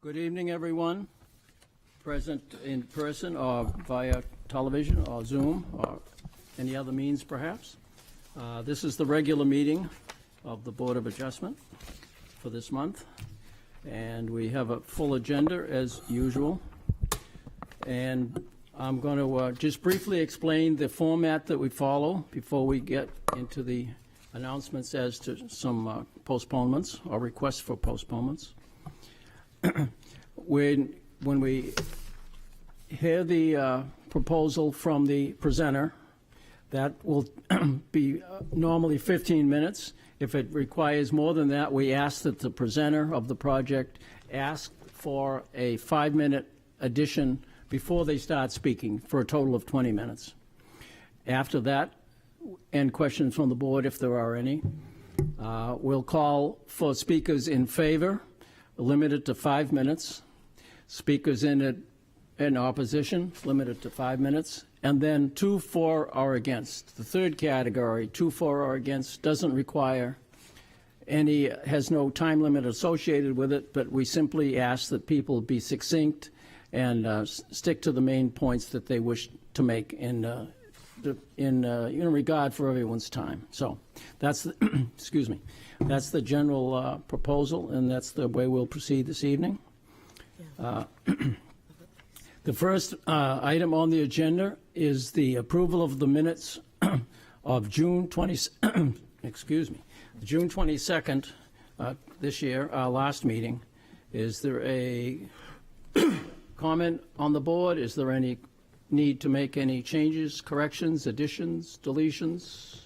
Good evening, everyone, present in person or via television or Zoom or any other means, perhaps. This is the regular meeting of the Board of Adjustment for this month, and we have a full agenda as usual. And I'm going to just briefly explain the format that we follow before we get into the announcements as to some postponements or requests for postponements. When we hear the proposal from the presenter, that will be normally 15 minutes. If it requires more than that, we ask that the presenter of the project ask for a 5-minute addition before they start speaking for a total of 20 minutes. After that, and questions from the board if there are any. We'll call for speakers in favor, limited to 5 minutes. Speakers in opposition, limited to 5 minutes. And then 2 for or against. The third category, 2 for or against, doesn't require any, has no time limit associated with it, but we simply ask that people be succinct and stick to the main points that they wish to make in regard for everyone's time. So that's the, excuse me, that's the general proposal, and that's the way we'll proceed this evening. The first item on the agenda is the approval of the minutes of June 22nd this year, our last meeting. Is there a comment on the board? Is there any need to make any changes, corrections, additions, deletions?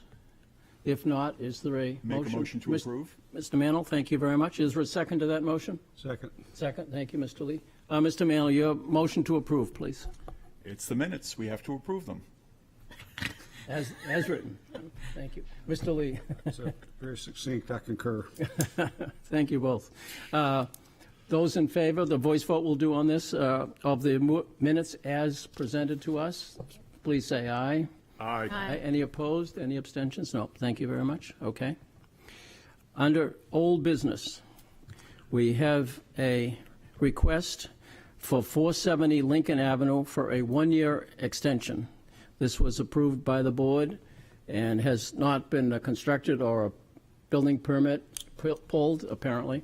If not, is there a motion? Make a motion to approve. Mr. Mantle, thank you very much. Is there a second to that motion? Second. Second, thank you, Mr. Lee. Mr. Mantle, your motion to approve, please. It's the minutes. We have to approve them. As written. Thank you. Mr. Lee. So, very succinct, I concur. Thank you both. Those in favor, the voice vote we'll do on this, of the minutes as presented to us, please say aye. Aye. Aye. Any opposed? Any abstentions? No. Thank you very much. Okay. Under old business, we have a request for 470 Lincoln Avenue for a 1-year extension. This was approved by the board and has not been constructed or a building permit pulled, apparently.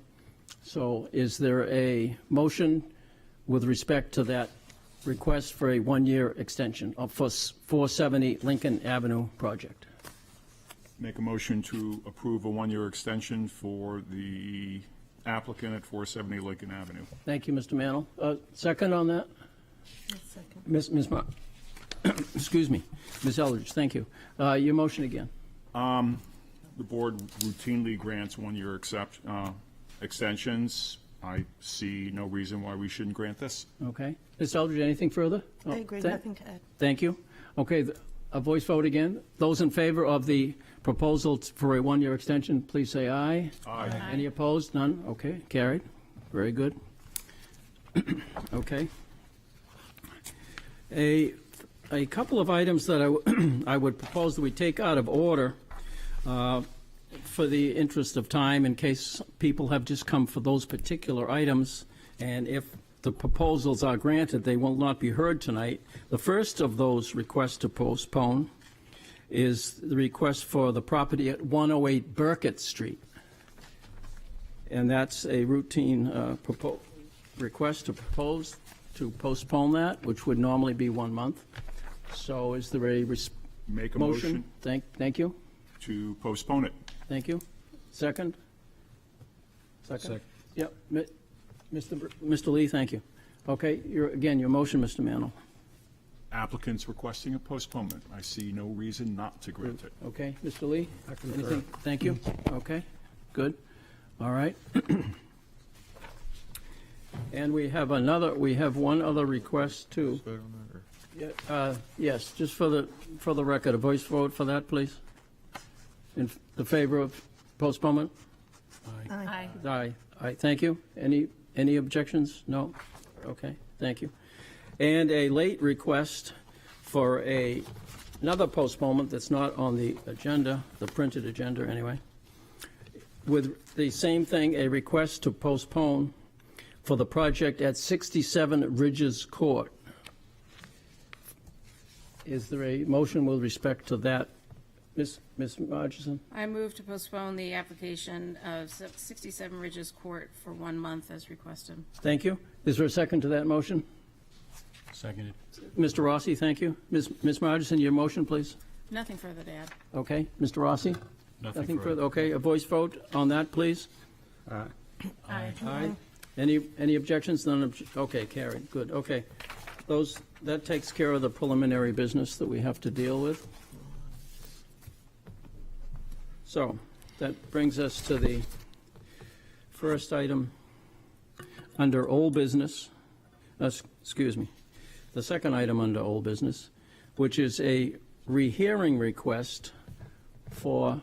So is there a motion with respect to that request for a 1-year extension of 470 Lincoln Avenue project? Make a motion to approve a 1-year extension for the applicant at 470 Lincoln Avenue. Thank you, Mr. Mantle. Second on that? Second. Ms. Excuse me, Ms. Eldridge, thank you. Your motion again. The board routinely grants 1-year extensions. I see no reason why we shouldn't grant this. Okay. Ms. Eldridge, anything further? I agree, nothing to add. Thank you. Okay, a voice vote again. Those in favor of the proposal for a 1-year extension, please say aye. Aye. Any opposed? None? Okay, carried. Very good. Okay. A couple of items that I would propose that we take out of order for the interest of time, in case people have just come for those particular items, and if the proposals are granted, they will not be heard tonight. The first of those requests to postpone is the request for the property at 108 Burkett Street. And that's a routine request to propose to postpone that, which would normally be 1 month. So is there a Make a motion? motion Thank you. to postpone it. Thank you. Second? Second. Yep. Mr. Lee, thank you. Okay, your motion, Mr. Mantle. Applicant's requesting a postponement. I see no reason not to grant it. Okay, Mr. Lee? I concur. Anything? Thank you. Okay, good. All right. And we have one other request too. Yes, just for the record, a voice vote for that, please. In the favor of postponement? Aye. Aye. Aye, thank you. Any objections? No? Okay, thank you. And a late request for another postponement that's not on the agenda, the printed agenda anyway, with the same thing, a request to postpone for the project at 67 Ridges Court. Is there a motion with respect to that? Ms. Margison? I move to postpone the application of 67 Ridges Court for 1 month as requested. Thank you. Is there a second to that motion? Seconded. Mr. Rossi, thank you. Ms. Margison, your motion, please. Nothing further to add. Okay. Mr. Rossi? Nothing further. Okay, a voice vote on that, please. Aye. Aye. Any objections? None, okay, carried, good, okay. That takes care of the preliminary business that we have to deal with. So, that brings us to the first item under old business, excuse me, the second item under old business, which is a rehearing request for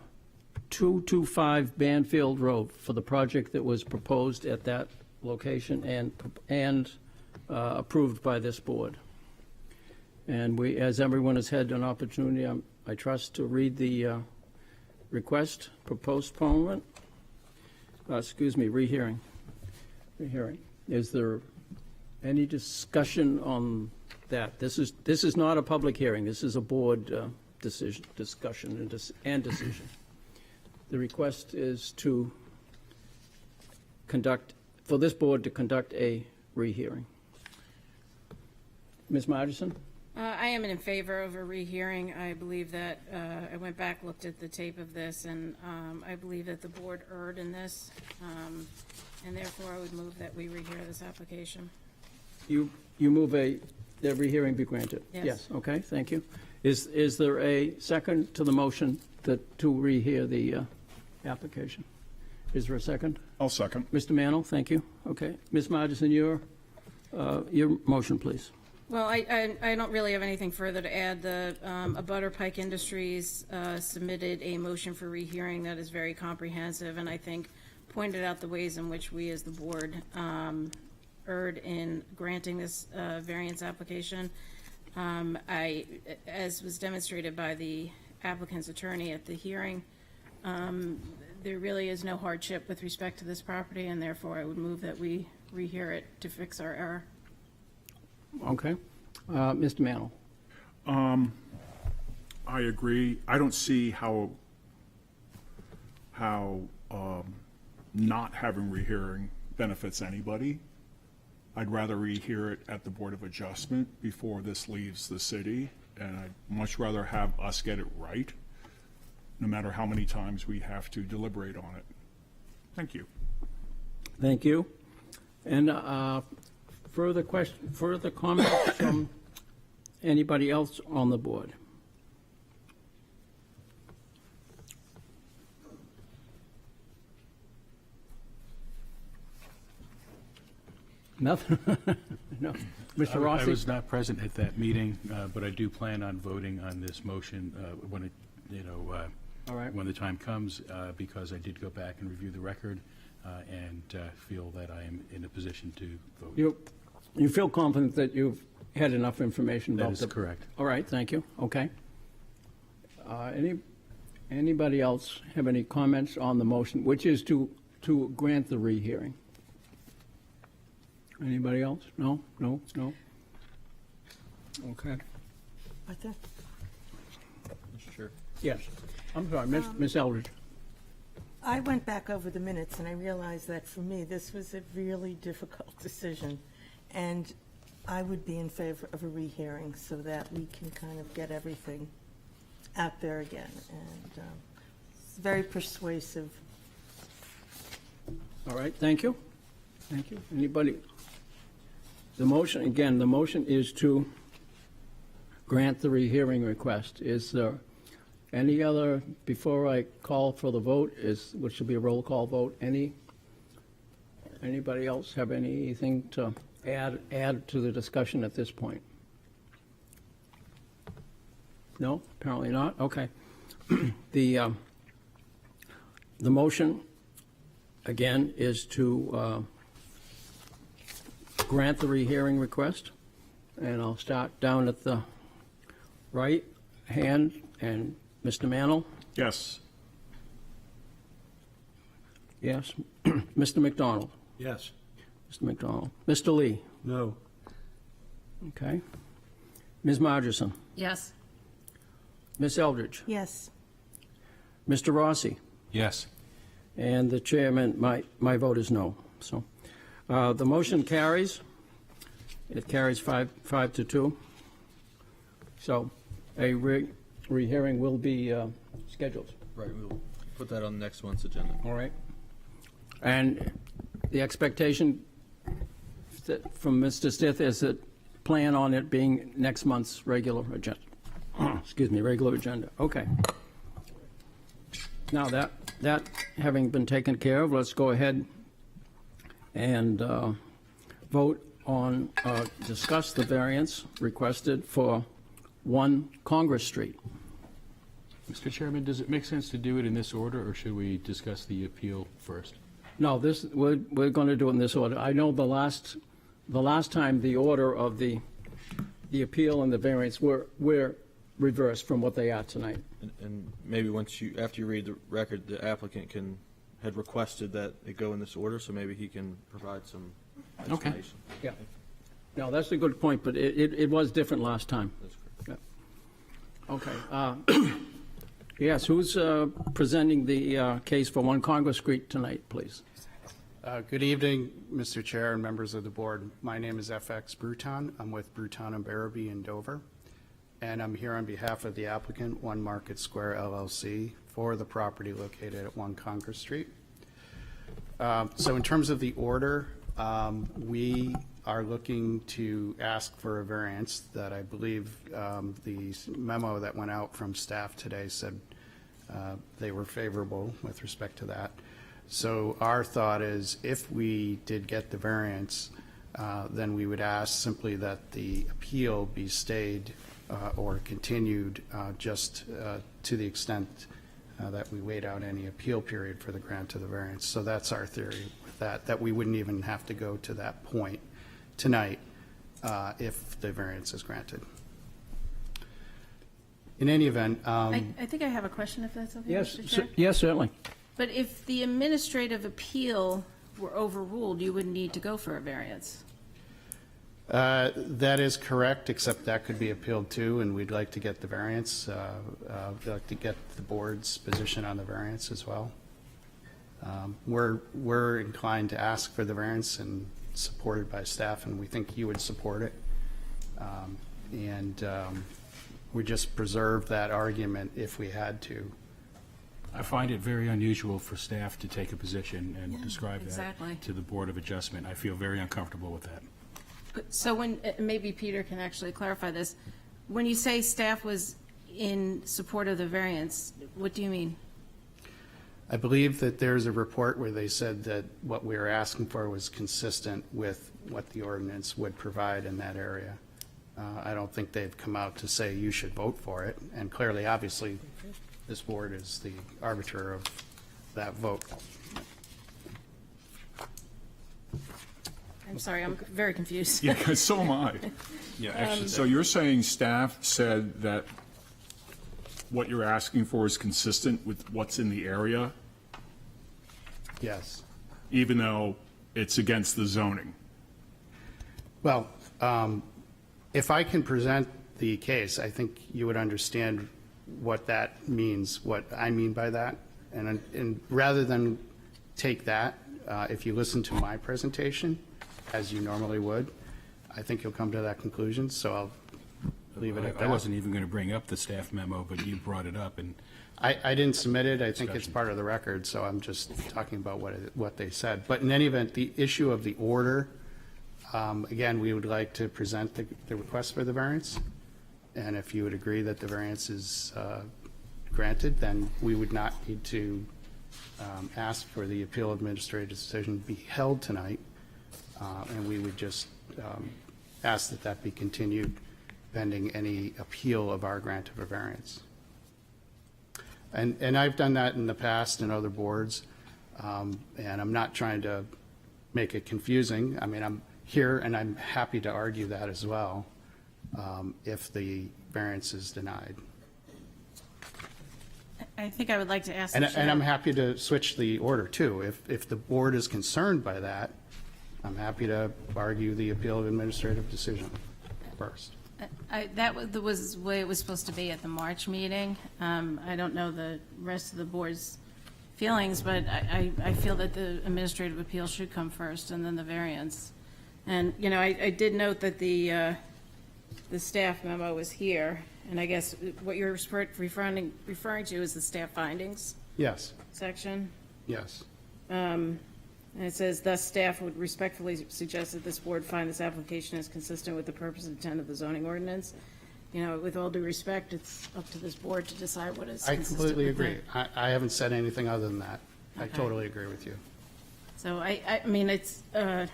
225 Banfield Road for the project that was proposed at that location and approved by this board. And we, as everyone has had an opportunity, I trust, to read the request for postponement, rehearing. Is there any discussion on that? This is not a public hearing. This is a board discussion and decision. The request is to for this board to conduct a rehearing. Ms. Margison? I am in favor of a rehearing. I believe that, I went back, looked at the tape of this, and I believe that the board erred in this, and therefore I would move that we rehear this application. You move the rehearing be granted? Yes. Okay, thank you. Is there a second to the motion to rehear the application? Is there a second? I'll second. Mr. Mantle, thank you. Okay. Ms. Margison, your motion, please. Well, I don't really have anything further to add. The Abutter Pike Industries submitted a motion for rehearing that is very comprehensive, and I think pointed out the ways in which we as the board erred in granting this variance application. As was demonstrated by the applicant's attorney at the hearing, there really is no hardship with respect to this property, and therefore I would move that we rehear it to fix our error. Okay. Mr. Mantle? I agree. I don't see how not having rehearing benefits anybody. I'd rather rehear it at the Board of Adjustment before this leaves the city, and I'd much rather have us get it right, no matter how many times we have to deliberate on it. Thank you. Thank you. And further comments from anybody else on the board? Nothing? No. Mr. Rossi? I was not present at that meeting, but I do plan on voting on this motion when it, All right. when the time comes, because I did go back and review the record and feel that I am in a position to vote. You feel confident that you've had enough information about That is correct. All right, thank you. Okay. Anybody else have any comments on the motion, which is to grant the rehearing? Anybody else? No? Okay. Arthur? Mr. Chair. Yes. I'm sorry, Miss Eldridge. I went back over the minutes and I realized that for me, this was a really difficult decision. And I would be in favor of a rehearing so that we can kind of get everything out there again. And it's very persuasive. All right, thank you. Thank you. Anybody? The motion is to grant the rehearing request. Is there any other, before I call for the vote, which will be a roll call vote, anybody else have anything to add to the discussion at this point? No, apparently not. Okay. The motion, again, is to grant the rehearing request, and I'll start down at the right hand, and Mr. Mantle? Yes. Yes. Mr. McDonald? Yes. Mr. McDonald. Mr. Lee? No. Okay. Ms. Margerson? Yes. Ms. Eldridge? Yes. Mr. Rossi? Yes. And the chairman, my vote is no. So the motion carries. It carries 5-2. So a rehearing will be scheduled. Right, we'll put that on next month's agenda. All right. And the expectation from Mr. Stith is that plan on it being next month's regular agenda. Excuse me, regular agenda. Okay. Now that having been taken care of, let's go ahead and vote on, discuss the variance requested for 1 Congress Street. Mr. Chairman, does it make sense to do it in this order, or should we discuss the appeal first? No, we're going to do it in this order. I know the last time the order of the appeal and the variance were reversed from what they are tonight. And maybe after you read the record, the applicant had requested that it go in this order, so maybe he can provide some explanation. Yeah. No, that's a good point, but it was different last time. That's correct. Okay. Yes, who's presenting the case for 1 Congress Street tonight, please? Good evening, Mr. Chair and members of the board. My name is FX Bruton. I'm with Bruton and Barabee in Dover, and I'm here on behalf of the applicant, 1 Market Square LLC, for the property located at 1 Congress Street. So in terms of the order, we are looking to ask for a variance that I believe the memo that went out from staff today said they were favorable with respect to that. So our thought is if we did get the variance, then we would ask simply that the appeal be stayed or continued just to the extent that we wait out any appeal period for the grant of the variance. So that's our theory with that we wouldn't even have to go to that point tonight if the variance is granted. In any event, I think I have a question, if that's okay, Yes, Mr. Chair? yes, certainly. But if the administrative appeal were overruled, you wouldn't need to go for a variance. that is correct, except that could be appealed too, and we'd like to get the variance. We'd like to get the board's position on the variance as well. We're inclined to ask for the variance and supported by staff, and we think you would support it. We just preserve that argument if we had to. I find it very unusual for staff to take a position and describe exactly. that to the Board of Adjustment. I feel very uncomfortable with that. So when, maybe Peter can actually clarify this, when you say staff was in support of the variance, what do you mean? I believe that there's a report where they said that what we were asking for was consistent with what the ordinance would provide in that area. I don't think they've come out to say you should vote for it, and clearly, obviously, this board is the arbiter of that vote. I'm sorry, I'm very confused. Yeah, 'cause so am I. Yeah, actually, So you're saying staff said that what you're asking for is consistent with what's in the area, Yes. even though it's against the zoning? Well, if I can present the case, I think you would understand what that means, what I mean by that. And rather than take that, if you listen to my presentation, as you normally would, I think you'll come to that conclusion, so I'll leave it at that. I wasn't even going to bring up the staff memo, but you brought it up, and I didn't submit it. I think it's Discussion. part of the record, so I'm just talking about what they said. But in any event, the issue of the order, again, we would like to present the request for the variance. And if you would agree that the variance is granted, then we would not need to ask for the appeal administrative decision to be held tonight. And we would just ask that that be continued pending any appeal of our grant of a variance. And I've done that in the past in other boards, and I'm not trying to make it confusing. I mean, I'm here and I'm happy to argue that as well, if the variance is denied. I think I would like to ask the And I'm chair. happy to switch the order too. If the board is concerned by that, I'm happy to argue the appeal of administrative decision first. That was the way it was supposed to be at the March meeting. I don't know the rest of the board's feelings, but I feel that the administrative appeal should come first and then the variance. And, you know, I did note that the staff memo was here, and I guess what you're referring to is the staff findings Yes, section. yes. And it says, thus, staff would respectfully suggest that this board find this application is consistent with the purpose and intent of the zoning ordinance. You know, with all due respect, it's up to this board to decide what is I consistent completely with agree. it. I haven't said anything other than that. I Okay. totally agree with you. So I mean, it's, I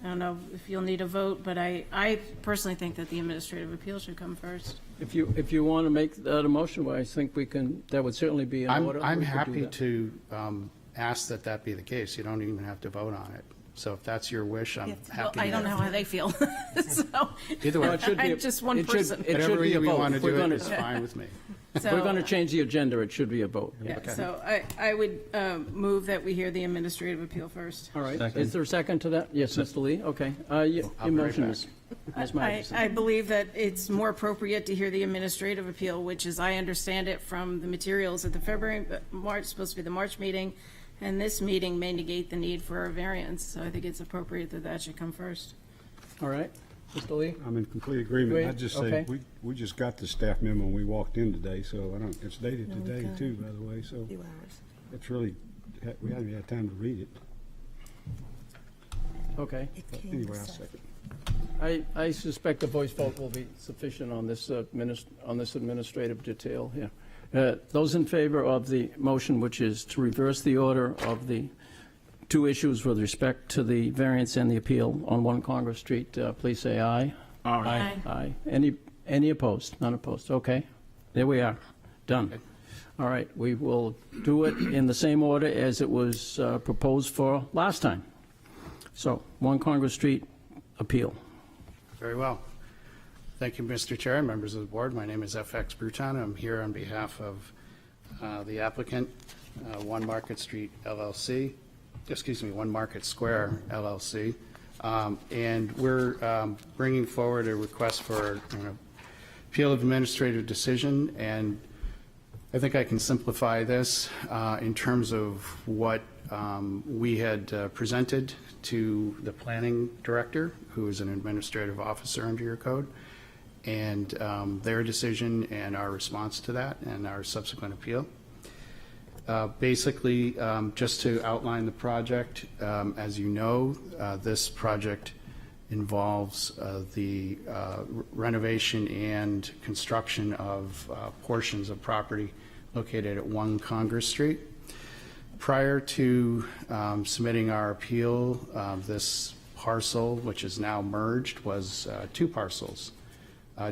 don't know if you'll need a vote, but I personally think that the administrative appeal should come first. If you want to make that a motion, well, I think we can, that would certainly be in order. I'm We could do happy that. to ask that that be the case. You don't even have to vote on it. So if that's your wish, I'm Well, happy. I to- don't know how they feel, so. Either Well, way, it should be a- I'm just one it should- person. It should whatever be a you vote. want to If we're do gonna- is fine with me. If we're going to change the agenda, it should be a vote. Yeah, Okay. so I would move that we hear the administrative appeal first. All right. Second. Is there a second to that? Yes, Mr. Lee? Okay. Your I'll be right motion back. is, Ms. I Magnuson. believe that it's more appropriate to hear the administrative appeal, which, as I understand it from the materials at the March, supposed to be the March meeting, and this meeting may negate the need for a variance, so I think it's appropriate that that should come first. All right. Mr. Lee? I'm in complete agreement. Great, I just okay. say, we just got the staff memo when we walked in today, so I don't, it's dated No, we today got it. too, by the way, so Few hours. it's really, we haven't had time to read it. Okay. It came Anyway, this I'll afternoon. second. I suspect a voice vote will be sufficient on this administrative detail here. Those in favor of the motion, which is to reverse the order of the two issues with respect to the variance and the appeal on 1 Congress Street, please say aye. Aye. Aye. Any opposed? None opposed. Okay. There we are. Done. All right. We will do it in the same order as it was proposed for last time. So, 1 Congress Street, appeal. Very well. Thank you, Mr. Chair and members of the board. My name is FX Bruton. I'm here on behalf of the applicant, 1 Market Street LLC, 1 Market Square LLC. And we're bringing forward a request for appeal of administrative decision. And I think I can simplify this in terms of what we had presented to the planning director, who is an administrative officer under your code, and their decision and our response to that and our subsequent appeal. Basically, just to outline the project, as you know, this project involves the renovation and construction of portions of property located at 1 Congress Street. Prior to submitting our appeal, this parcel, which is now merged, was 2 parcels.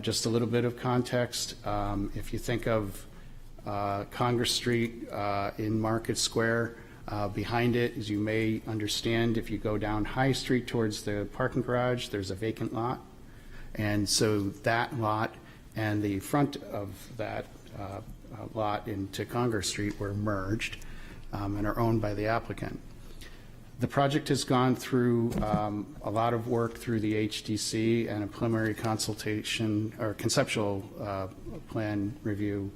Just a little bit of context, if you think of Congress Street in Market Square, behind it, as you may understand, if you go down High Street towards the parking garage, there's a vacant lot. And so that lot and the front of that lot into Congress Street were merged and are owned by the applicant. The project has gone through a lot of work through the HDC and a preliminary consultation or conceptual plan review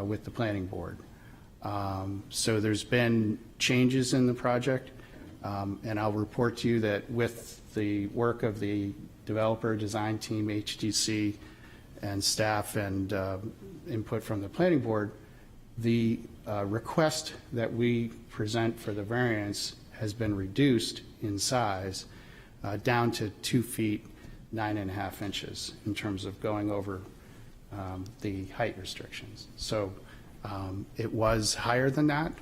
with the planning board. So there's been changes in the project, and I'll report to you that with the work of the developer design team, HDC, and staff and input from the planning board, the request that we present for the variance has been reduced in size down to 2 feet 9.5 inches in terms of going over the height restrictions. So it was higher than that,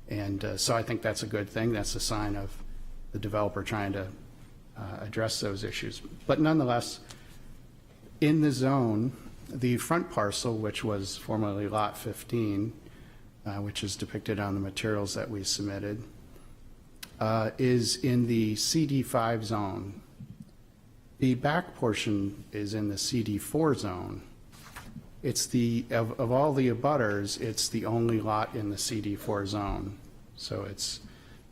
and so I think that's a good thing. That's a sign of the developer trying to address those issues. But nonetheless, in the zone, the front parcel, which was formerly Lot 15, which is depicted on the materials that we submitted, is in the CD5 zone. The back portion is in the CD4 zone. It's of all the abutters, it's the only lot in the CD4 zone. So it's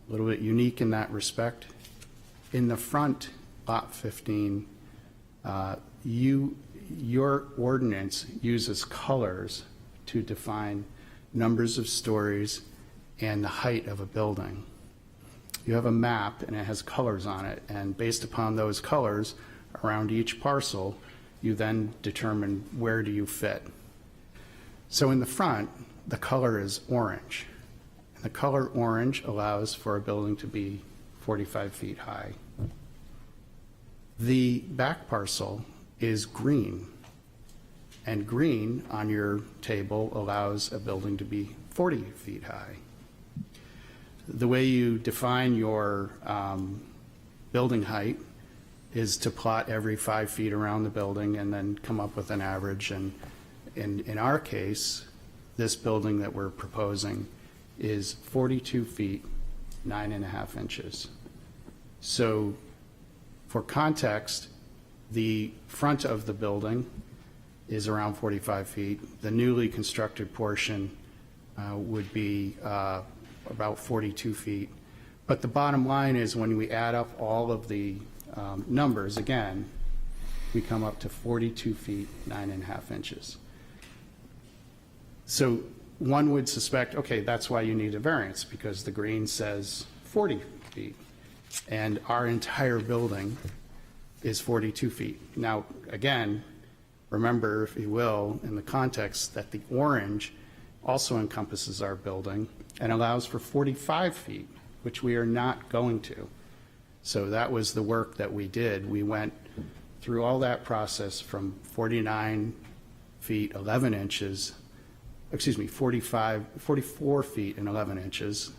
a little bit unique in that respect. In the front, lot 15, your ordinance uses colors to define numbers of stories and the height of a building. You have a map and it has colors on it, and based upon those colors around each parcel, you then determine where do you fit. So in the front, the color is orange. And the color orange allows for a building to be 45 feet high. The back parcel is green, and green on your table allows a building to be 40 feet high. The way you define your building height is to plot every 5 feet around the building and then come up with an average. And in our case, this building that we're proposing is 42 feet, 9.5 inches. So for context, the front of the building is around 45 feet. The newly constructed portion would be about 42 feet. But the bottom line is when we add up all of the numbers, again, we come up to 42 feet, 9.5 inches. So one would suspect, okay, that's why you need a variance, because the green says 40 feet. And our entire building is 42 feet. Now, again, remember, if you will, in the context that the orange also encompasses our building and allows for 45 feet, which we are not going to. So that was the work that we did. We went through all that process from 44 feet and 11 inches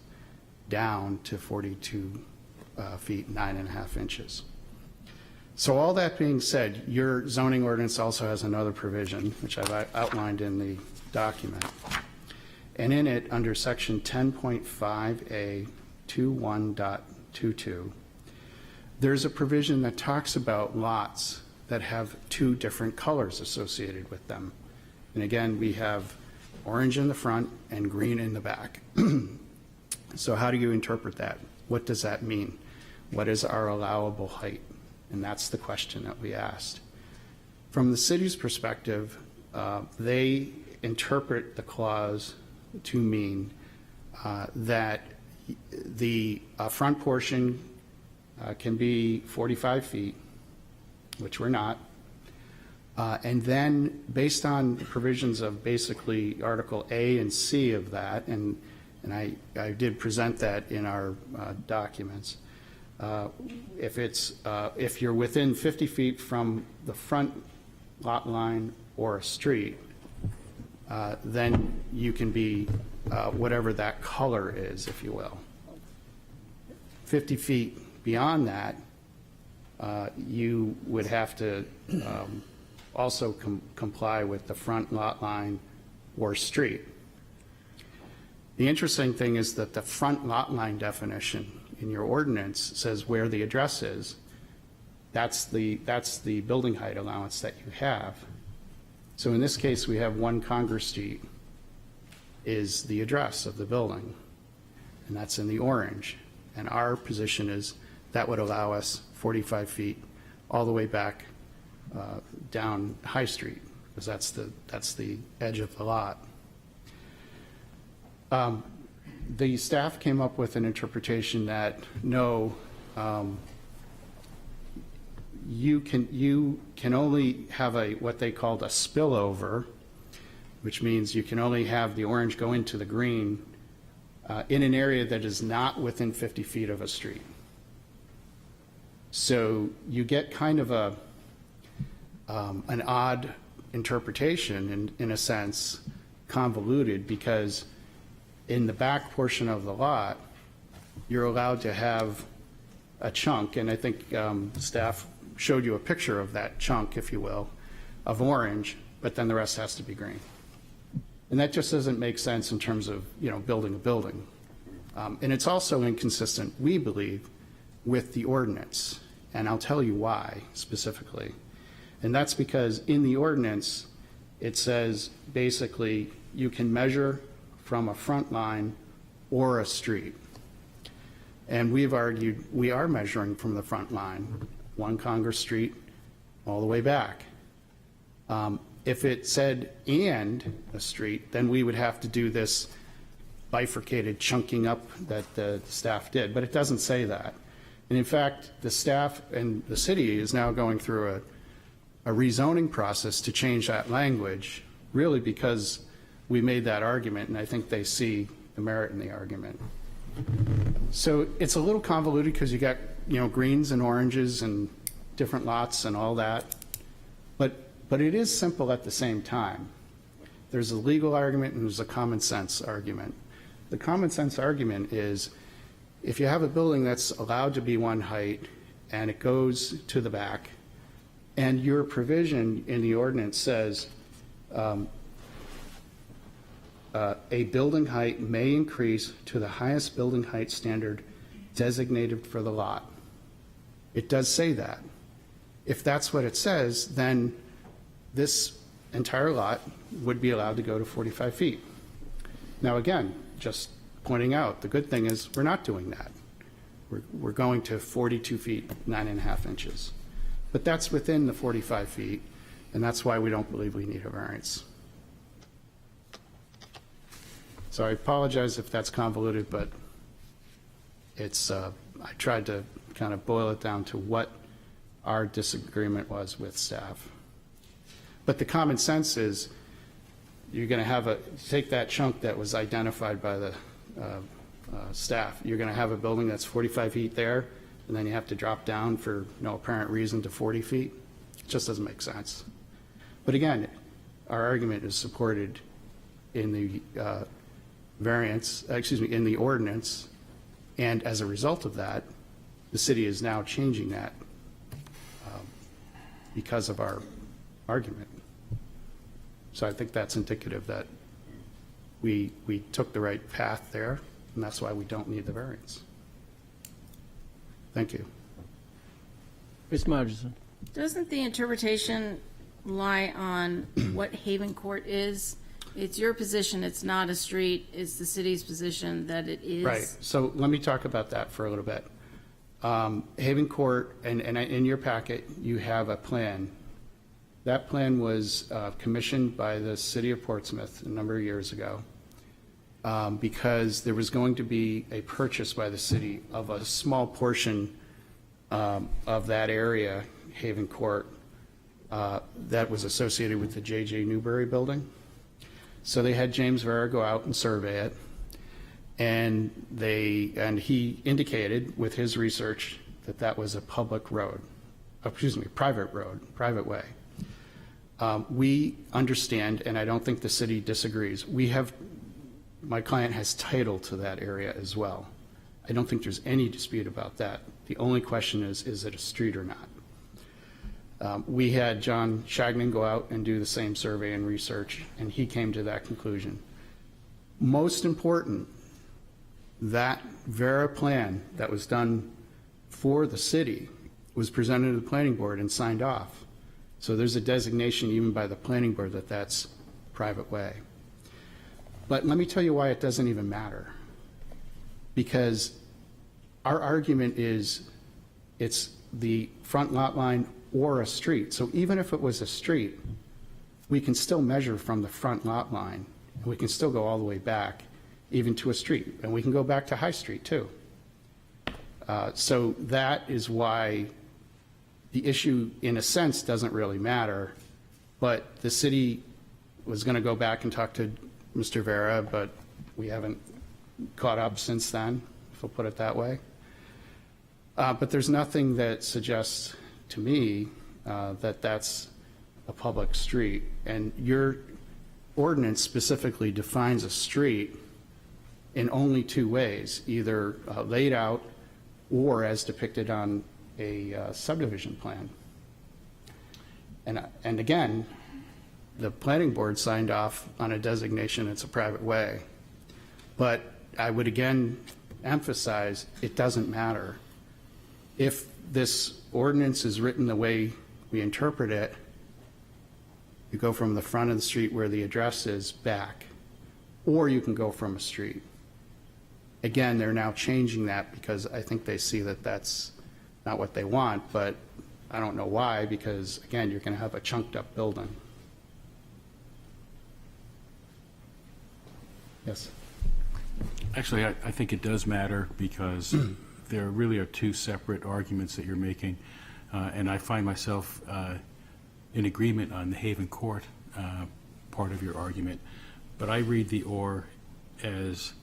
down to 42 feet, 9.5 inches. So all that being said, your zoning ordinance also has another provision, which I've outlined in the document. And in it, under section 10.5A 21.22, there's a provision that talks about lots that have two different colors associated with them. And again, we have orange in the front and green in the back. So how do you interpret that? What does that mean? What is our allowable height? And that's the question that we asked. From the city's perspective, they interpret the clause to mean that the front portion can be 45 feet, which we're not. And then based on the provisions of basically Article A and C of that, and I did present that in our documents, if you're within 50 feet from the front lot line or a street, then you can be whatever that color is, if you will. 50 feet beyond that, you would have to also comply with the front lot line or street. The interesting thing is that the front lot line definition in your ordinance says where the address is. That's the building height allowance that you have. So in this case, we have 1 Congress Street is the address of the building, and that's in the orange. And our position is that would allow us 45 feet all the way back down High Street, because that's the edge of the lot. The staff came up with an interpretation that no, you can only have what they called a spillover, which means you can only have the orange go into the green in an area that is not within 50 feet of a street. So you get kind of an odd interpretation, in a sense, convoluted, because in the back portion of the lot, you're allowed to have a chunk, and I think staff showed you a picture of that chunk, if you will, of orange, but then the rest has to be green. And that just doesn't make sense in terms of, building a building. And it's also inconsistent, we believe, with the ordinance. And I'll tell you why specifically. And that's because in the ordinance, it says basically you can measure from a front line or a street. And we've argued we are measuring from the front line, 1 Congress Street, all the way back. If it said and a street, then we would have to do this bifurcated chunking up that the staff did, but it doesn't say that. And in fact, the staff and the city is now going through a rezoning process to change that language, really because we made that argument, and I think they see the merit in the argument. So it's a little convoluted because you got, greens and oranges and different lots and all that, but it is simple at the same time. There's a legal argument and there's a common sense argument. The common sense argument is if you have a building that's allowed to be 1 height and it goes to the back, and your provision in the ordinance says a building height may increase to the highest building height standard designated for the lot. It does say that. If that's what it says, then this entire lot would be allowed to go to 45 feet. Now, again, just pointing out, the good thing is we're not doing that. We're going to 42 feet, 9.5 inches. But that's within the 45 feet, and that's why we don't believe we need a variance. So I apologize if that's convoluted, but it's, I tried to kind of boil it down to what our disagreement was with staff. But the common sense is you're going to have take that chunk that was identified by the staff. You're going to have a building that's 45 feet there, and then you have to drop down for no apparent reason to 40 feet. It just doesn't make sense. But again, our argument is supported in the in the ordinance, and as a result of that, the city is now changing that because of our argument. So I think that's indicative that we took the right path there, and that's why we don't need the variance. Thank you. Ms. Margison. Doesn't the interpretation lie on what Haven Court is? It's your position it's not a street. It's the city's position that it is. Right. So let me talk about that for a little bit. Haven Court, and in your packet, you have a plan. That plan was commissioned by the city of Portsmouth a number of years ago because there was going to be a purchase by the city of a small portion of that area, Haven Court, that was associated with the J.J. Newberry building. So they had James Vera go out and survey it, and he indicated with his research that that was a public road, private road, private way. We understand, and I don't think the city disagrees. My client has title to that area as well. I don't think there's any dispute about that. The only question is it a street or not? We had John Shagnon go out and do the same survey and research, and he came to that conclusion. Most important, that Vera plan that was done for the city was presented to the planning board and signed off. So there's a designation even by the planning board that that's private way. But let me tell you why it doesn't even matter. Because our argument is it's the front lot line or a street. So even if it was a street, we can still measure from the front lot line, and we can still go all the way back, even to a street. And we can go back to High Street, too. So that is why the issue, in a sense, doesn't really matter. But the city was going to go back and talk to Mr. Vera, but we haven't caught up since then, if we'll put it that way. But there's nothing that suggests to me that that's a public street. And your ordinance specifically defines a street in only 2 ways, either laid out or as depicted on a subdivision plan. And again, the planning board signed off on a designation, it's a private way. But I would again emphasize it doesn't matter. If this ordinance is written the way we interpret it, you go from the front of the street where the address is back, or you can go from a street. Again, they're now changing that because I think they see that that's not what they want, but I don't know why, because again, you're going to have a chunked up building. Yes. Actually, I think it does matter because there really are two separate arguments that you're making. And I find myself in agreement on the Haven Court part of your argument. But I read the or as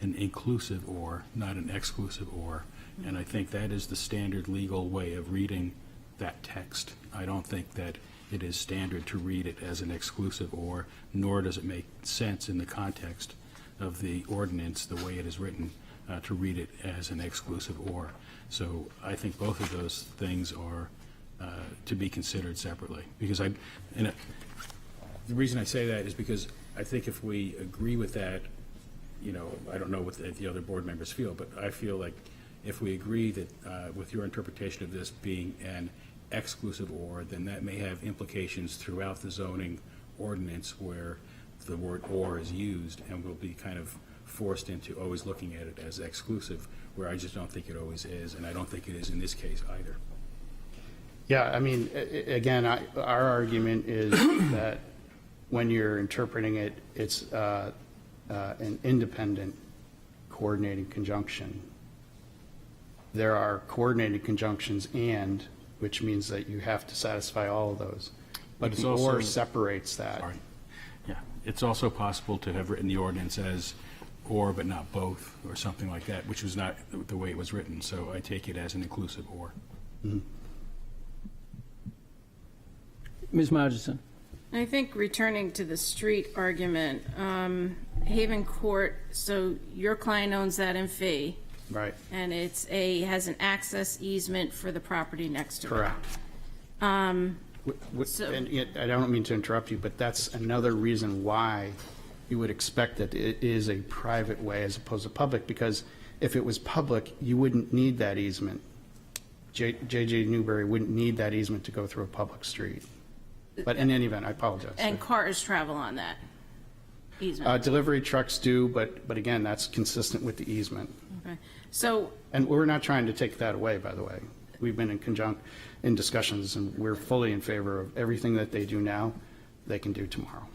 an inclusive or, not an exclusive or. And I think that is the standard legal way of reading that text. I don't think that it is standard to read it as an exclusive or, nor does it make sense in the context of the ordinance, the way it is written, to read it as an exclusive or. So I think both of those things are to be considered separately. Because the reason I say that is because I think if we agree with that, I don't know what the other board members feel, but I feel like if we agree that with your interpretation of this being an exclusive or, then that may have implications throughout the zoning ordinance where the word or is used, and we'll be kind of forced into always looking at it as exclusive, where I just don't think it always is, and I don't think it is in this case either. Yeah, I mean, again, our argument is that when you're interpreting it, it's an independent coordinating conjunction. There are coordinated conjunctions and, which means that you have to satisfy all of those. But It's the also- or separates that. Sorry. Yeah, it's also possible to have written the ordinance as or but not both, or something like that, which was not the way it was written, so I take it as an inclusive or. Ms. Margison? I think returning to the street argument, Haven Court, so your client owns that in fee, Right, and has an access easement for the property next to it. correct. So- And yet, I don't mean to interrupt you, but that's another reason why you would expect that it is a private way as opposed to public, because if it was public, you wouldn't need that easement. J.J. Newberry wouldn't need that easement to go through a public street. But in any event, I apologize. And cars travel on that easement. Delivery trucks do, but again, that's consistent with the easement. Okay. So, And we're not trying to take that away, by the way. We've been in discussions, and we're fully in favor of everything that they do now, they can do tomorrow.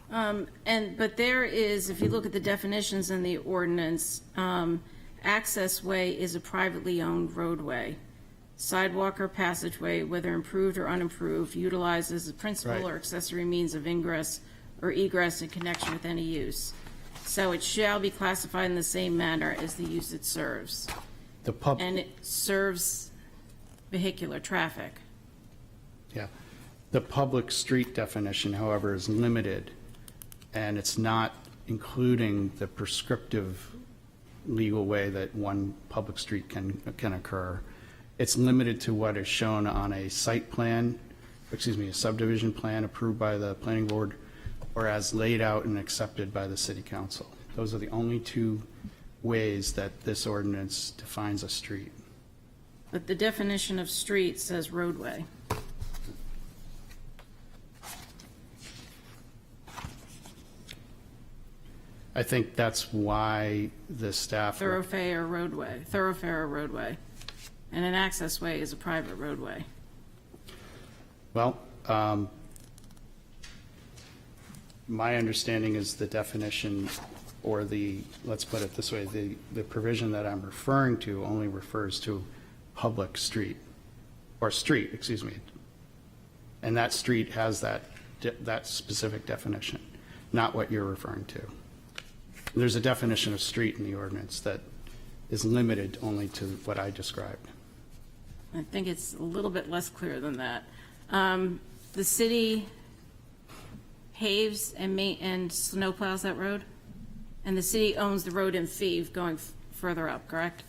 but there is, if you look at the definitions in the ordinance, access way is a privately owned roadway. Sidewalk or passageway, whether improved or unimproved, utilizes the principal Right. or accessory means of ingress or egress in connection with any use. So it shall be classified in the same manner as the use it serves. And it serves vehicular traffic. Yeah. The public street definition, however, is limited, and it's not including the prescriptive legal way that one public street can occur. It's limited to what is shown on a site plan, a subdivision plan approved by the planning board, or as laid out and accepted by the city council. Those are the only two ways that this ordinance defines a street. But the definition of street says roadway. I think that's why the staff. Thoroughfare or roadway. And an access way is a private roadway. Well, my understanding is the definition, or let's put it this way, the provision that I'm referring to only refers to public street, or street, excuse me. And that street has that specific definition, not what you're referring to. There's a definition of street in the ordinance that is limited only to what I described. I think it's a little bit less clear than that. The city paves and snowplows that road? And the city owns the road in fee going further up, correct?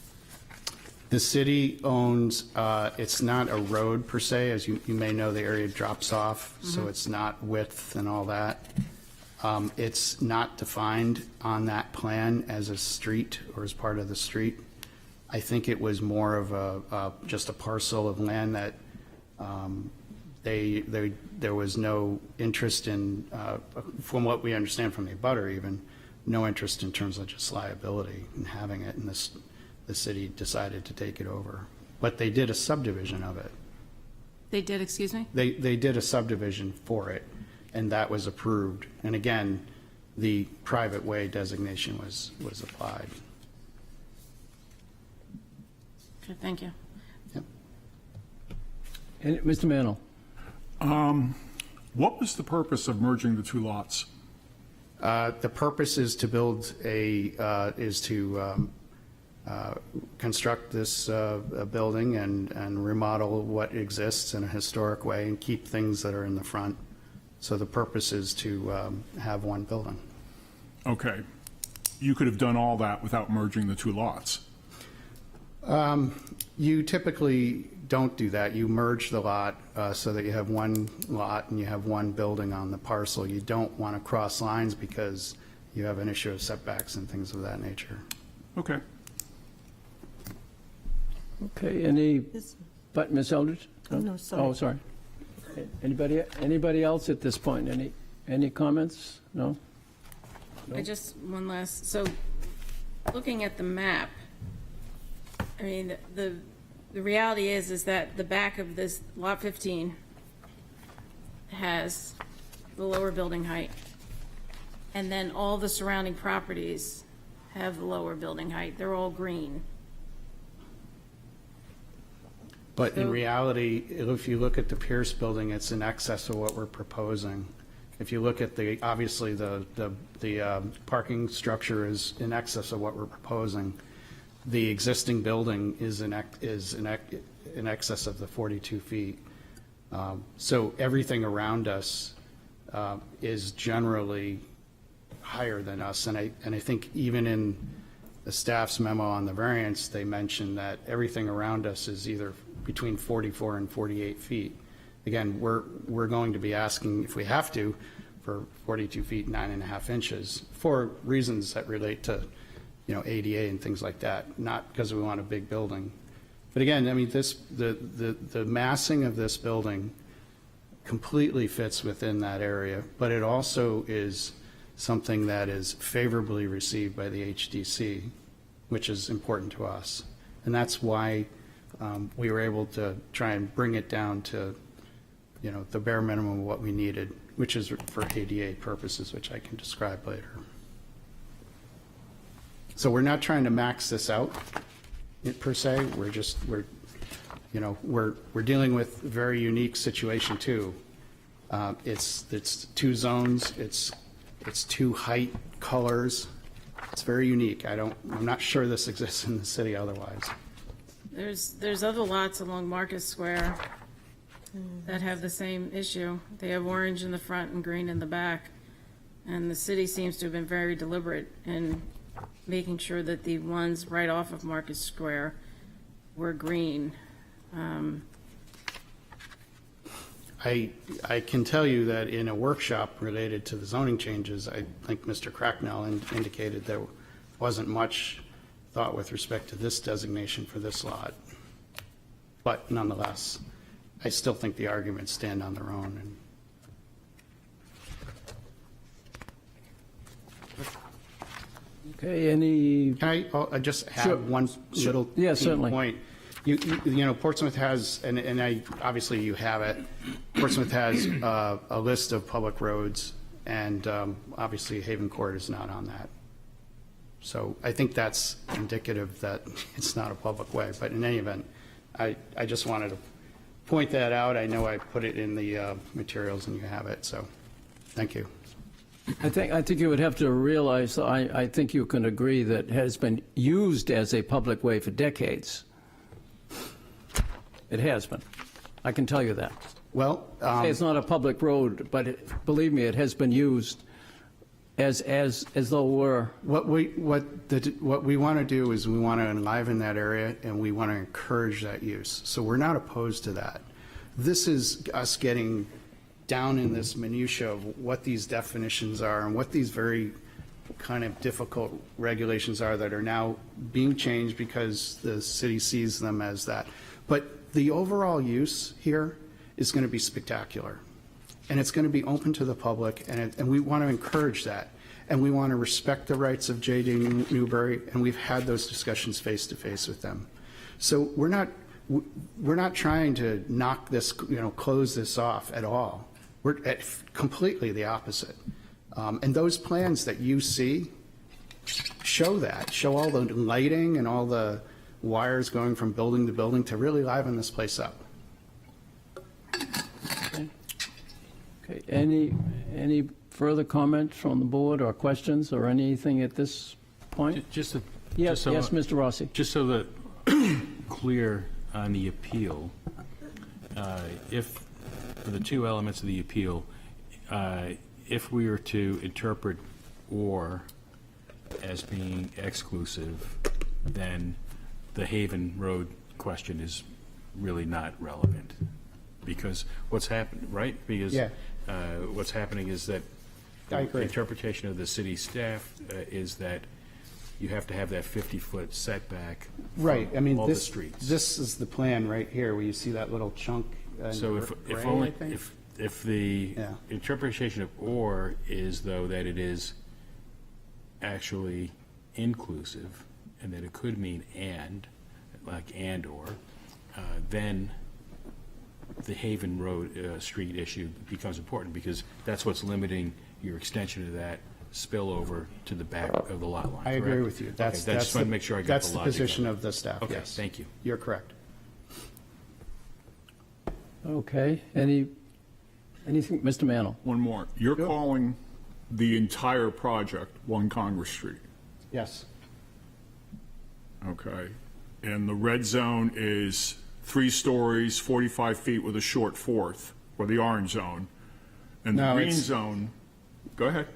The city owns, it's not a road per se, as you may know, the area drops off, so it's not width and all that. It's not defined on that plan as a street or as part of the street. I think it was more of just a parcel of land that there was no interest in, from what we understand from the abutter even, no interest in terms of just liability in having it, and the city decided to take it over. But they did a subdivision of it. They did, excuse me? They did a subdivision for it, and that was approved. And again, the private way designation was applied. Okay, thank you. And Mr. Mantle? What was the purpose of merging the two lots? The purpose is to build construct this building and remodel what exists in a historic way and keep things that are in the front. So the purpose is to have one building. Okay. You could have done all that without merging the two lots. You typically don't do that. You merge the lot so that you have one lot and you have one building on the parcel. You don't want to cross lines because you have an issue of setbacks and things of that nature. Okay. Okay, This- but Ms. Eldridge? Oh, no, sorry. Oh, sorry. Anybody else at this point? Any comments? No? I just, one last, so, looking at the map, I mean, the reality is that the back of this lot 15 has the lower building height, and then all the surrounding properties have the lower building height. They're all green. But in So- reality, if you look at the Pierce building, it's in excess of what we're proposing. If you look at obviously the parking structure is in excess of what we're proposing. The existing building is in excess of the 42 feet. So everything around us is generally higher than us. And I think even in the staff's memo on the variance, they mentioned that everything around us is either between 44 and 48 feet. Again, we're going to be asking, if we have to, for 42 feet, 9.5 inches, for reasons that relate to, ADA and things like that, not because we want a big building. But again, I mean, the massing of this building completely fits within that area, but it also is something that is favorably received by the HDC, which is important to us. And that's why we were able to try and bring it down to, the bare minimum of what we needed, which is for ADA purposes, which I can describe later. So we're not trying to max this out per se. We're dealing with a very unique situation too. It's two zones. It's two height colors. It's very unique. I'm not sure this exists in the city otherwise. There's other lots along Market Square that have the same issue. They have orange in the front and green in the back. And the city seems to have been very deliberate in making sure that the ones right off of Market Square were green. I can tell you that in a workshop related to the zoning changes, I think Mr. Cracknell indicated there wasn't much thought with respect to this designation for this lot. But nonetheless, I still think the arguments stand on their own. And Okay, any, can I just Sure. have one little Yeah, key certainly. point? Portsmouth has, and obviously you have it, Portsmouth has a list of public roads, and obviously Haven Court is not on that. So I think that's indicative that it's not a public way, but in any event, I just wanted to point that out. I know I put it in the materials and you have it, so thank you. I think you would have to realize, I think you can agree that it has been used as a public way for decades. It has been. I can tell you that. Well, It's not a public road, but believe me, it has been used as though we're, what we want to do is we want to enliven that area and we want to encourage that use. So we're not opposed to that. This is us getting down in this minutia of what these definitions are and what these very kind of difficult regulations are that are now being changed because the city sees them as that. But the overall use here is going to be spectacular. And it's going to be open to the public, and we want to encourage that. and we want to respect the rights of JD Newbury, and we've had those discussions face to face with them. So we're not trying to knock this, close this off at all. We're at completely the opposite. And those plans that you see show that, show all the lighting and all the wires going from building to building to really liven this place up. Okay, any further comments from the board or questions or anything at this point? Just Yes, so- yes, Mr. Rossi. Just so that clear on the appeal, if, for the two elements of the appeal, if we were to interpret "or" as being exclusive, then the Haven Road question is really not relevant. Because what's happened, right? Because Yeah. what's happening is that I agree. the interpretation of the city staff is that you have to have that 50-foot setback Right, I from mean, all the this streets. is the plan right here, where you see that little chunk. So gray, if I only, think? if the Yeah. interpretation of "or" is, though, that it is actually inclusive, and that it could mean "and," like "and/or," then the Haven Road, Street issue becomes important, because that's what's limiting your extension of that spillover to the back of the lot line, I agree correct? with you. Okay, I just want to make sure I got the That's the logic. position of the staff, Okay, yes. thank you. You're correct. Okay, anything, Mr. Mantle? One more. You're calling the entire project 1 Congress Street, Yes, okay? And the red zone is 3 stories, 45 feet with a short fourth, or the orange zone. And the No, green it's- zone, go ahead.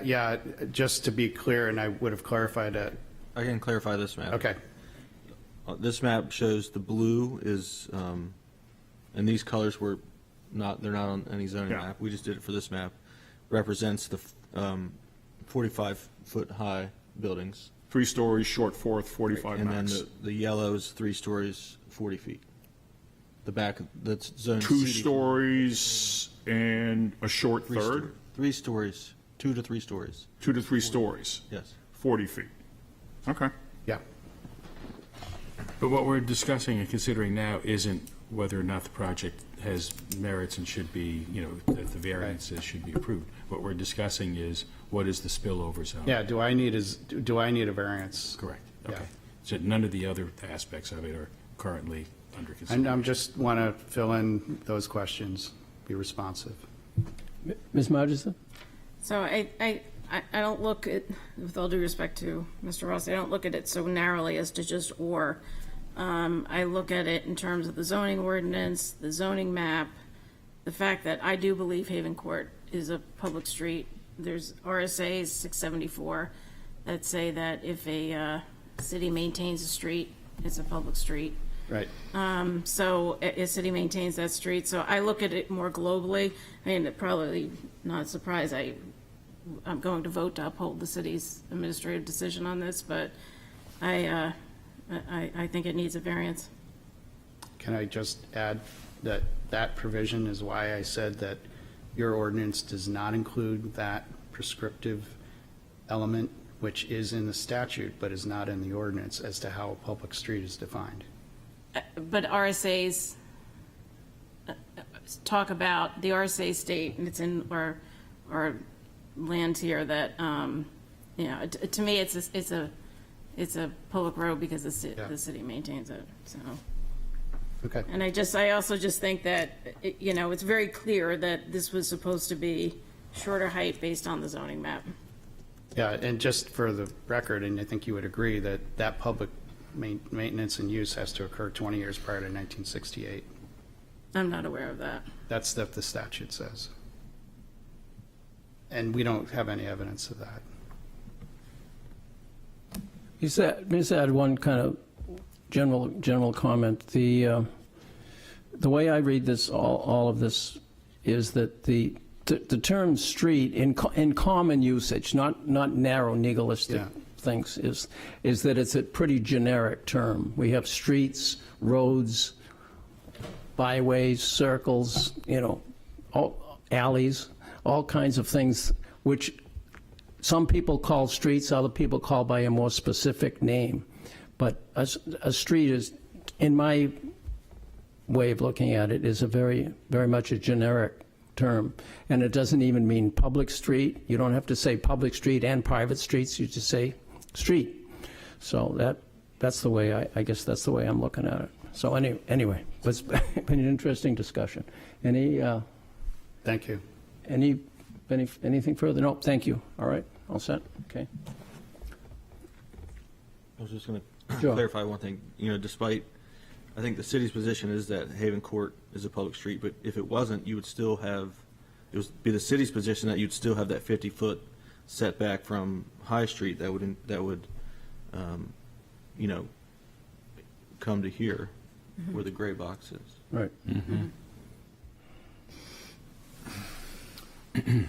yeah, just to be clear, and I would have clarified that, I can clarify this map. okay. This map shows the blue is, and these colors were not, they're not on any zoning Yeah. map. We just did it for this map. Represents the 45-foot high buildings. 3 stories, short fourth, 45 And then max. the yellow is 3 stories, 40 feet. The back, that's zone 2 CD. stories and a short Three third, sto- 3 stories, 2 to 3 stories, 2 to 3 stories, yes. 40 feet. Okay. Yeah, But what we're discussing and considering now isn't whether or not the project has merits and should be, that the variances should be approved. What we're discussing is, what is the spillover zone? yeah, do I need a variance? Correct, Yeah. okay. So none of the other aspects of it are currently under And consideration. I'm just want to fill in those questions, be responsive. Ms. Margison? So I don't look at, with all due respect to Mr. Rossi, I don't look at it so narrowly as to just "or." I look at it in terms of the zoning ordinance, the zoning map, the fact that I do believe Haven Court is a public street. There's RSA's 674 that say that if a city maintains a street, it's a public street. Right. So a city maintains that street. So I look at it more globally. I mean, probably not a surprise, I'm going to vote to uphold the city's administrative decision on this, but I think it needs a variance. Can I just add that that provision is why I said that your ordinance does not include that prescriptive element, which is in the statute, but is not in the ordinance as to how a public street is defined. But RSA's talk about, the RSA state, and it's in our land here, that, to me, it's a public road because Yeah. the city maintains it, so. Okay. And I also just think that, it's very clear that this was supposed to be shorter height based on the zoning map. Yeah, and just for the record, and I think you would agree, that that public maintenance and use has to occur 20 years prior to 1968. I'm not aware of that. That's what the statute says. And we don't have any evidence of that. Just add one kind of general comment. The way I read this, all of this, is that the term "street" in common usage, not narrow legalistic Yeah. things, is that it's a pretty generic term. We have streets, roads, byways, circles, all alleys, all kinds of things which some people call streets, other people call by a more specific name. But a street is, in my way of looking at it, is a very, very much a generic term. And it doesn't even mean public street. You don't have to say public street and private streets. You just say street. So that's the way, I guess that's the way I'm looking at it. So anyway, it's been an interesting discussion. Thank you. Anything further? No, thank you. All right, all set? Okay. I was just going to Sure. clarify one thing. You know, despite, I think the city's position is that Haven Court is a public street, but if it wasn't, you would still have, it would be the city's position that you'd still have that 50-foot setback from High Street that would, you know, come to here where the gray box is. Right.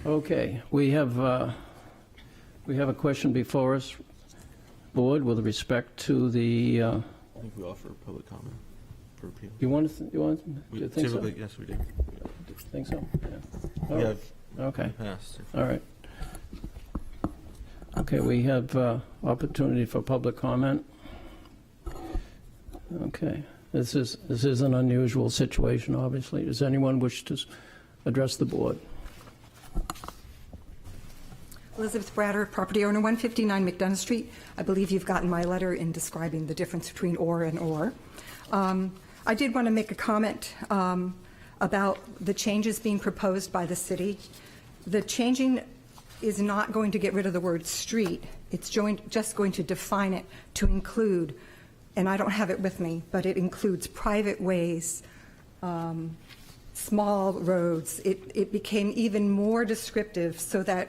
Okay, we have a question before us, Board, with respect to the, I think we offer public comment for appeal. you want to, We you think so? typically, yes, we do. Think so? Yeah. We have Okay, passed. all right. Okay, we have opportunity for public comment. Okay, this is an unusual situation, obviously. Does anyone wish to address the Board? Elizabeth Bratter, property owner, 159 McDonough Street. I believe you've gotten my letter in describing the difference between or and or. I did want to make a comment about the changes being proposed by the city. The changing is not going to get rid of the word street. It's just going to define it to include, and I don't have it with me, but it includes private ways, small roads. It became even more descriptive so that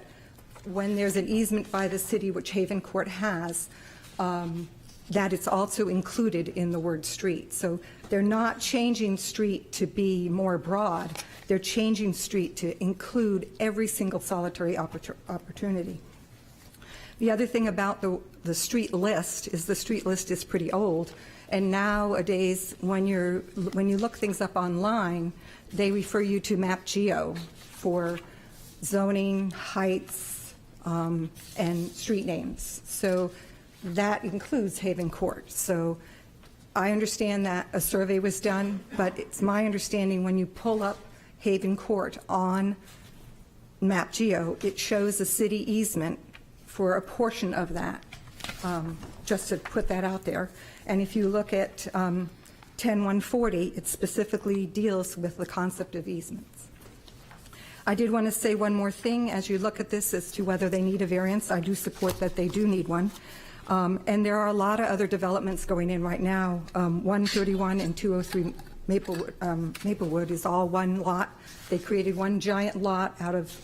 when there's an easement by the city, which Haven Court has, that it's also included in the word street. So they're not changing street to be more broad. They're changing street to include every single solitary opportunity. The other thing about the street list is the street list is pretty old. And nowadays, when you look things up online, they refer you to MapGeo for zoning, heights, and street names. So that includes Haven Court. So I understand that a survey was done, but it's my understanding when you pull up Haven Court on MapGeo, it shows a city easement for a portion of that, just to put that out there. And if you look at 10140, it specifically deals with the concept of easements. I did want to say one more thing as you look at this as to whether they need a variance. I do support that they do need one. And there are a lot of other developments going in right now. 131 and 203 Maplewood is all one lot. They created one giant lot out of,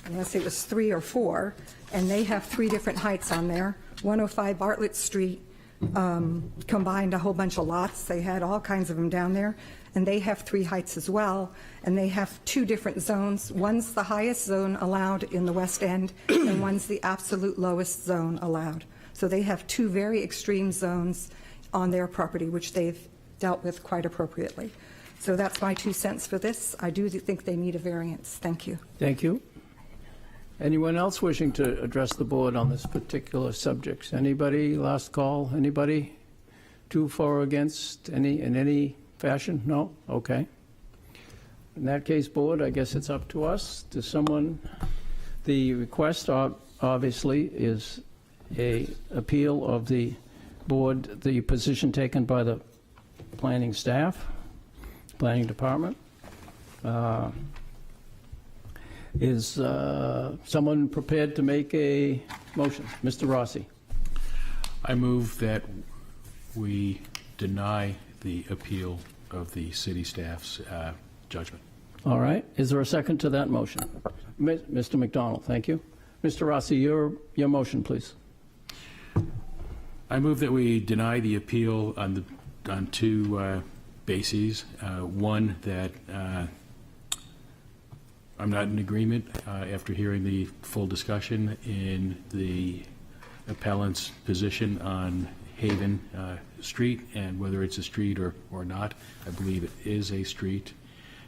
I want to say it was 3 or 4, and they have 3 different heights on there. 105 Bartlett Street combined a whole bunch of lots. They had all kinds of them down there, and they have 3 heights as well, and they have 2 different zones. One's the highest zone allowed in the West End, and one's the absolute lowest zone allowed. So they have 2 very extreme zones on their property, which they've dealt with quite appropriately. So that's my 2 cents for this. I do think they need a variance. Thank you. Thank you. Anyone else wishing to address the Board on this particular subject? Anybody? Last call? Anybody? 2 for or against? In any fashion? No? Okay. In that case, Board, I guess it's up to us. Does someone, the request obviously is a appeal of the Board, the position taken by the planning staff, planning department. Is someone prepared to make a motion? Mr. Rossi. I move that we deny the appeal of the city staff's judgment. All right. Is there a second to that motion? Mr. McDonald, thank you. Mr. Rossi, your motion, please. I move that we deny the appeal on 2 bases. One, that I'm not in agreement after hearing the full discussion in the appellant's position on Haven Street and whether it's a street or not. I believe it is a street.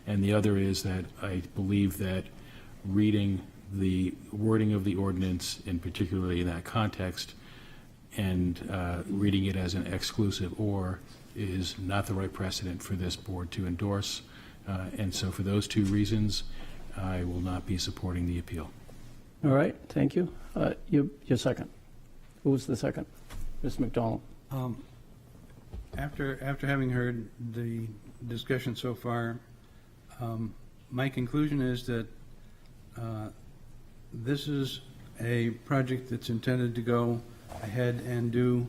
And the other is that I believe that reading the wording of the ordinance, and particularly in that context, and reading it as an exclusive or is not the right precedent for this board to endorse. And so for those two reasons, I will not be supporting the appeal. All right, thank you. Your second. Who was the second? Mr. McDonald. After having heard the discussion so far, my conclusion is that this is a project that's intended to go ahead and do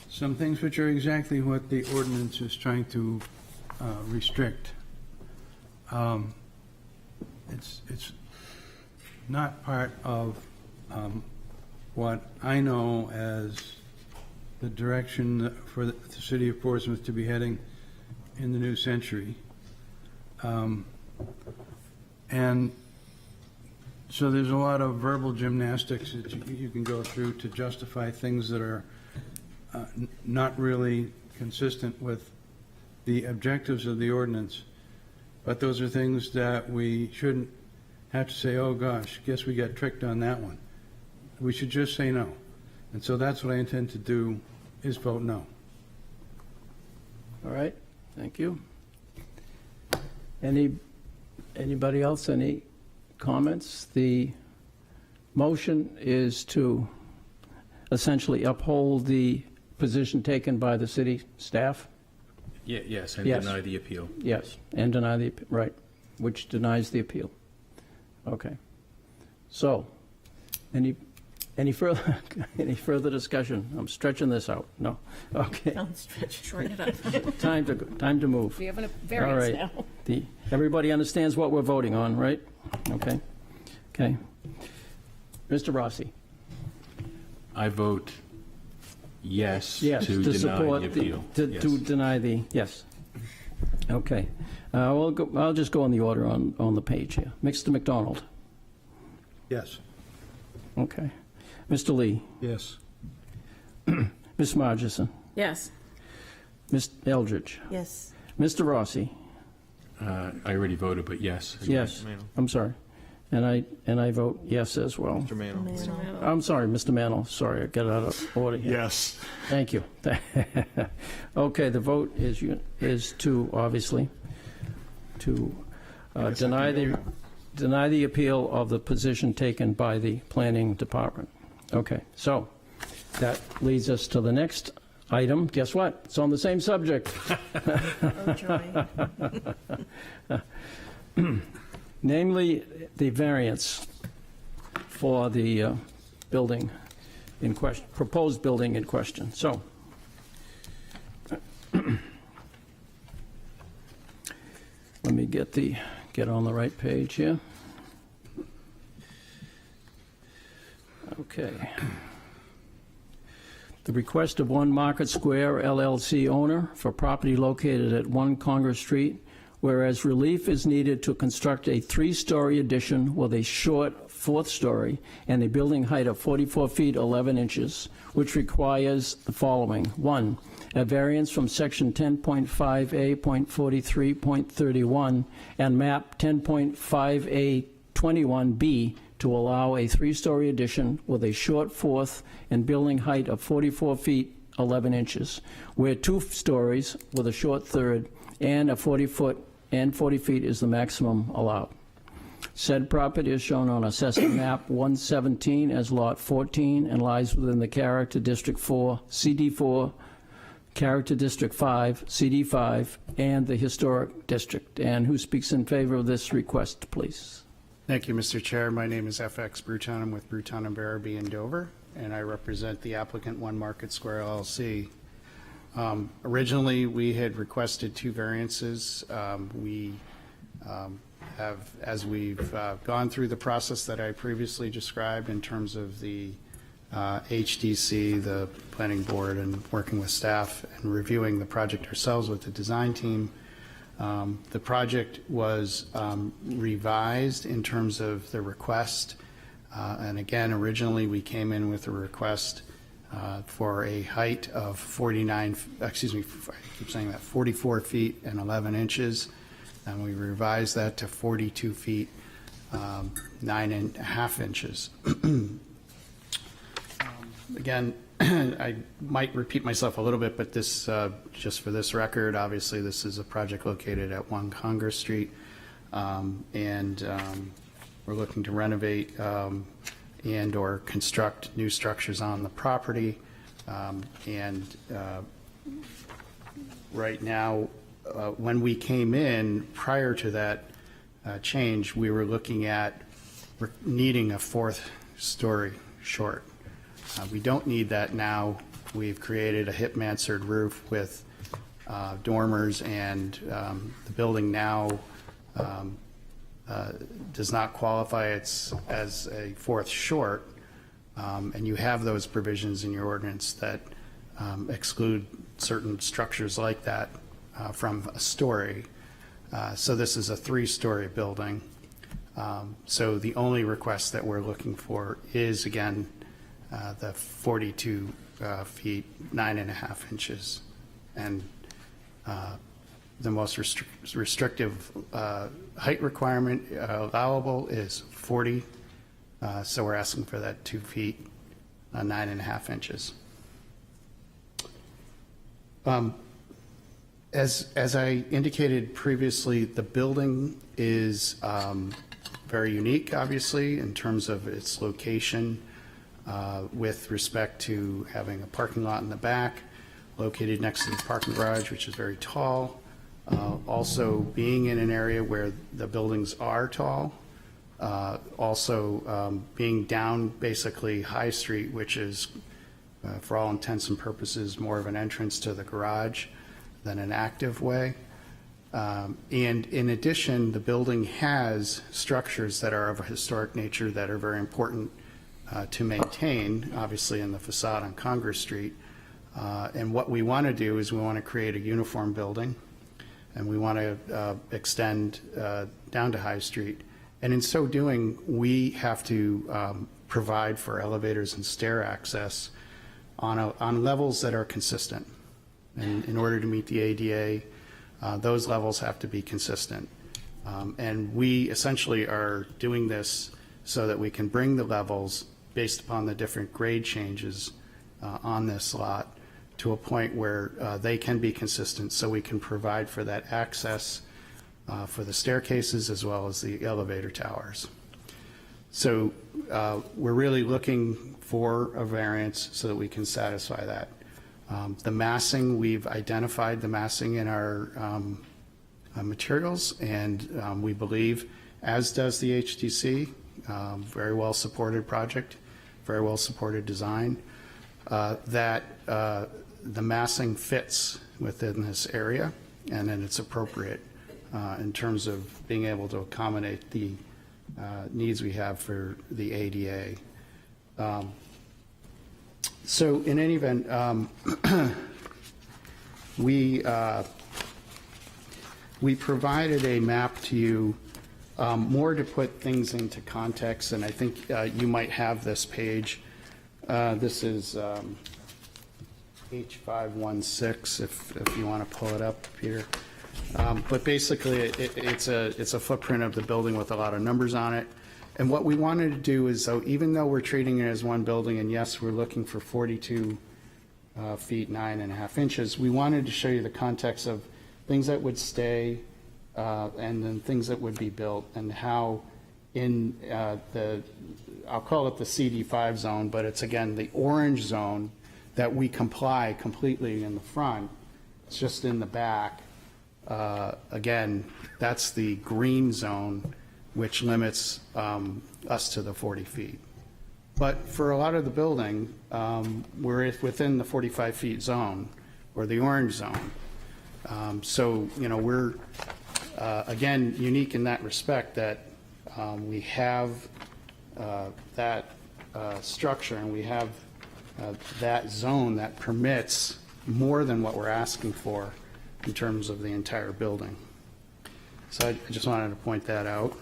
some things which are exactly what the ordinance is trying to restrict. It's not part of what I know as the direction for the city of Portsmouth to be heading in the new century. And so there's a lot of verbal gymnastics that you can go through to justify things that are not really consistent with the objectives of the ordinance. But those are things that we shouldn't have to say, oh gosh, guess we got tricked on that one. We should just say no. And so that's what I intend to do, is vote no. All right, thank you. Anybody else, any comments? The motion is to essentially uphold the position taken by the city staff? Yes, and Yes. deny the appeal. Yes, and deny the, right, which denies the appeal. Okay. So, any further, any further discussion? I'm stretching this out. No? Okay. Don't stretch. Shorten it up. Time to move. We have a All variance right. now. Everybody understands what we're voting on, right? Okay. Okay. Mr. Rossi? I vote yes Yes, to to deny support, the appeal. to Yes. deny the, yes. Okay. I'll just go in the order on the page here. Mr. McDonald? Yes. Okay. Mr. Lee? Yes. Ms. Margison? Yes. Ms. Eldridge? Yes. Mr. Rossi? I already voted, but yes. Yes. Mano. I'm sorry. And I vote yes as well. Mr. Mano. I'm sorry, Mr. Mantle. Sorry, I got out of order here. Yes. Thank you. Okay, the vote is to, obviously, to deny the appeal of the position taken by the planning department. Okay, so that leads us to the next item. Guess what? It's on the same subject. Oh, joy. Namely, the variance for the building in question, proposed building in question. So, let me get on the right page here. Okay. The request of One Market Square LLC owner for property located at 1 Congress Street, whereas relief is needed to construct a 3-story addition with a short 4th story and a building height of 44 feet 11 inches, which requires the following. 1, a variance from section 10.5A.43.31 and map 10.5A21B to allow a 3-story addition with a short 4th and building height of 44 feet 11 inches, where 2 stories with a short 3rd and a 40 feet is the maximum allowed. Said property is shown on assessment map 117 as lot 14 and lies within the Character District 4, CD4, Character District 5, CD5, and the Historic District. And who speaks in favor of this request, please? Thank you, Mr. Chair. My name is FX Bruton. I'm with Bruton and Barabee in Dover, and I represent the applicant, One Market Square LLC. Originally, we had requested 2 variances. We have, as we've gone through the process that I previously described in terms of the HDC, the planning board, and working with staff and reviewing the project ourselves with the design team, the project was revised in terms of the request. And again, originally, we came in with a request for a height of 44 feet and 11 inches. And we revised that to 42 feet 9.5 inches. Again, I might repeat myself a little bit, but this, just for this record, obviously, this is a project located at 1 Congress Street, and we're looking to renovate and/or construct new structures on the property. Right now, when we came in, prior to that change, we were looking at needing a 4th story short. We don't need that now. We've created a hip mansard roof with dormers, and the building now does not qualify as a 4th short, and you have those provisions in your ordinance that exclude certain structures like that from a story. So this is a 3-story building. So the only request that we're looking for is, again, the 42 feet, 9.5 inches. And the most restrictive height requirement allowable is 40. So we're asking for that 2 feet, 9.5 inches. As I indicated previously, the building is very unique, obviously, in terms of its location, with respect to having a parking lot in the back, located next to the parking garage, which is very tall. Also being in an area where the buildings are tall. Also being down basically High Street, which is, for all intents and purposes, more of an entrance to the garage than an active way. And in addition, the building has structures that are of a historic nature that are very important to maintain, obviously in the facade on Congress Street. And what we want to do is we want to create a uniform building, and we want to extend down to High Street. And in so doing, we have to provide for elevators and stair access on levels that are consistent. And in order to meet the ADA, those levels have to be consistent. And we essentially are doing this so that we can bring the levels based upon the different grade changes on this lot to a point where they can be consistent, so we can provide for that access for the staircases as well as the elevator towers. So we're really looking for a variance so that we can satisfy that. The massing, we've identified the massing in our materials, and we believe, as does the HTC, very well supported project, very well supported design, that the massing fits within this area, and then it's appropriate in terms of being able to accommodate the needs we have for the ADA. So in any event, we provided a map to you more to put things into context, and I think you might have this page. This is H516, if you want to pull it up, Peter. But basically, it's a footprint of the building with a lot of numbers on it. And what we wanted to do is, so even though we're treating it as one building, and yes, we're looking for 42 feet, 9.5 inches, we wanted to show you the context of things that would stay and then things that would be built, and how in I'll call it the CD5 zone, but it's, again, the orange zone that we comply completely in the front. It's just in the back. Again, that's the green zone, which limits us to the 40 feet. But for a lot of the building, we're within the 45 feet zone, or the orange zone. So, you know, we're, again, unique in that respect, that we have that structure, and we have that zone that permits more than what we're asking for in terms of the entire building. So I just wanted to point that out.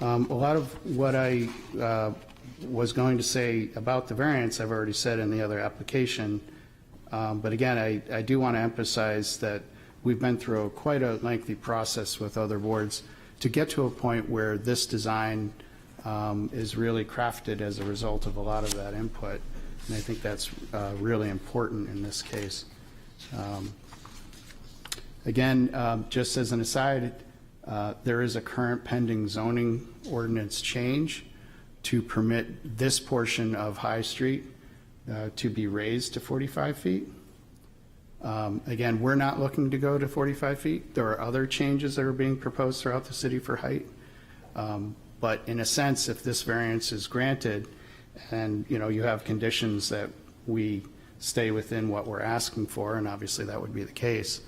A lot of what I was going to say about the variance, I've already said in the other application. But again, I do want to emphasize that we've been through quite a lengthy process with other boards to get to a point where this design is really crafted as a result of a lot of that input. And I think that's really important in this case. Again, just as an aside, there is a current pending zoning ordinance change to permit this portion of High Street to be raised to 45 feet. Again, we're not looking to go to 45 feet. There are other changes that are being proposed throughout the city for height. But in a sense, if this variance is granted and, you know, you have conditions that we stay within what we're asking for, and obviously that would be the case,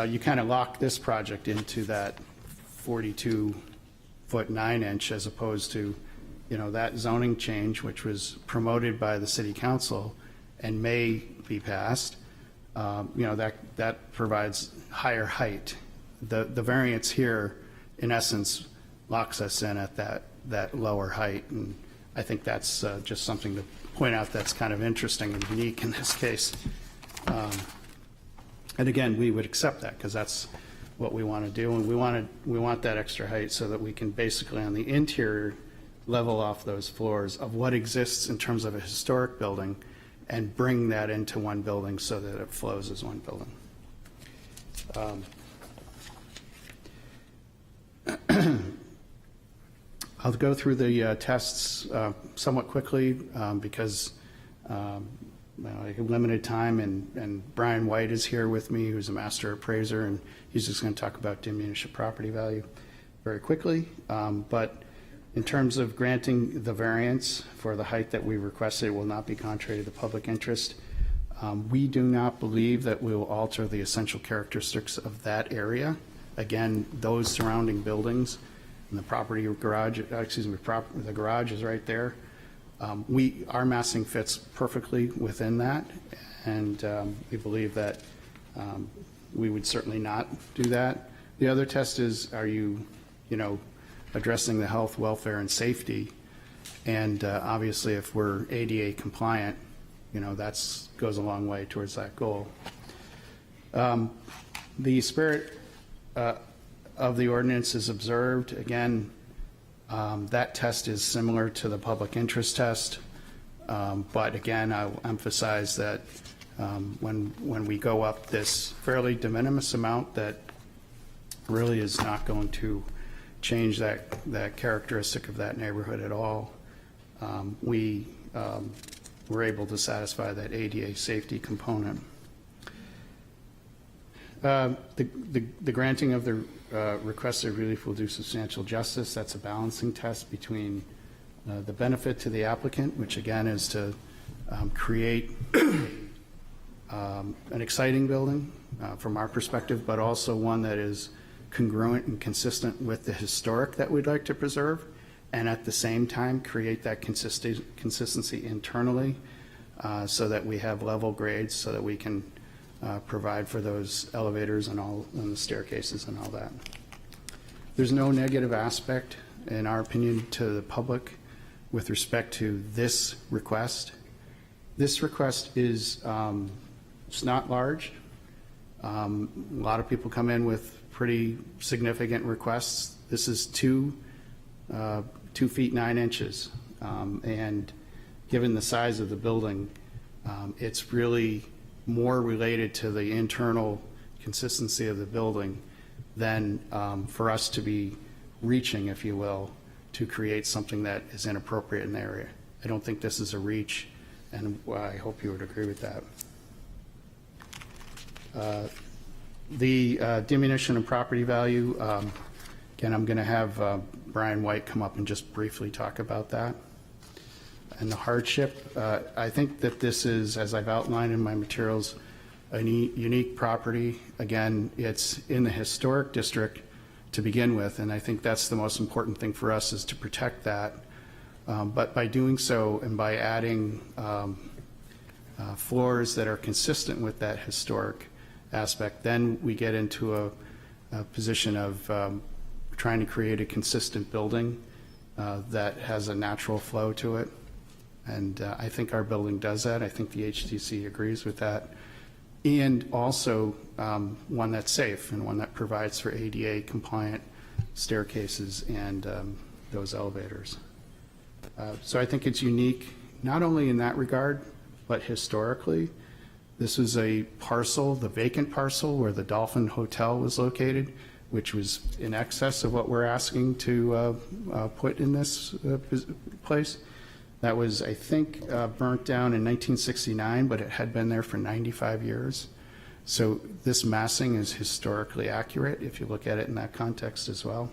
you kind of lock this project into that 42-foot 9-inch as opposed to, you know, that zoning change, which was promoted by the city council and may be passed. You know, that provides higher height. The variance here, in essence, locks us in at that lower height, and I think that's just something to point out that's kind of interesting and unique in this case. And again, we would accept that because that's what we want to do, and we want that extra height so that we can basically on the interior level off those floors of what exists in terms of a historic building and bring that into one building so that it flows as one building. I'll go through the tests somewhat quickly because I have limited time, and Brian White is here with me, who's a master appraiser, and he's just going to talk about diminished property value very quickly. But in terms of granting the variance for the height that we requested, it will not be contrary to the public interest. We do not believe that we will alter the essential characteristics of that area. Again, those surrounding buildings and the property garage, the garage is right there. Our massing fits perfectly within that, and we believe that we would certainly not do that. The other test is, are you addressing the health, welfare, and safety? And obviously, if we're ADA compliant, that goes a long way towards that goal. The spirit of the ordinance is observed. Again, that test is similar to the public interest test, but again, I'll emphasize that when we go up this fairly de minimis amount, that really is not going to change that characteristic of that neighborhood at all. We were able to satisfy that ADA safety component. The granting of the requested relief will do substantial justice. That's a balancing test between the benefit to the applicant, which again is to create an exciting building from our perspective, but also one that is congruent and consistent with the historic that we'd like to preserve, and at the same time create that consistency internally so that we have level grades so that we can provide for those elevators and the staircases and all that. There's no negative aspect, in our opinion, to the public with respect to this request. This request is it's not large. A lot of people come in with pretty significant requests. This is 2 feet 9 inches, and given the size of the building, it's really more related to the internal consistency of the building than for us to be reaching, if you will, to create something that is inappropriate in the area. I don't think this is a reach, and I hope you would agree with that. The diminution of property value, again, I'm going to have Brian White come up and just briefly talk about that. And the hardship, I think that this is, as I've outlined in my materials, a unique property. Again, it's in the historic district to begin with, and I think that's the most important thing for us is to protect that. But by doing so and by adding floors that are consistent with that historic aspect, then we get into a position of trying to create a consistent building that has a natural flow to it. And I think our building does that. I think the HTC agrees with that. And also one that's safe and one that provides for ADA compliant staircases and those elevators. So I think it's unique, not only in that regard, but historically. This was a parcel, the vacant parcel where the Dolphin Hotel was located, which was in excess of what we're asking to put in this place. That was, I think, burnt down in 1969, but it had been there for 95 years. So this massing is historically accurate if you look at it in that context as well.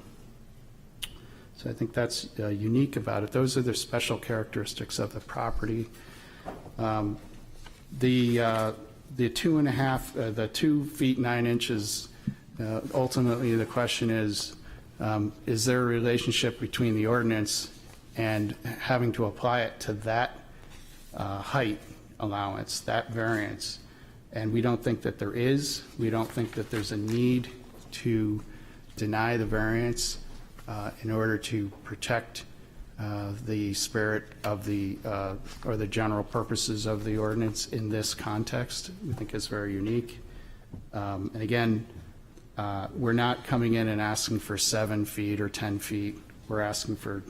So I think that's unique about it. Those are the special characteristics of the property. The 2 feet 9 inches, ultimately the question is there a relationship between the ordinance and having to apply it to that height allowance, that variance? And we don't think that there is. We don't think that there's a need to deny the variance in order to protect the spirit of the, or the general purposes of the ordinance in this context. We think it's very unique. And again, we're not coming in and asking for 7 feet or 10 feet. We're asking for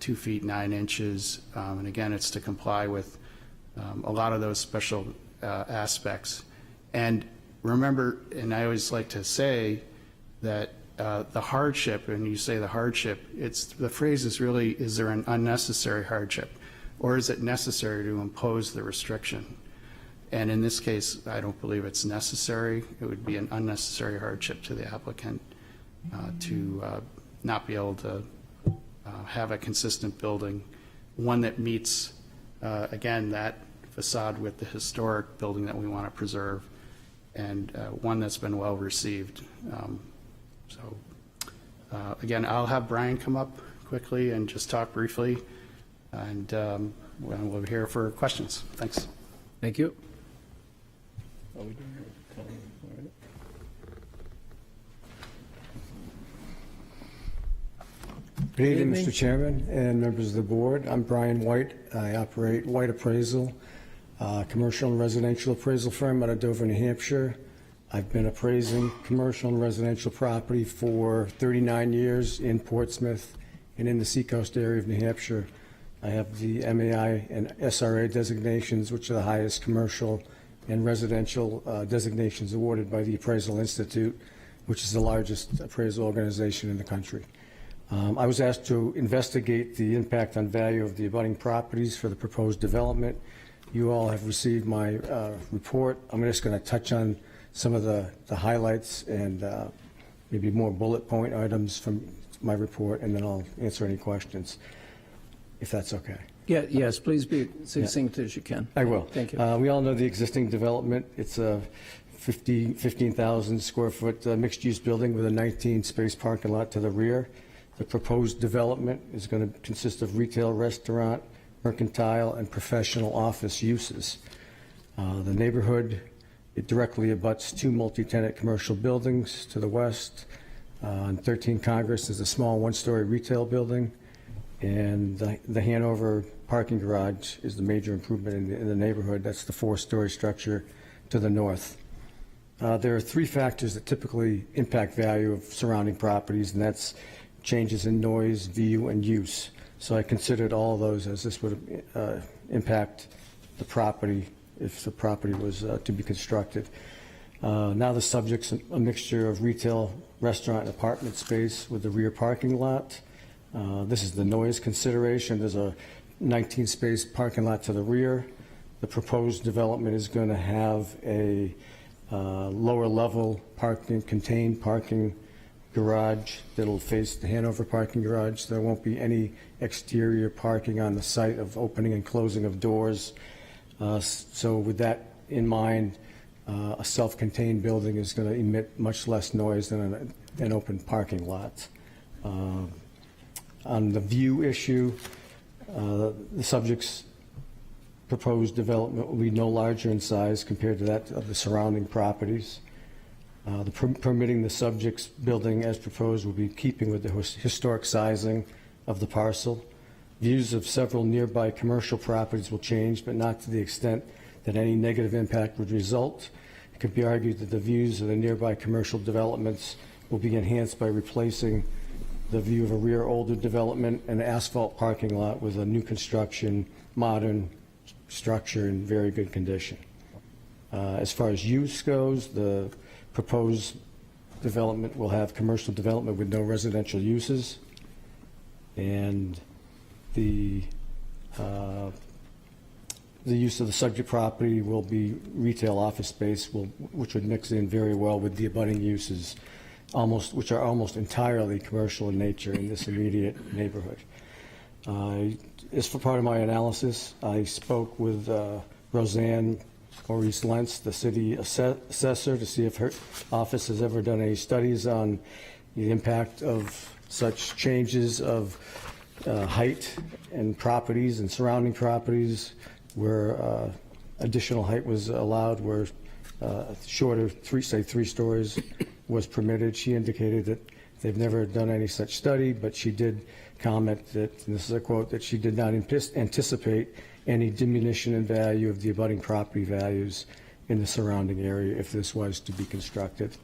2 feet 9 inches. And again, it's to comply with a lot of those special aspects. And remember, and I always like to say that the hardship, and you say the hardship, the phrase is really, is there an unnecessary hardship, or is it necessary to impose the restriction? And in this case, I don't believe it's necessary. It would be an unnecessary hardship to the applicant to not be able to have a consistent building, one that meets, again, that facade with the historic building that we want to preserve, and one that's been well received. So again, I'll have Brian come up quickly and just talk briefly, and we'll be here for questions. Thanks. Thank you. Good evening, evening. Mr. Chairman and members of the board. I'm Brian White. I operate White Appraisal, commercial and residential appraisal firm out of Dover, New Hampshire. I've been appraising commercial and residential property for 39 years in Portsmouth and in the Seacoast area of New Hampshire. I have the MAI and SRA designations, which are the highest commercial and residential designations awarded by the Appraisal Institute, which is the largest appraisal organization in the country. I was asked to investigate the impact on value of the abutting properties for the proposed development. You all have received my report. I'm just going to touch on some of the highlights and maybe more bullet point items from my report, and then I'll answer any questions, if that's okay. Yeah, yes, please be succinct as you can. I will. Thank you. We all know the existing development. It's a 15,000 square foot mixed-use building with a 19-space parking lot to the rear. The proposed development is going to consist of retail, restaurant, mercantile, and professional office uses. The neighborhood, it directly abuts 2 multi-tenant commercial buildings to the west. On 13 Congress is a small 1-story retail building, and the Hanover parking garage is the major improvement in the neighborhood. That's the 4-story structure to the north. There are 3 factors that typically impact value of surrounding properties, and that's changes in noise, view, and use. So I considered all of those as this would impact the property if the property was to be constructed. Now the subject's a mixture of retail, restaurant, and apartment space with the rear parking lot. This is the noise consideration. There's a 19-space parking lot to the rear. The proposed development is going to have a lower level parking, contained parking garage that'll face the Hanover parking garage. There won't be any exterior parking on the site of opening and closing of doors. So with that in mind, a self-contained building is going to emit much less noise than an open parking lot. On the view issue, the subject's proposed development will be no larger in size compared to that of the surrounding properties. Permitting the subject's building as proposed will be keeping with the historic sizing of the parcel. Views of several nearby commercial properties will change, but not to the extent that any negative impact would result. It could be argued that the views of the nearby commercial developments will be enhanced by replacing the view of a rear older development and asphalt parking lot with a new construction, modern structure in very good condition. As far as use goes, the proposed development will have commercial development with no residential uses. And the use of the subject property will be retail office space, which would mix in very well with the abutting uses, which are almost entirely commercial in nature in this immediate neighborhood. As for part of my analysis, I spoke with Roseanne Maurice Lentz, the city assessor, to see if her office has ever done any studies on the impact of such changes of height and properties and surrounding properties where additional height was allowed, where shorter, say 3 stories was permitted. She indicated that they've never done any such study, but she did comment that, and this is a quote, that she did not anticipate any diminution in value of the abutting property values in the surrounding area if this was to be constructed.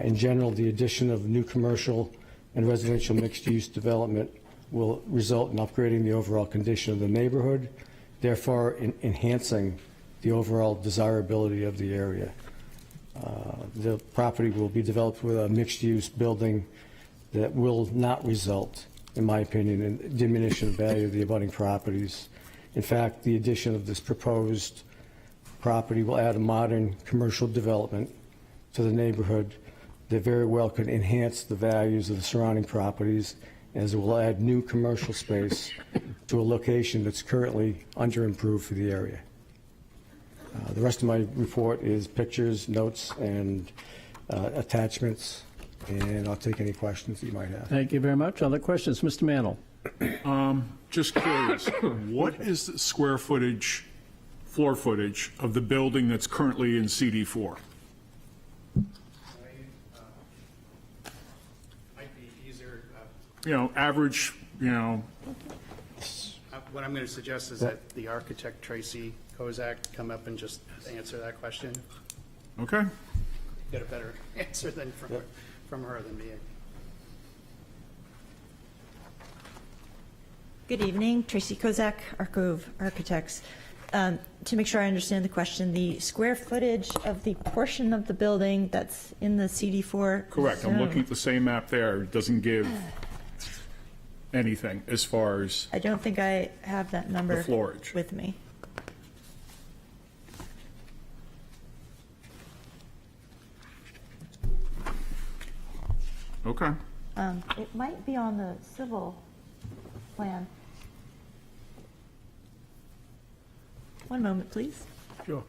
In general, the addition of new commercial and residential mixed-use development will result in upgrading the overall condition of the neighborhood, therefore enhancing the overall desirability of the area. The property will be developed with a mixed-use building that will not result, in my opinion, in diminution of value of the abutting properties. In fact, the addition of this proposed property will add a modern commercial development to the neighborhood that very well could enhance the values of the surrounding properties, as it will add new commercial space to a location that's currently under-improved for the area. The rest of my report is pictures, notes, and attachments, and I'll take any questions that you might have. Thank you very much. Other questions? Mr. Mantle? Just curious, what is the square footage, floor footage of the building that's currently in CD4? Might be easier. Average, What I'm going to suggest is that the architect, Tracy Kozak, come up and just answer that question. Okay. Get a better answer than from her than me. Good evening, Tracy Kozak, Arcove Architects. To make sure I understand the question, the square footage of the portion of the building that's in the CD4 Correct. I'm zone. looking at the same map there. It doesn't give anything as far as I don't think I have that number the floorage. with me. Okay. It might be on the civil plan. One moment, please. Sure.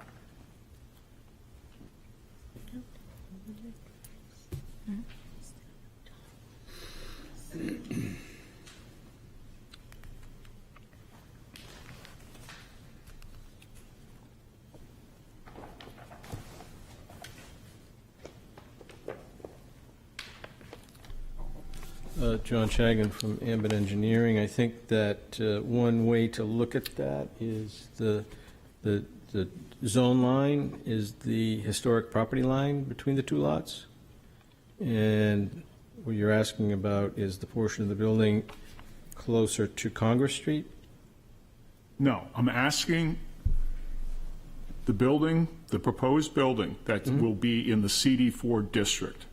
John Shagan from Ambit Engineering. I think that one way to look at that is the zone line is the historic property line between the two lots. And what you're asking about is the portion of the building closer to Congress Street? No, I'm asking the building, the proposed building that will be in the CD4 district,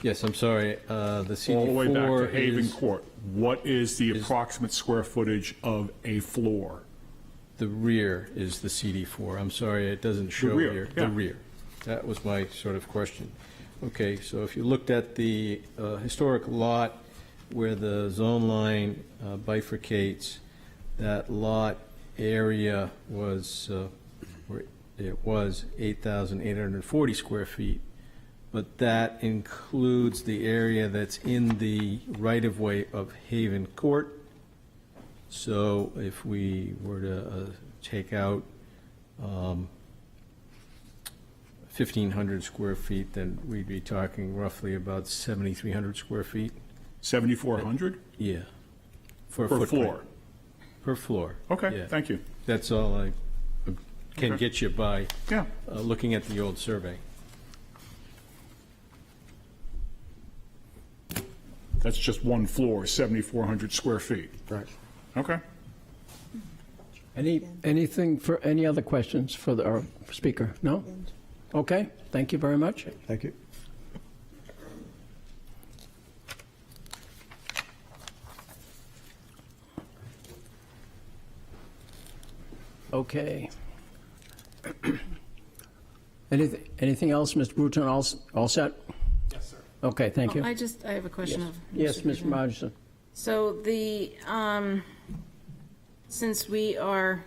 Yes, I'm sorry, the CD4 all the way back to Haven is Court. What is the approximate square footage of a floor? the rear is the CD4. I'm sorry, it doesn't show rear, here. yeah. The rear. That was my sort of question. Okay, so if you looked at the historic lot where the zone line bifurcates, that lot area was, it was 8,840 square feet, but that includes the area that's in the right-of-way of Haven Court. So if we were to take out 1,500 square feet, then we'd be talking roughly about 7,300 square feet 7,400 Yeah. For a per footprint. floor? Per floor. Okay, Yeah. thank you. That's all I can Okay. get you by Yeah. looking at the old survey. That's just one floor, 7,400 square feet. Right. Okay. Anything for, any other questions for our speaker? No? Okay, thank you very much. Thank you. Okay. Anything else, Mr. Bruton, all set? Yes, sir. Okay, thank you. I have a question of. Yes, Mr. Ms. President. Rogerson. So since we are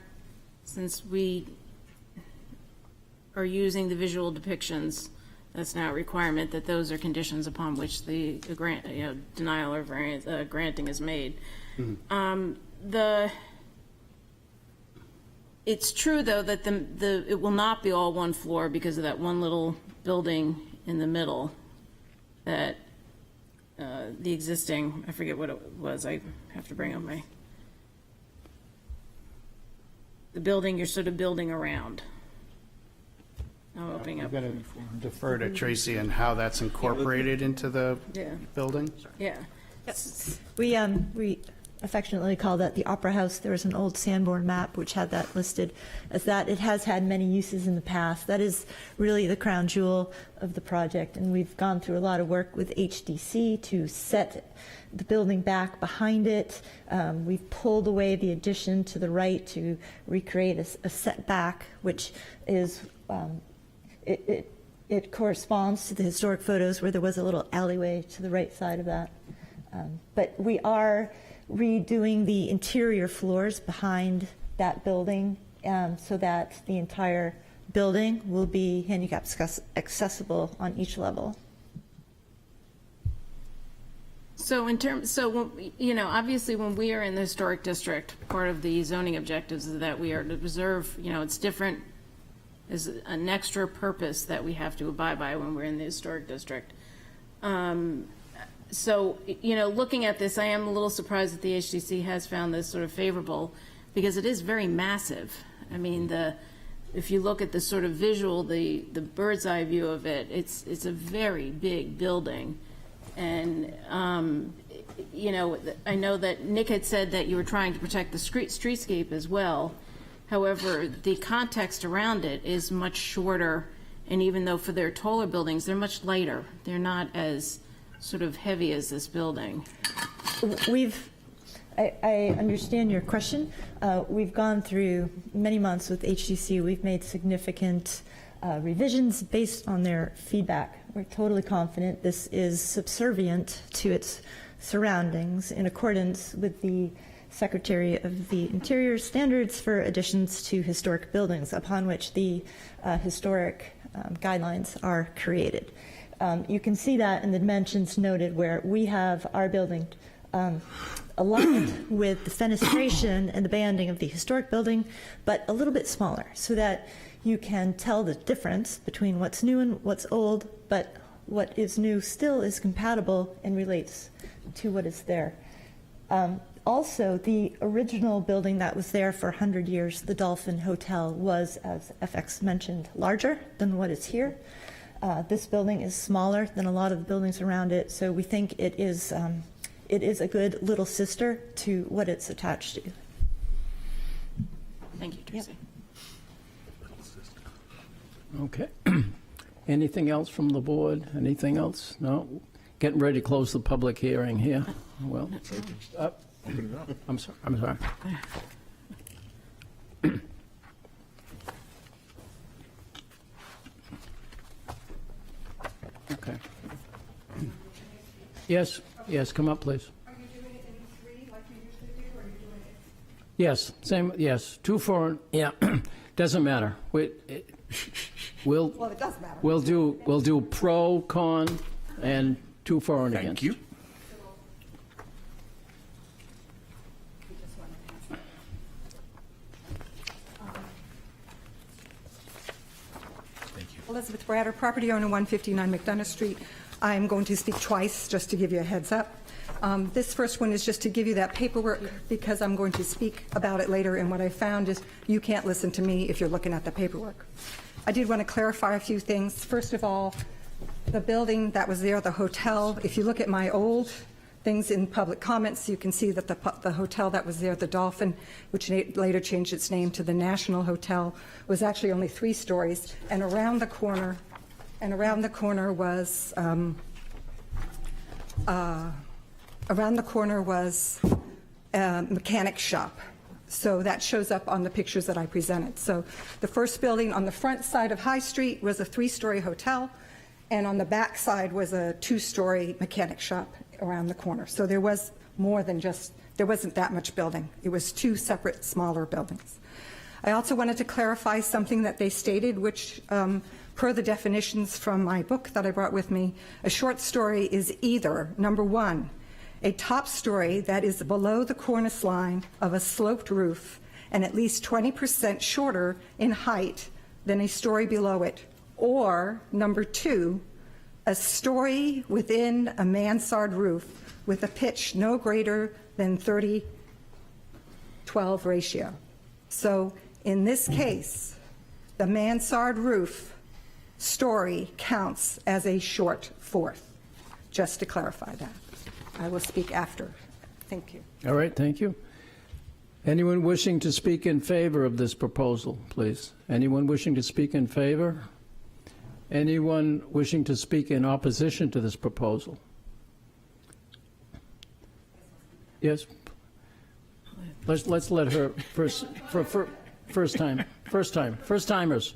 using the visual depictions, that's now a requirement that those are conditions upon which the grant, denial or variance, granting is made. It's true, though, that it will not be all one floor because of that one little building in the middle that the existing, I forget what it was, I have to bring up the building you're sort of building around. I'm opening I'm up. going to defer to Tracy and how that's incorporated into the Yeah, building. yeah. We affectionately call that the Opera House. There was an old Sanborn map which had that listed as that. It has had many uses in the past. That is really the crown jewel of the project, and we've gone through a lot of work with HDC to set the building back behind it. We've pulled away the addition to the right to recreate a setback, which is it corresponds to the historic photos where there was a little alleyway to the right side of that. But we are redoing the interior floors behind that building so that the entire building will be handicap accessible on each level. So obviously when we are in the historic district, part of the zoning objectives is that we are to preserve, it's different, is an extra purpose that we have to abide by when we're in the historic district. So, looking at this, I am a little surprised that the HDC has found this sort of favorable because it is very massive. I mean, if you look at the sort of visual, the bird's eye view of it, it's a very big building. And, I know that Nick had said that you were trying to protect the streetscape as well. However, the context around it is much shorter. And even though for their taller buildings, they're much lighter. They're not as sort of heavy as this building. I understand your question. We've gone through many months with HDC. We've made significant revisions based on their feedback. We're totally confident this is subservient to its surroundings in accordance with the Secretary of the Interior standards for additions to historic buildings, upon which the historic guidelines are created. You can see that in the dimensions noted where we have our building aligned with the fenestration and the banding of the historic building, but a little bit smaller so that you can tell the difference between what's new and what's old, but what is new still is compatible and relates to what is there. Also, the original building that was there for 100 years, the Dolphin Hotel, was, as FX mentioned, larger than what is here. This building is smaller than a lot of the buildings around it, so we think it is a good little sister to what it's attached to. Thank you, Tracy. Okay. Anything else from the board? Anything else? No? Getting ready to close the public hearing here. Well, Open it up. I'm sorry. Okay. Yes, come up, please. Are you doing it in 3 like you usually do, or are you doing it? Yes, same, yes, 2, 4, yeah, doesn't matter. Well, it does matter. We'll do pro, con, and 2 for and against. Thank you. Elizabeth Bratter, property owner, 159 McDonough Street. I'm going to speak twice, just to give you a heads up. This first one is just to give you that paperwork, because I'm going to speak about it later, and what I found is you can't listen to me if you're looking at the paperwork. I did want to clarify a few things. First of all, the building that was there, the hotel, if you look at my old things in public comments, you can see that the hotel that was there, the Dolphin, which later changed its name to the National Hotel, was actually only 3 stories, and around the corner was a mechanic shop. So that shows up on the pictures that I presented. So the first building on the front side of High Street was a 3-story hotel, and on the back side was a 2-story mechanic shop around the corner. So there was more than just, there wasn't that much building. It was 2 separate, smaller buildings. I also wanted to clarify something that they stated, which per the definitions from my book that I brought with me, a short story is either, number 1, a top story that is below the cornice line of a sloped roof and at least 20% shorter in height than a story below it, or number 2, a story within a mansard roof with a pitch no greater than 30-12 ratio. So in this case, the mansard roof story counts as a short fourth, just to clarify that. I will speak after. Thank you. All right, thank you. Anyone wishing to speak in favor of this proposal, please? Anyone wishing to speak in favor? Anyone wishing to speak in opposition to this proposal? Yes? Let's let her first timers.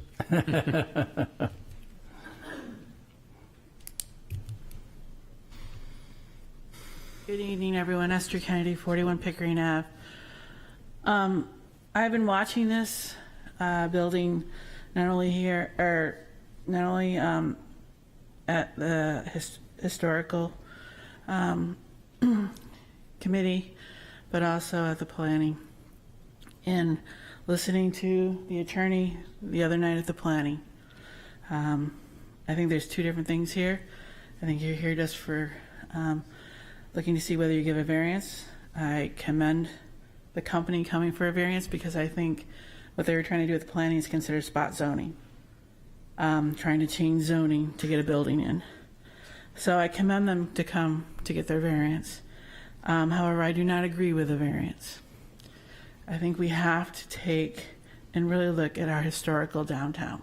Good evening, everyone. Esther Kennedy, 41 Pickering Ave. I've been watching this building not only here, or not only at the historical committee, but also at the planning. And listening to the attorney the other night at the planning, I think there's 2 different things here. I think you're here just for looking to see whether you give a variance. I commend the company coming for a variance, because I think what they were trying to do with the planning is consider spot zoning, trying to change zoning to get a building in. So I commend them to come to get their variance. However, I do not agree with the variance. I think we have to take and really look at our historical downtown.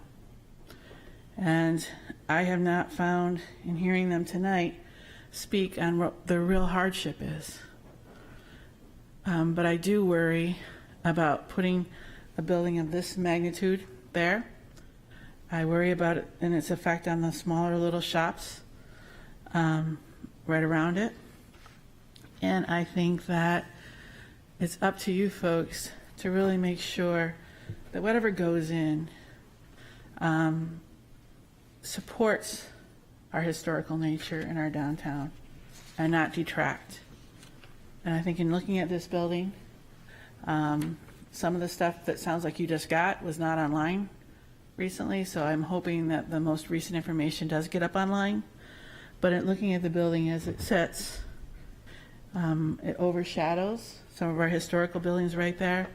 And I have not found, in hearing them tonight, speak on what the real hardship is. But I do worry about putting a building of this magnitude there. I worry about it and its effect on the smaller little shops right around it. And I think that it's up to you folks to really make sure that whatever goes in supports our historical nature in our downtown and not detract. And I think in looking at this building, some of the stuff that sounds like you just got was not online recently, so I'm hoping that the most recent information does get up online. But in looking at the building as it sits, it overshadows some of our historical buildings right there,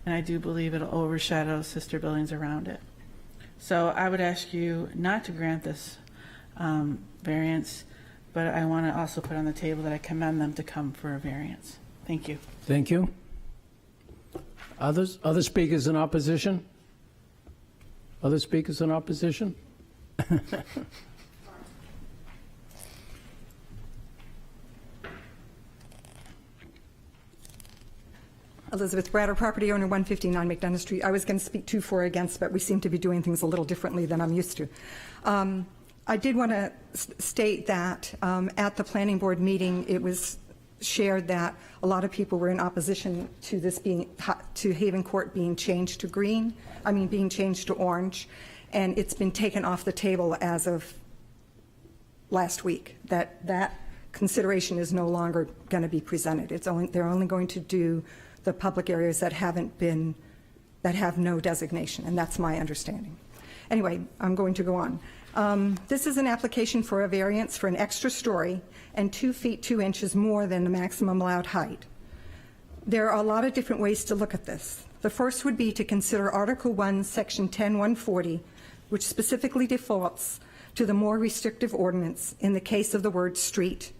and I do believe it'll overshadow sister buildings around it. So I would ask you not to grant this variance, but I want to also put on the table that I commend them to come for a variance. Thank you. Thank you. Other speakers in opposition? Other speakers in opposition? Elizabeth Bratter, property owner, 159 McDonough Street. I was going to speak 2 for or against, but we seem to be doing things a little differently than I'm used to. I did want to state that at the planning board meeting, it was shared that a lot of people were in opposition to this being, to Haven Court being changed to green, being changed to orange, and it's been taken off the table as of last week, that consideration is no longer going to be presented. They're only going to do the public areas that have no designation, and that's my understanding. Anyway, I'm going to go on. This is an application for a variance for an extra story and 2 feet 2 inches more than the maximum allowed height. There are a lot of different ways to look at this. The first would be to consider Article 1, Section 10-140, which specifically defaults to the more restrictive ordinance in the case of the word street,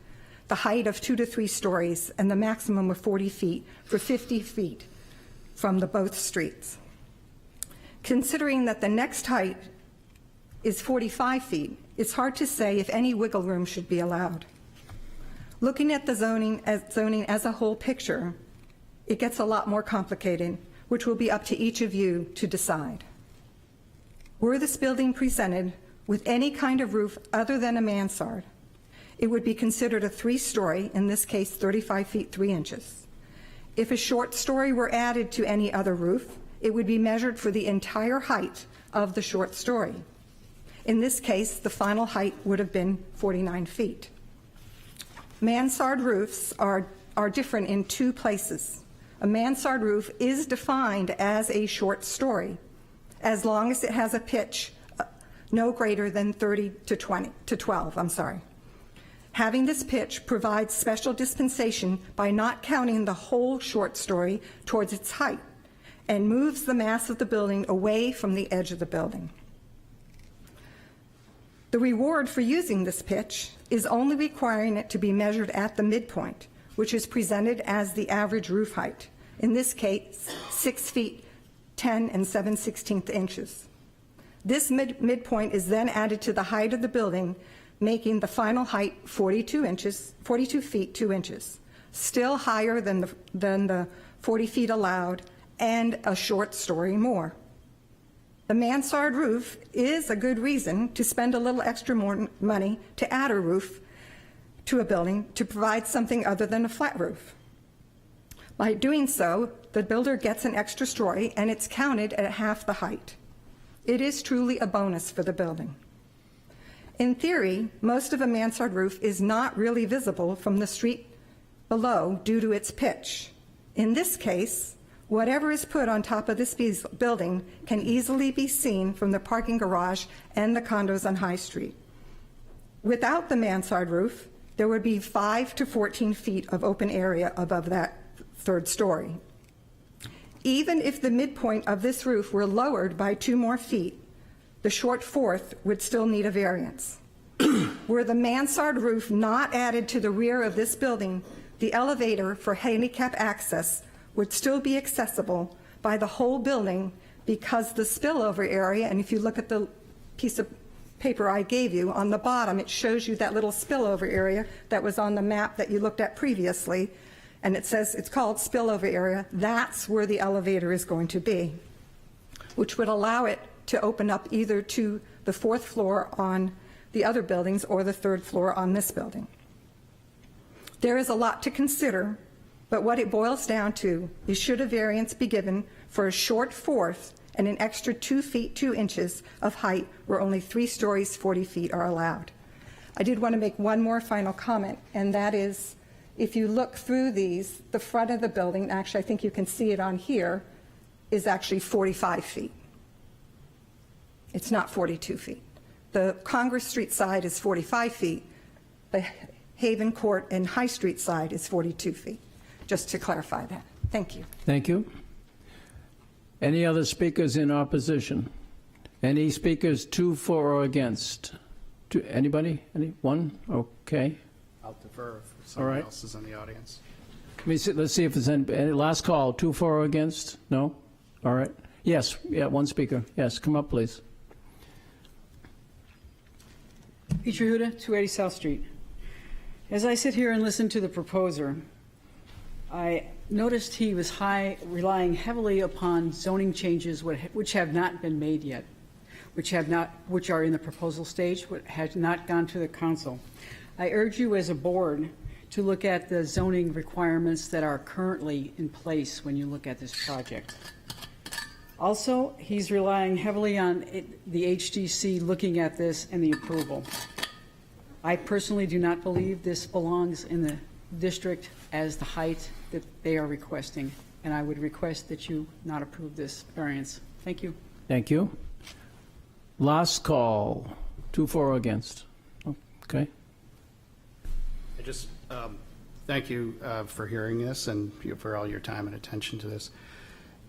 the height of 2 to 3 stories, and the maximum of 40 feet for 50 feet from the both streets. Considering that the next height is 45 feet, it's hard to say if any wiggle room should be allowed. Looking at the zoning as a whole picture, it gets a lot more complicated, which will be up to each of you to decide. Were this building presented with any kind of roof other than a mansard, it would be considered a 3-story, in this case 35 feet 3 inches. If a short story were added to any other roof, it would be measured for the entire height of the short story. In this case, the final height would have been 49 feet. Mansard roofs are different in 2 places. A mansard roof is defined as a short story, as long as it has a pitch no greater than 30 to 12. Having this pitch provides special dispensation by not counting the whole short story towards its height and moves the mass of the building away from the edge of the building. The reward for using this pitch is only requiring it to be measured at the midpoint, which is presented as the average roof height, in this case 6 feet 10 and 7/16 inches. This midpoint is then added to the height of the building, making the final height 42 feet 2 inches, still higher than the 40 feet allowed and a short story more. The mansard roof is a good reason to spend a little extra more money to add a roof to a building to provide something other than a flat roof. By doing so, the builder gets an extra story and it's counted at half the height. It is truly a bonus for the building. In theory, most of a mansard roof is not really visible from the street below due to its pitch. In this case, whatever is put on top of this building can easily be seen from the parking garage and the condos on High Street. Without the mansard roof, there would be 5 to 14 feet of open area above that 3rd story. Even if the midpoint of this roof were lowered by 2 more feet, the short 4th would still need a variance. Were the mansard roof not added to the rear of this building, the elevator for handicap access would still be accessible by the whole building because the spillover area, and if you look at the piece of paper I gave you, on the bottom it shows you that little spillover area that was on the map that you looked at previously, and it says it's called spillover area. That's where the elevator is going to be, which would allow it to open up either to the 4th floor on the other buildings or the 3rd floor on this building. There is a lot to consider, but what it boils down to is should a variance be given for a short 4th and an extra 2 feet 2 inches of height where only 3 stories 40 feet are allowed. I did want to make one more final comment, and that is, if you look through these, the front of the building, actually I think you can see it on here, is actually 45 feet. It's not 42 feet. The Congress Street side is 45 feet. The Haven Court and High Street side is 42 feet, just to clarify that. Thank you. Thank you. Any other speakers in opposition? Any speakers to, for, or against? Anybody? One? Okay. I'll defer if someone right. else is in the audience. Let's see if there's any last call. To, for, or against? No? All right. Yes. Yeah, one speaker. Yes, come up, please. Peter Huda, 280 South Street. As I sit here and listen to the proposer, I noticed he was relying heavily upon zoning changes which have not been made yet, which are in the proposal stage, which have not gone to the council. I urge you as a board to look at the zoning requirements that are currently in place when you look at this project. Also, he's relying heavily on the HDC looking at this and the approval. I personally do not believe this belongs in the district as the height that they are requesting, and I would request that you not approve this variance. Thank you. Thank you. Last call, 2 for or against. Okay. I just, thank you for hearing this and for all your time and attention to this.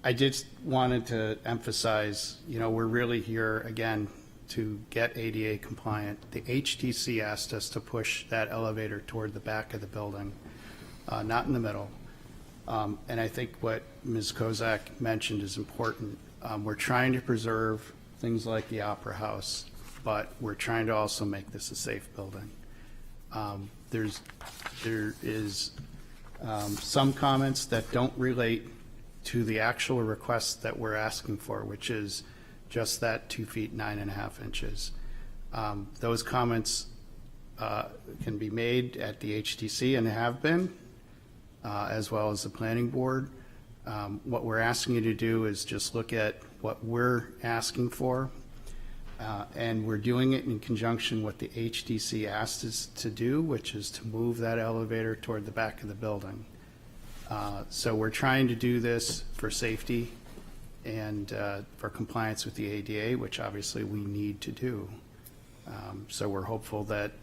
I just wanted to emphasize, we're really here, again, to get ADA compliant. The HTC asked us to push that elevator toward the back of the building, not in the middle. And I think what Ms. Kozak mentioned is important. We're trying to preserve things like the Opera House, but we're trying to also make this a safe building. There is some comments that don't relate to the actual request that we're asking for, which is just that 2 feet 9.5 inches. Those comments can be made at the HTC and have been, as well as the planning board. What we're asking you to do is just look at what we're asking for, and we're doing it in conjunction with the HTC asked us to do, which is to move that elevator toward the back of the building. So we're trying to do this for safety and for compliance with the ADA, which obviously we need to do. So we're hopeful that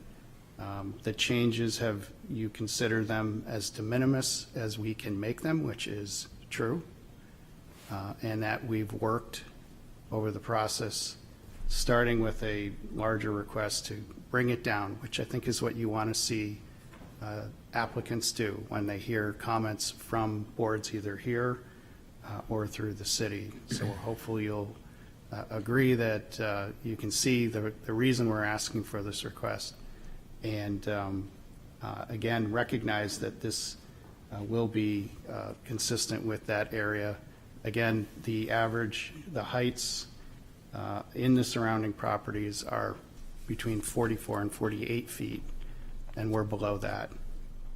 the changes you consider them as de minimis as we can make them, which is true, and that we've worked over the process, starting with a larger request to bring it down, which I think is what you want to see applicants do when they hear comments from boards either here or through the city. So hopefully you'll agree that you can see the reason we're asking for this request, and again, recognize that this will be consistent with that area. Again, the heights in the surrounding properties are between 44 and 48 feet, and we're below that.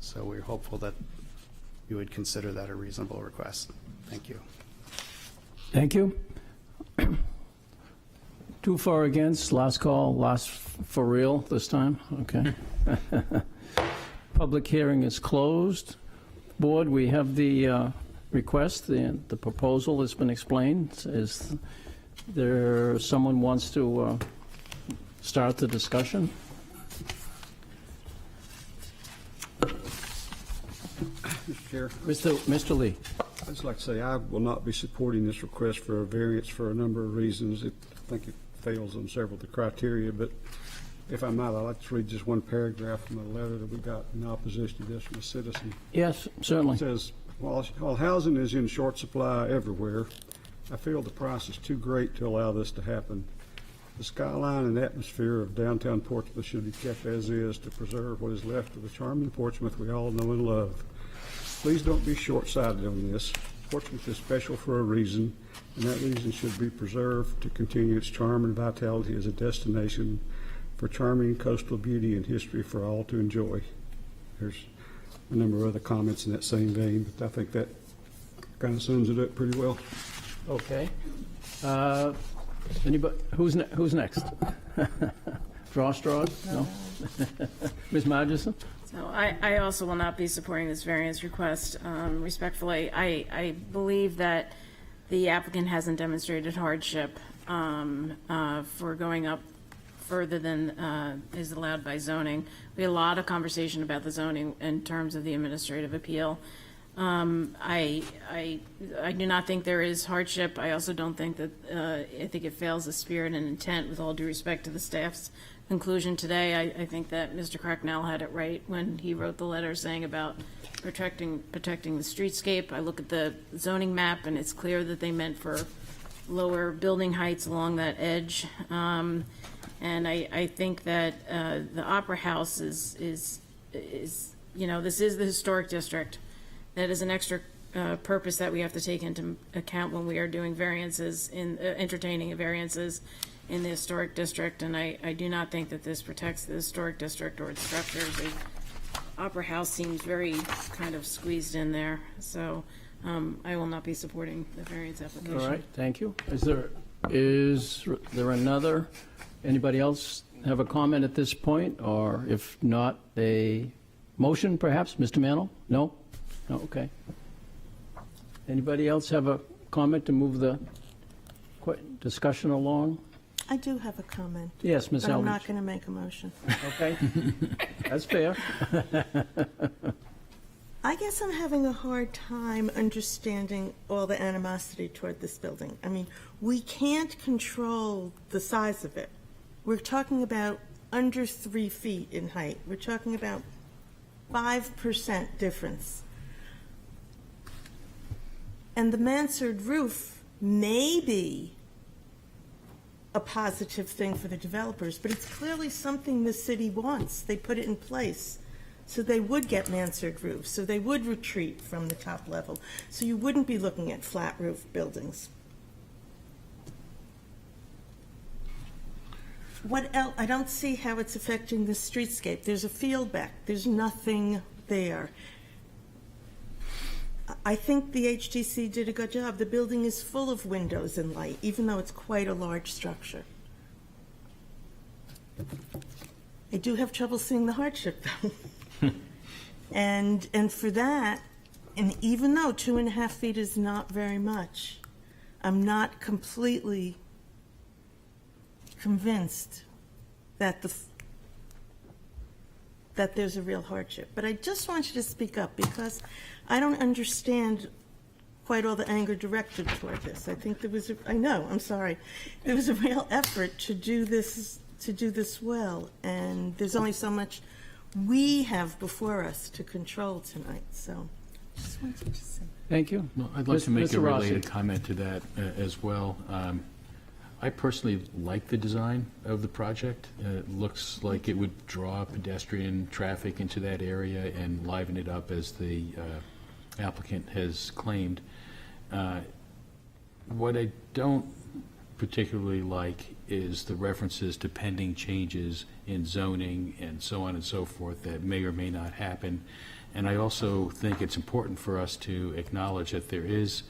So we're hopeful that you would consider that a reasonable request. Thank you. Thank you. 2 for or against, last call, last for real this time, okay. Public hearing is closed. Board, we have the request, the proposal has been explained. Is there someone wants to start the discussion? Mr. Chair, Mr. Lee. I'd just like to say I will not be supporting this request for a variance for a number of reasons. I think it fails on several of the criteria, but if I might, I'd like to read just one paragraph from a letter that we got in opposition to this from a citizen. Yes, certainly. It says, while housing is in short supply everywhere, I feel the price is too great to allow this to happen. The skyline and atmosphere of downtown Portsmouth should be kept as is to preserve what is left of the charming Portsmouth we all know and love. Please don't be short-sighted on this. Portsmouth is special for a reason, and that reason should be preserved to continue its charm and vitality as a destination for charming coastal beauty and history for all to enjoy. There's a number of other comments in that same vein, but I think that kind of sums it up pretty well. Okay. Anybody, who's next? Draw straws? No? Ms. Margison? So I also will not be supporting this variance request. Respectfully, I believe that the applicant hasn't demonstrated hardship for going up further than is allowed by zoning. We had a lot of conversation about the zoning in terms of the administrative appeal. I do not think there is hardship. I also don't think that, I think it fails the spirit and intent, with all due respect to the staff's conclusion today. I think that Mr. Cracknell had it right when he wrote the letter saying about protecting the streetscape. I look at the zoning map, and it's clear that they meant for lower building heights along that edge. And I think that the Opera House is, you know, this is the historic district. That is an extra purpose that we have to take into account when we are doing variances, entertaining variances in the historic district, and I do not think that this protects the historic district or its structures. The Opera House seems very kind of squeezed in there, so I will not be supporting the variance application. All right, thank you. Is there another, anybody else have a comment at this point, or if not, a motion perhaps? Mr. Mantle? No? No, okay. Anybody else have a comment to move the discussion along? I do have a comment. Yes, Ms. But I'm Eldridge. not going to make a motion. Okay, that's fair. I guess I'm having a hard time understanding all the animosity toward this building. I mean, we can't control the size of it. We're talking about under 3 feet in height. We're talking about 5% difference. And the mansard roof may be a positive thing for the developers, but it's clearly something the city wants. They put it in place. So they would get mansard roofs, so they would retreat from the top level. So you wouldn't be looking at flat roof buildings. What else? I don't see how it's affecting the streetscape. There's a field back. There's nothing there. I think the HTC did a good job. The building is full of windows and light, even though it's quite a large structure. I do have trouble seeing the hardship, though. And for that, and even though 2.5 feet is not very much, I'm not completely convinced that that there's a real hardship. But I just want you to speak up because I don't understand quite all the anger directed toward this. I think there was there was a real effort to do this well, and there's only so much we have before us to control tonight. So just wanted to say. Thank you. Well, I'd like to make Mr. a Rossi. related comment to that as well. I personally like the design of the project. It looks like it would draw pedestrian traffic into that area and liven it up as the applicant has claimed. What I don't particularly like is the references to pending changes in zoning and so on and so forth that may or may not happen. And I also think it's important for us to acknowledge that there is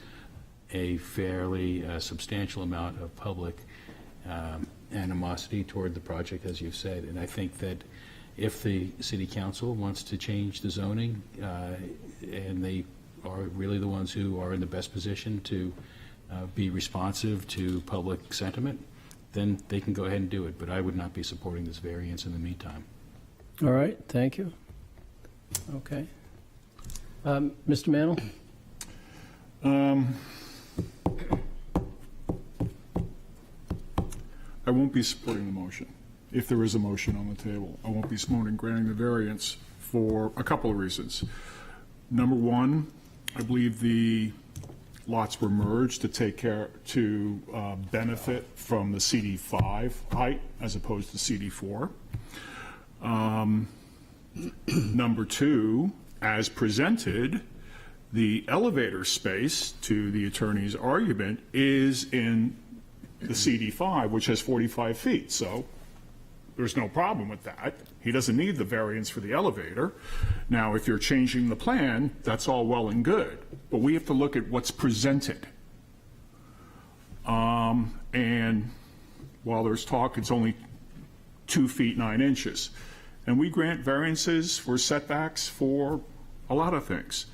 a fairly substantial amount of public animosity toward the project, as you've said. And I think that if the city council wants to change the zoning, and they are really the ones who are in the best position to be responsive to public sentiment, then they can go ahead and do it. But I would not be supporting this variance in the meantime. All right, thank you. Okay. Mr. Mantle? I won't be supporting the motion. If there is a motion on the table, I won't be supporting granting the variance for a couple of reasons. Number one, I believe the lots were merged to benefit from the CD5 height as opposed to CD4. Number two, as presented, the elevator space, to the attorney's argument, is in the CD5, which has 45 feet. So there's no problem with that. He doesn't need the variance for the elevator. Now, if you're changing the plan, that's all well and good. But we have to look at what's presented. And while there's talk, it's only 2 feet 9 inches. And we grant variances for setbacks for a lot of things.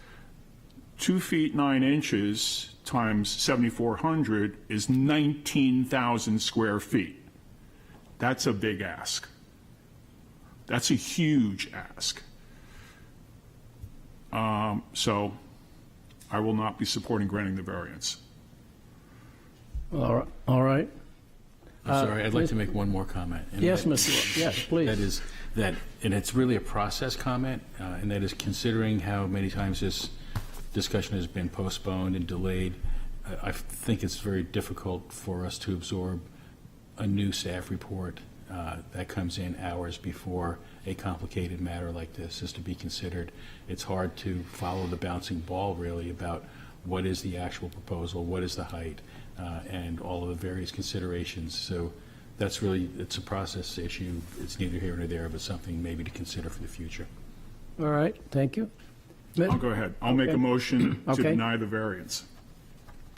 2 feet 9 inches times 7,400 is 19,000 square feet. That's a big ask. That's a huge ask. So I will not be supporting granting the variance. All right. I'm sorry, I'd like to make one more comment. And Yes, that- Mr. Yes, please. That is, and it's really a process comment, and that is considering how many times this discussion has been postponed and delayed, I think it's very difficult for us to absorb a new staff report that comes in hours before a complicated matter like this is to be considered. It's hard to follow the bouncing ball, really, about what is the actual proposal, what is the height, and all of the various considerations. So that's really, it's a process issue. It's neither here nor there, but something maybe to consider for the future. All right, thank you. I'll go ahead. I'll make a motion to Okay. deny the variance.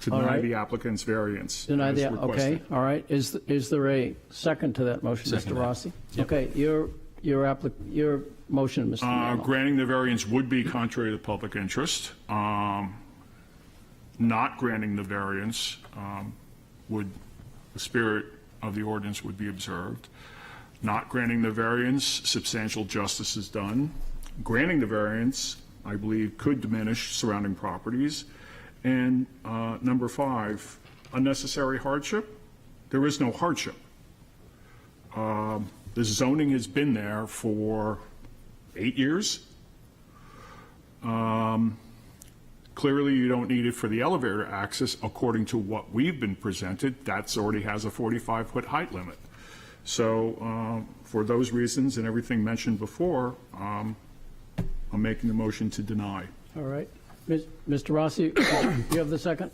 To All deny right. the applicant's variance. Deny as the, requested. okay, all right. Is there a second to that motion, Second Mr. that. Rossi? Yep. Okay, your motion, Mr. Mantle. Granting the variance would be contrary to the public interest. Not granting the variance would, the spirit of the ordinance would be observed. Not granting the variance, substantial justice is done. Granting the variance, I believe, could diminish surrounding properties. And number 5, unnecessary hardship. There is no hardship. The zoning has been there for 8 years. Clearly, you don't need it for the elevator access, according to what we've been presented. That's already has a 45-foot height limit. So for those reasons and everything mentioned before, I'm making the motion to deny. All right. Mr. Rossi, you have the second?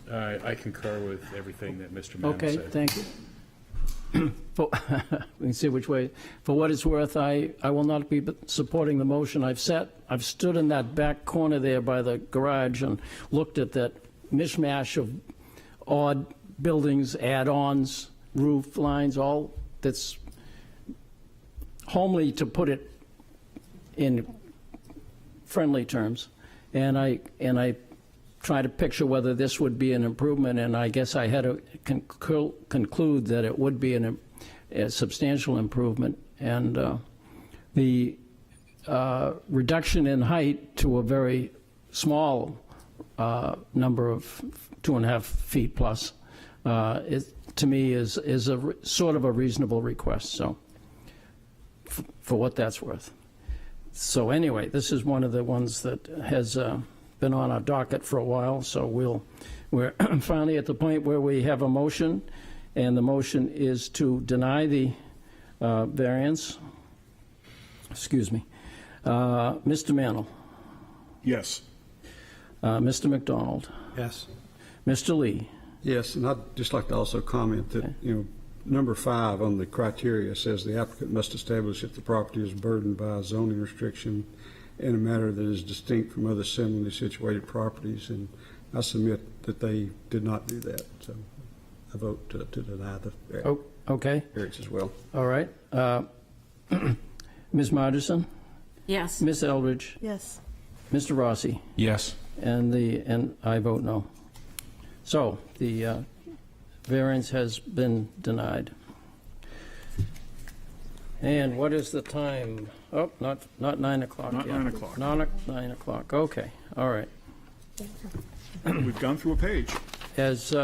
I concur with everything that Mr. Mann Okay, said. thank you. We can see which way. For what it's worth, I will not be supporting the motion. I've stood in that back corner there by the garage and looked at that mishmash of odd buildings, add-ons, roof lines, all that's homely, to put it in friendly terms. And I try to picture whether this would be an improvement, and I guess I had to conclude that it would be a substantial improvement. And the reduction in height to a very small number of 2.5 feet plus, to me is a sort of a reasonable request. So, for what that's worth. So anyway, this is one of the ones that has been on our docket for a while, so we're finally at the point where we have a motion, and the motion is to deny the variance. Excuse me. Mr. Mantle. Yes. Mr. McDonald. Yes. Mr. Lee. Yes, and I'd just like to also comment that, number 5 on the criteria says the applicant must establish if the property is burdened by a zoning restriction in a manner that is distinct from other similarly situated properties, and I submit that they did not do that. So I vote to deny the Okay. variance as well. All right. Ms. Margerson. Yes. Ms. Eldridge. Yes. Mr. Rossi. Yes. And I vote no. So the variance has been denied. And what is the time? Oh, not 9 o'clock Not yet. 9 o'clock. 9 o'clock, okay, all right. We've gone through a page. As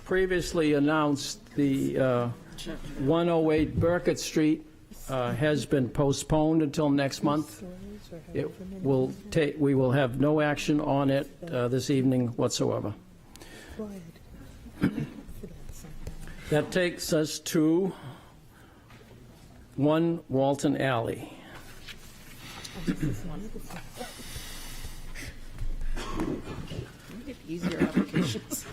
previously announced, the 108 Burkett Street has been postponed until next month. We will have no action on it this evening whatsoever. That takes us to 1 Walton Alley. Easier applications.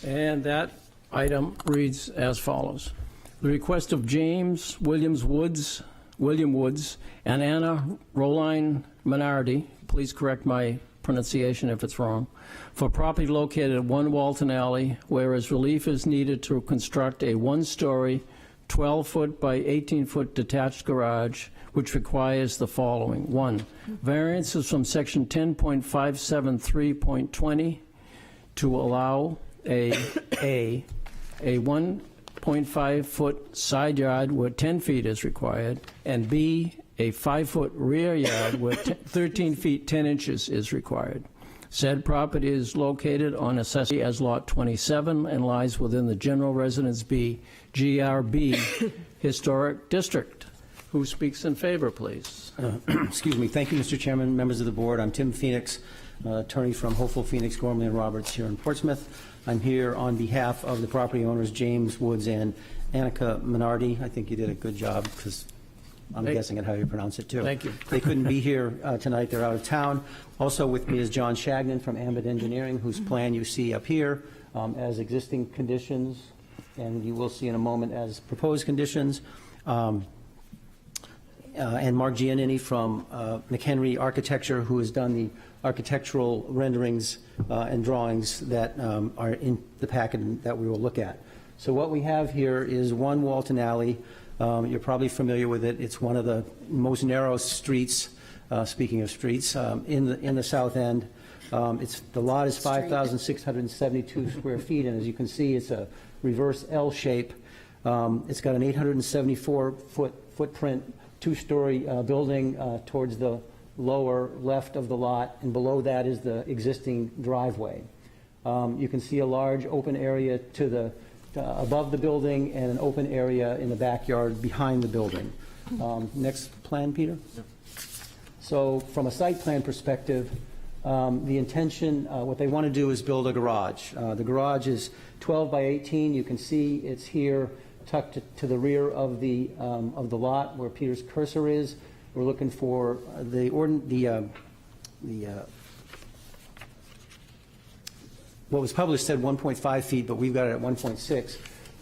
And that item reads as follows. The request of James William Woods, and Anna Roline Menardi, please correct my pronunciation if it's wrong, for property located at 1 Walton Alley, whereas relief is needed to construct a 1-story, 12-foot by 18-foot detached garage, which requires the following. 1, variances from section 10.573.20 to allow a 1.5-foot side yard where 10 feet is required, and B, a 5-foot rear yard where 13 feet 10 inches is required. Said property is located on Assessee as Lot 27 and lies within the General Residence B, GRB Historic District. Who speaks in favor, please? Excuse me. Thank you, Mr. Chairman, members of the board. I'm Tim Phoenix, attorney from Hopeful Phoenix, Gormley and Roberts here in Portsmouth. I'm here on behalf of the property owners, James Woods and Annika Menardi. I think you did a good job, because I'm guessing at how you pronounce it, too. Thank you. They couldn't be here tonight. They're out of town. Also with me is John Shagnon from Ambit Engineering, whose plan you see up here as existing conditions, and you will see in a moment as proposed conditions. And Mark Giannini from McHenry Architecture, who has done the architectural renderings and drawings that are in the packet that we will look at. So what we have here is 1 Walton Alley. You're probably familiar with it. It's one of the most narrow streets, speaking of streets, in the south end. The lot is 5,672 square feet, and as you can see, it's a reverse L shape. It's got an 874-foot footprint, two-story building towards the lower left of the lot, and below that is the existing driveway. You can see a large open area to the above the building and an open area in the backyard behind the building. Next plan, Peter. So from a site plan perspective, the intention, what they want to do is build a garage. The garage is 12 by 18. You can see it's here tucked to the rear of the lot where Peter's cursor is. We're looking for what was published said 1.5 feet, but we've got it at 1.6.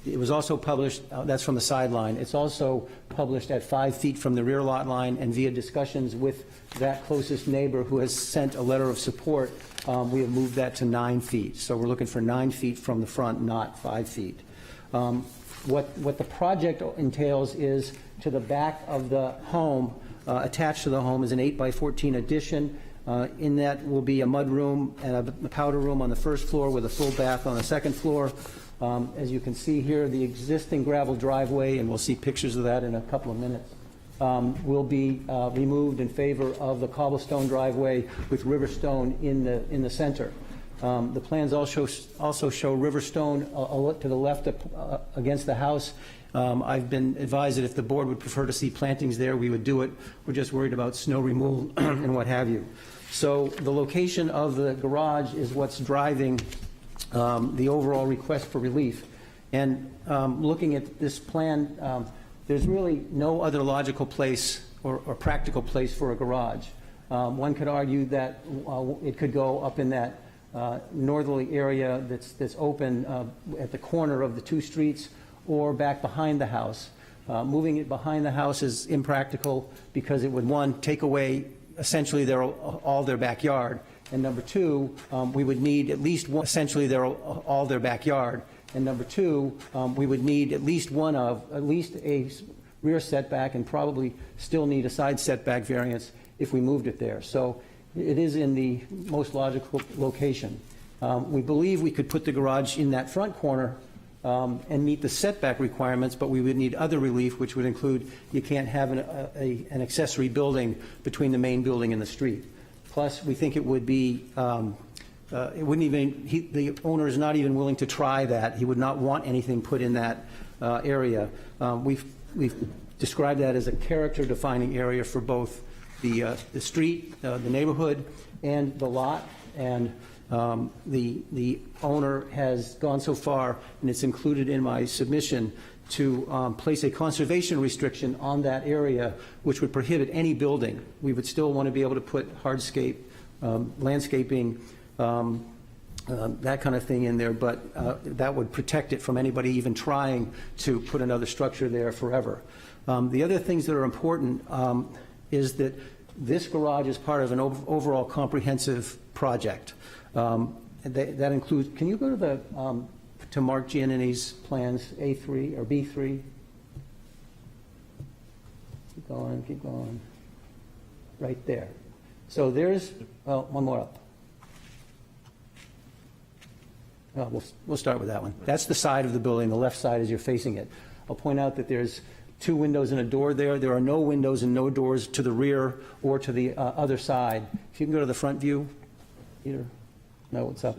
It was also published, that's from the sideline. It's also published at 5 feet from the rear lot line, and via discussions with that closest neighbor who has sent a letter of support, we have moved that to 9 feet. So we're looking for 9 feet from the front, not 5 feet. What the project entails is to the back of the home, attached to the home is an 8 by 14 addition. In that will be a mud room and a powder room on the first floor with a full bath on the second floor. As you can see here, the existing gravel driveway, and we'll see pictures of that in a couple of minutes, will be removed in favor of the cobblestone driveway with Riverstone in the center. The plans also show Riverstone to the left against the house. I've been advised that if the board would prefer to see plantings there, we would do it. We're just worried about snow removal and what have you. So the location of the garage is what's driving the overall request for relief. And looking at this plan, there's really no other logical place or practical place for a garage. One could argue that it could go up in that northerly area that's open at the corner of the two streets, or back behind the house. Moving it behind the house is impractical because it would, one, take away essentially all their backyard, and number two, we would need at least one, essentially all their backyard, and number two, we would need at least a rear setback and probably still need a side setback variance if we moved it there. So it is in the most logical location. We believe we could put the garage in that front corner and meet the setback requirements, but we would need other relief, which would include you can't have an accessory building between the main building and the street. Plus, we think it would be, it wouldn't even, the owner is not even willing to try that. He would not want anything put in that area. We've described that as a character-defining area for both the street, the neighborhood, and the lot. And the owner has gone so far, and it's included in my submission, to place a conservation restriction on that area, which would prohibit any building. We would still want to be able to put hardscape, landscaping, that kind of thing in there, but that would protect it from anybody even trying to put another structure there forever. The other things that are important is that this garage is part of an overall comprehensive project. That includes, can you go to to Mark Giannini's plans, A3 or B3? Keep going. Right there. So there's, well, one more up. We'll start with that one. That's the side of the building, the left side as you're facing it. I'll point out that there's 2 windows and a door there. There are no windows and no doors to the rear or to the other side. If you can go to the front view, Peter. No, it's up.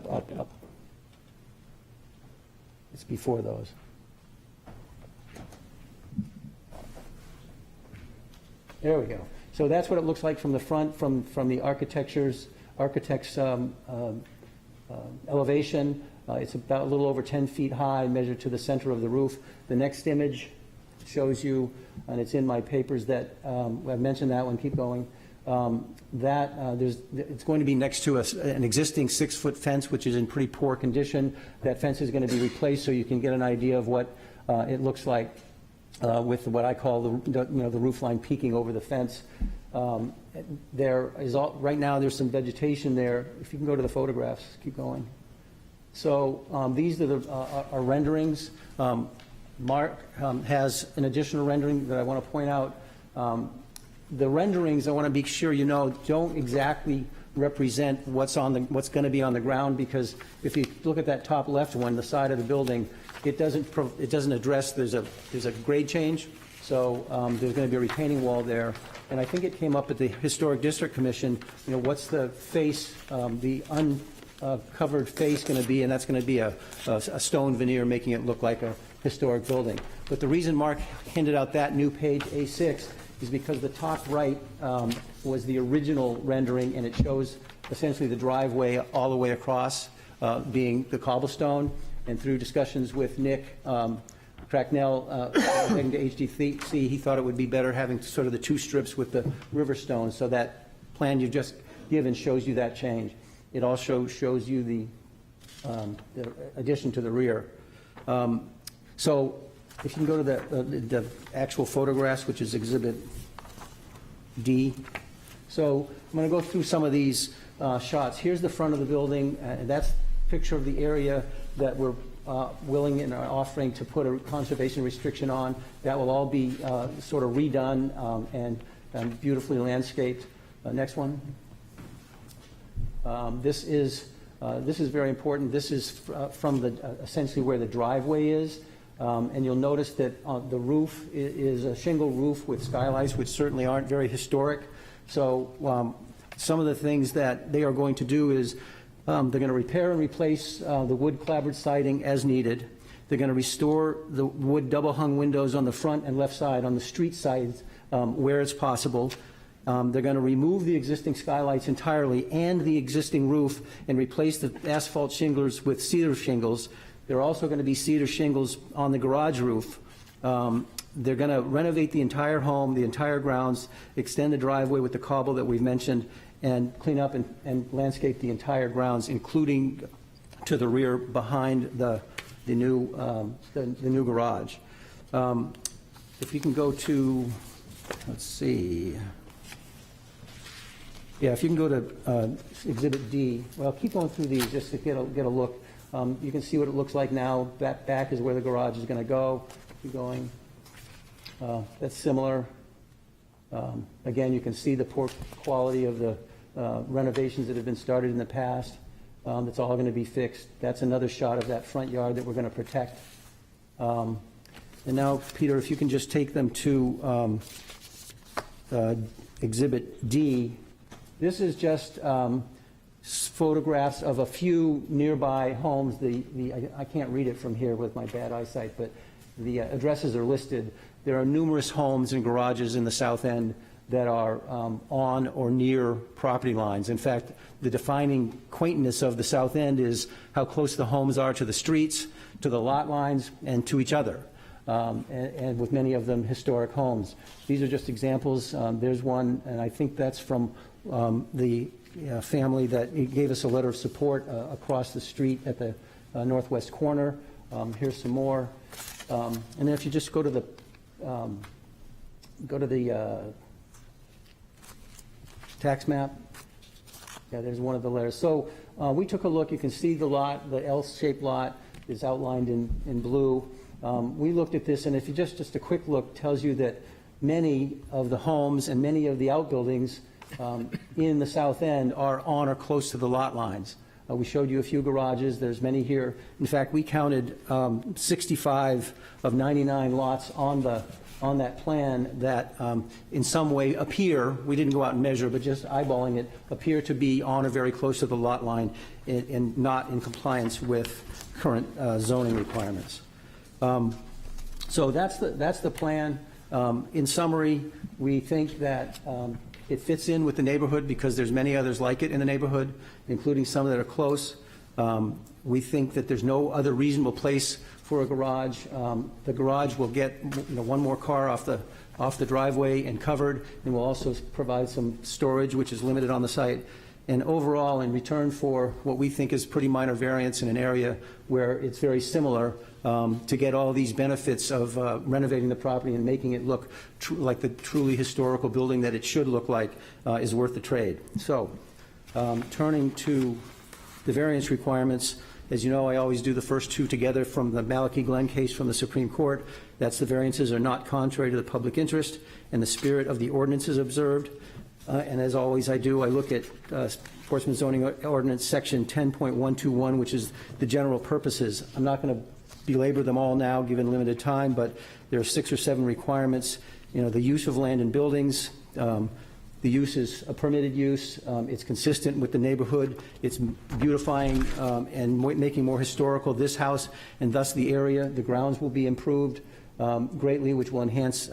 It's before those. There we go. So that's what it looks like from the front, from the architect's elevation. It's about a little over 10 feet high, measured to the center of the roof. The next image shows you, and it's in my papers that I've mentioned that one. Keep going. It's going to be next to an existing 6-foot fence, which is in pretty poor condition. That fence is going to be replaced, so you can get an idea of what it looks like with what I call the roof line peeking over the fence. There is right now there's some vegetation there. If you can go to the photographs, keep going. So these are our renderings. Mark has an additional rendering that I want to point out. The renderings, I want to be sure you know, don't exactly represent what's going to be on the ground, because if you look at that top left one, the side of the building, it doesn't address, there's a grade change, so there's going to be a retaining wall there. And I think it came up at the Historic District Commission, what's the face, the uncovered face going to be, and that's going to be a stone veneer making it look like a historic building. But the reason Mark handed out that new page A6 is because the top right was the original rendering, and it shows essentially the driveway all the way across being the cobblestone. And through discussions with Nick Cracknell, heading to HDC, he thought it would be better having sort of the two strips with the river stone. So that plan you've just given shows you that change. It also shows you the addition to the rear. So if you can go to the actual photographs, which is Exhibit D. So I'm going to go through some of these shots. Here's the front of the building, and that's a picture of the area that we're willing and are offering to put a conservation restriction on. That will all be sort of redone and beautifully landscaped. Next one. This is very important. This is from essentially where the driveway is. And you'll notice that the roof is a shingle roof with skylights, which certainly aren't very historic. So some of the things that they are going to do is they're going to repair and replace the wood clapboard siding as needed. They're going to restore the wood double-hung windows on the front and left side, on the street sides where it's possible. They're going to remove the existing skylights entirely and the existing roof and replace the asphalt shingles with cedar shingles. There are also going to be cedar shingles on the garage roof. They're going to renovate the entire home, the entire grounds, extend the driveway with the cobble that we've mentioned, and clean up and landscape the entire grounds, including to the rear behind the new garage. If you can go to, let's see. Yeah, if you can go to Exhibit D. Well, keep going through these just to get a look. You can see what it looks like now. That back is where the garage is going to go. Keep going. That's similar. Again, you can see the poor quality of the renovations that have been started in the past. It's all going to be fixed. That's another shot of that front yard that we're going to protect. And now, Peter, if you can just take them to Exhibit D. This is just photographs of a few nearby homes. I can't read it from here with my bad eyesight, but the addresses are listed. There are numerous homes and garages in the south end that are on or near property lines. In fact, the defining quaintness of the south end is how close the homes are to the streets, to the lot lines, and to each other, and with many of them historic homes. These are just examples. There's one, and I think that's from the family that gave us a letter of support across the street at the northwest corner. Here's some more. And then if you just go to the tax map. Yeah, there's one of the letters. So we took a look. You can see the lot, the L-shaped lot is outlined in blue. We looked at this, and if you just a quick look tells you that many of the homes and many of the outbuildings in the south end are on or close to the lot lines. We showed you a few garages. There's many here. In fact, we counted 65 of 99 lots on that plan that in some way appear, we didn't go out and measure, but just eyeballing it, appear to be on or very close to the lot line and not in compliance with current zoning requirements. So that's the plan. In summary, we think that it fits in with the neighborhood because there's many others like it in the neighborhood, including some that are close. We think that there's no other reasonable place for a garage. The garage will get one more car off the driveway and covered, and will also provide some storage, which is limited on the site. And overall, in return for what we think is pretty minor variance in an area where it's very similar, to get all these benefits of renovating the property and making it look like the truly historical building that it should look like is worth the trade. So, turning to the variance requirements, as you know, I always do the first two together from the Malachi Glenn case from the Supreme Court. That's the variances are not contrary to the public interest and the spirit of the ordinances observed. And as always I do, I look at Portsmouth zoning ordinance section 10.121, which is the general purposes. I'm not going to belabor them all now, given limited time, but there are 6 or 7 requirements. You know, the use of land and buildings, the use is a permitted use, it's consistent with the neighborhood, it's beautifying and making more historical this house, and thus the area. The grounds will be improved greatly, which will enhance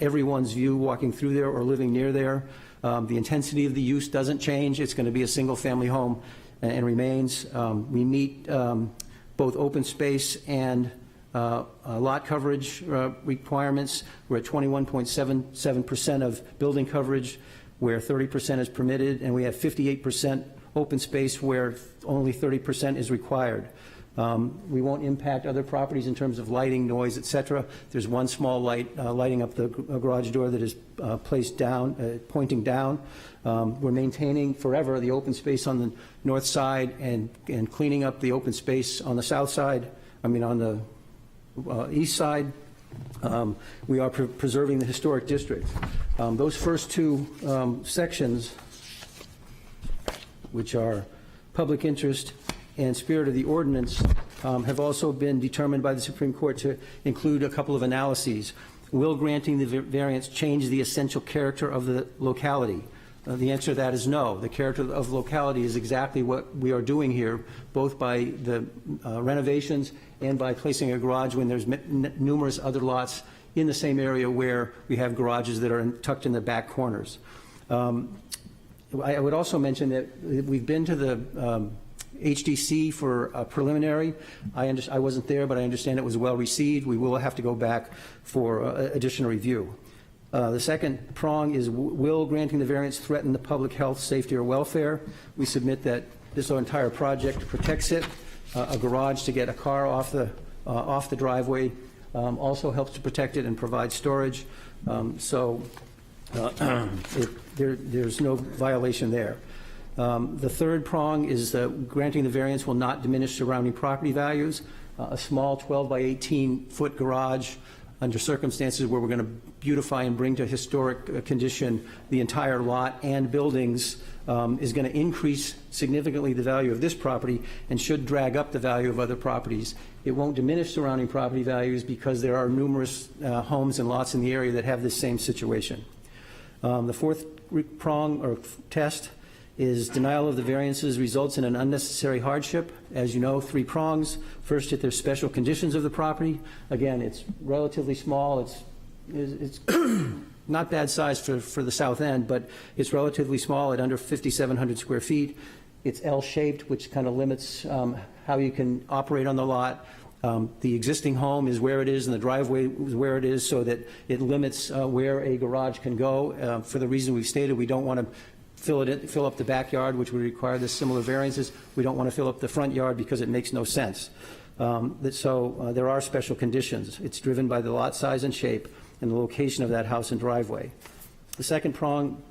everyone's view walking through there or living near there. The intensity of the use doesn't change. It's going to be a single-family home and remains. We meet both open space and lot coverage requirements. We're at 21.77% of building coverage, where 30% is permitted, and we have 58% open space where only 30% is required. We won't impact other properties in terms of lighting, noise, et cetera. There's one small light lighting up the garage door that is placed down, pointing down. We're maintaining forever the open space on the north side and cleaning up the open space on the south side, on the east side. We are preserving the historic district. Those first 2 sections, which are public interest and spirit of the ordinance, have also been determined by the Supreme Court to include a couple of analyses. Will granting the variance change the essential character of the locality? The answer to that is no. The character of locality is exactly what we are doing here, both by the renovations and by placing a garage when there's numerous other lots in the same area where we have garages that are tucked in the back corners. I would also mention that we've been to the HDC for a preliminary. I wasn't there, but I understand it was well received. We will have to go back for additional review. The second prong is, will granting the variance threaten the public health, safety, or welfare? We submit that this entire project protects it. A garage to get a car off the driveway also helps to protect it and provide storage. There's no violation there. The third prong is that granting the variance will not diminish surrounding property values. A small 12 by 18 foot garage under circumstances where we're going to beautify and bring to historic condition the entire lot and buildings is going to increase significantly the value of this property and should drag up the value of other properties. It won't diminish surrounding property values because there are numerous homes and lots in the area that have this same situation. The fourth prong or test is denial of the variances results in an unnecessary hardship. As you know, 3 prongs. First, if there's special conditions of the property. Again, it's relatively small. It's not bad size for the south end, but it's relatively small at under 5,700 square feet. It's L-shaped, which kind of limits how you can operate on the lot. The existing home is where it is and the driveway is where it is, so that it limits where a garage can go. For the reason we've stated, we don't want to fill up the backyard, which would require the similar variances. We don't want to fill up the front yard because it makes no sense. So there are special conditions. It's driven by the lot size and shape and the location of that house and driveway. The second prong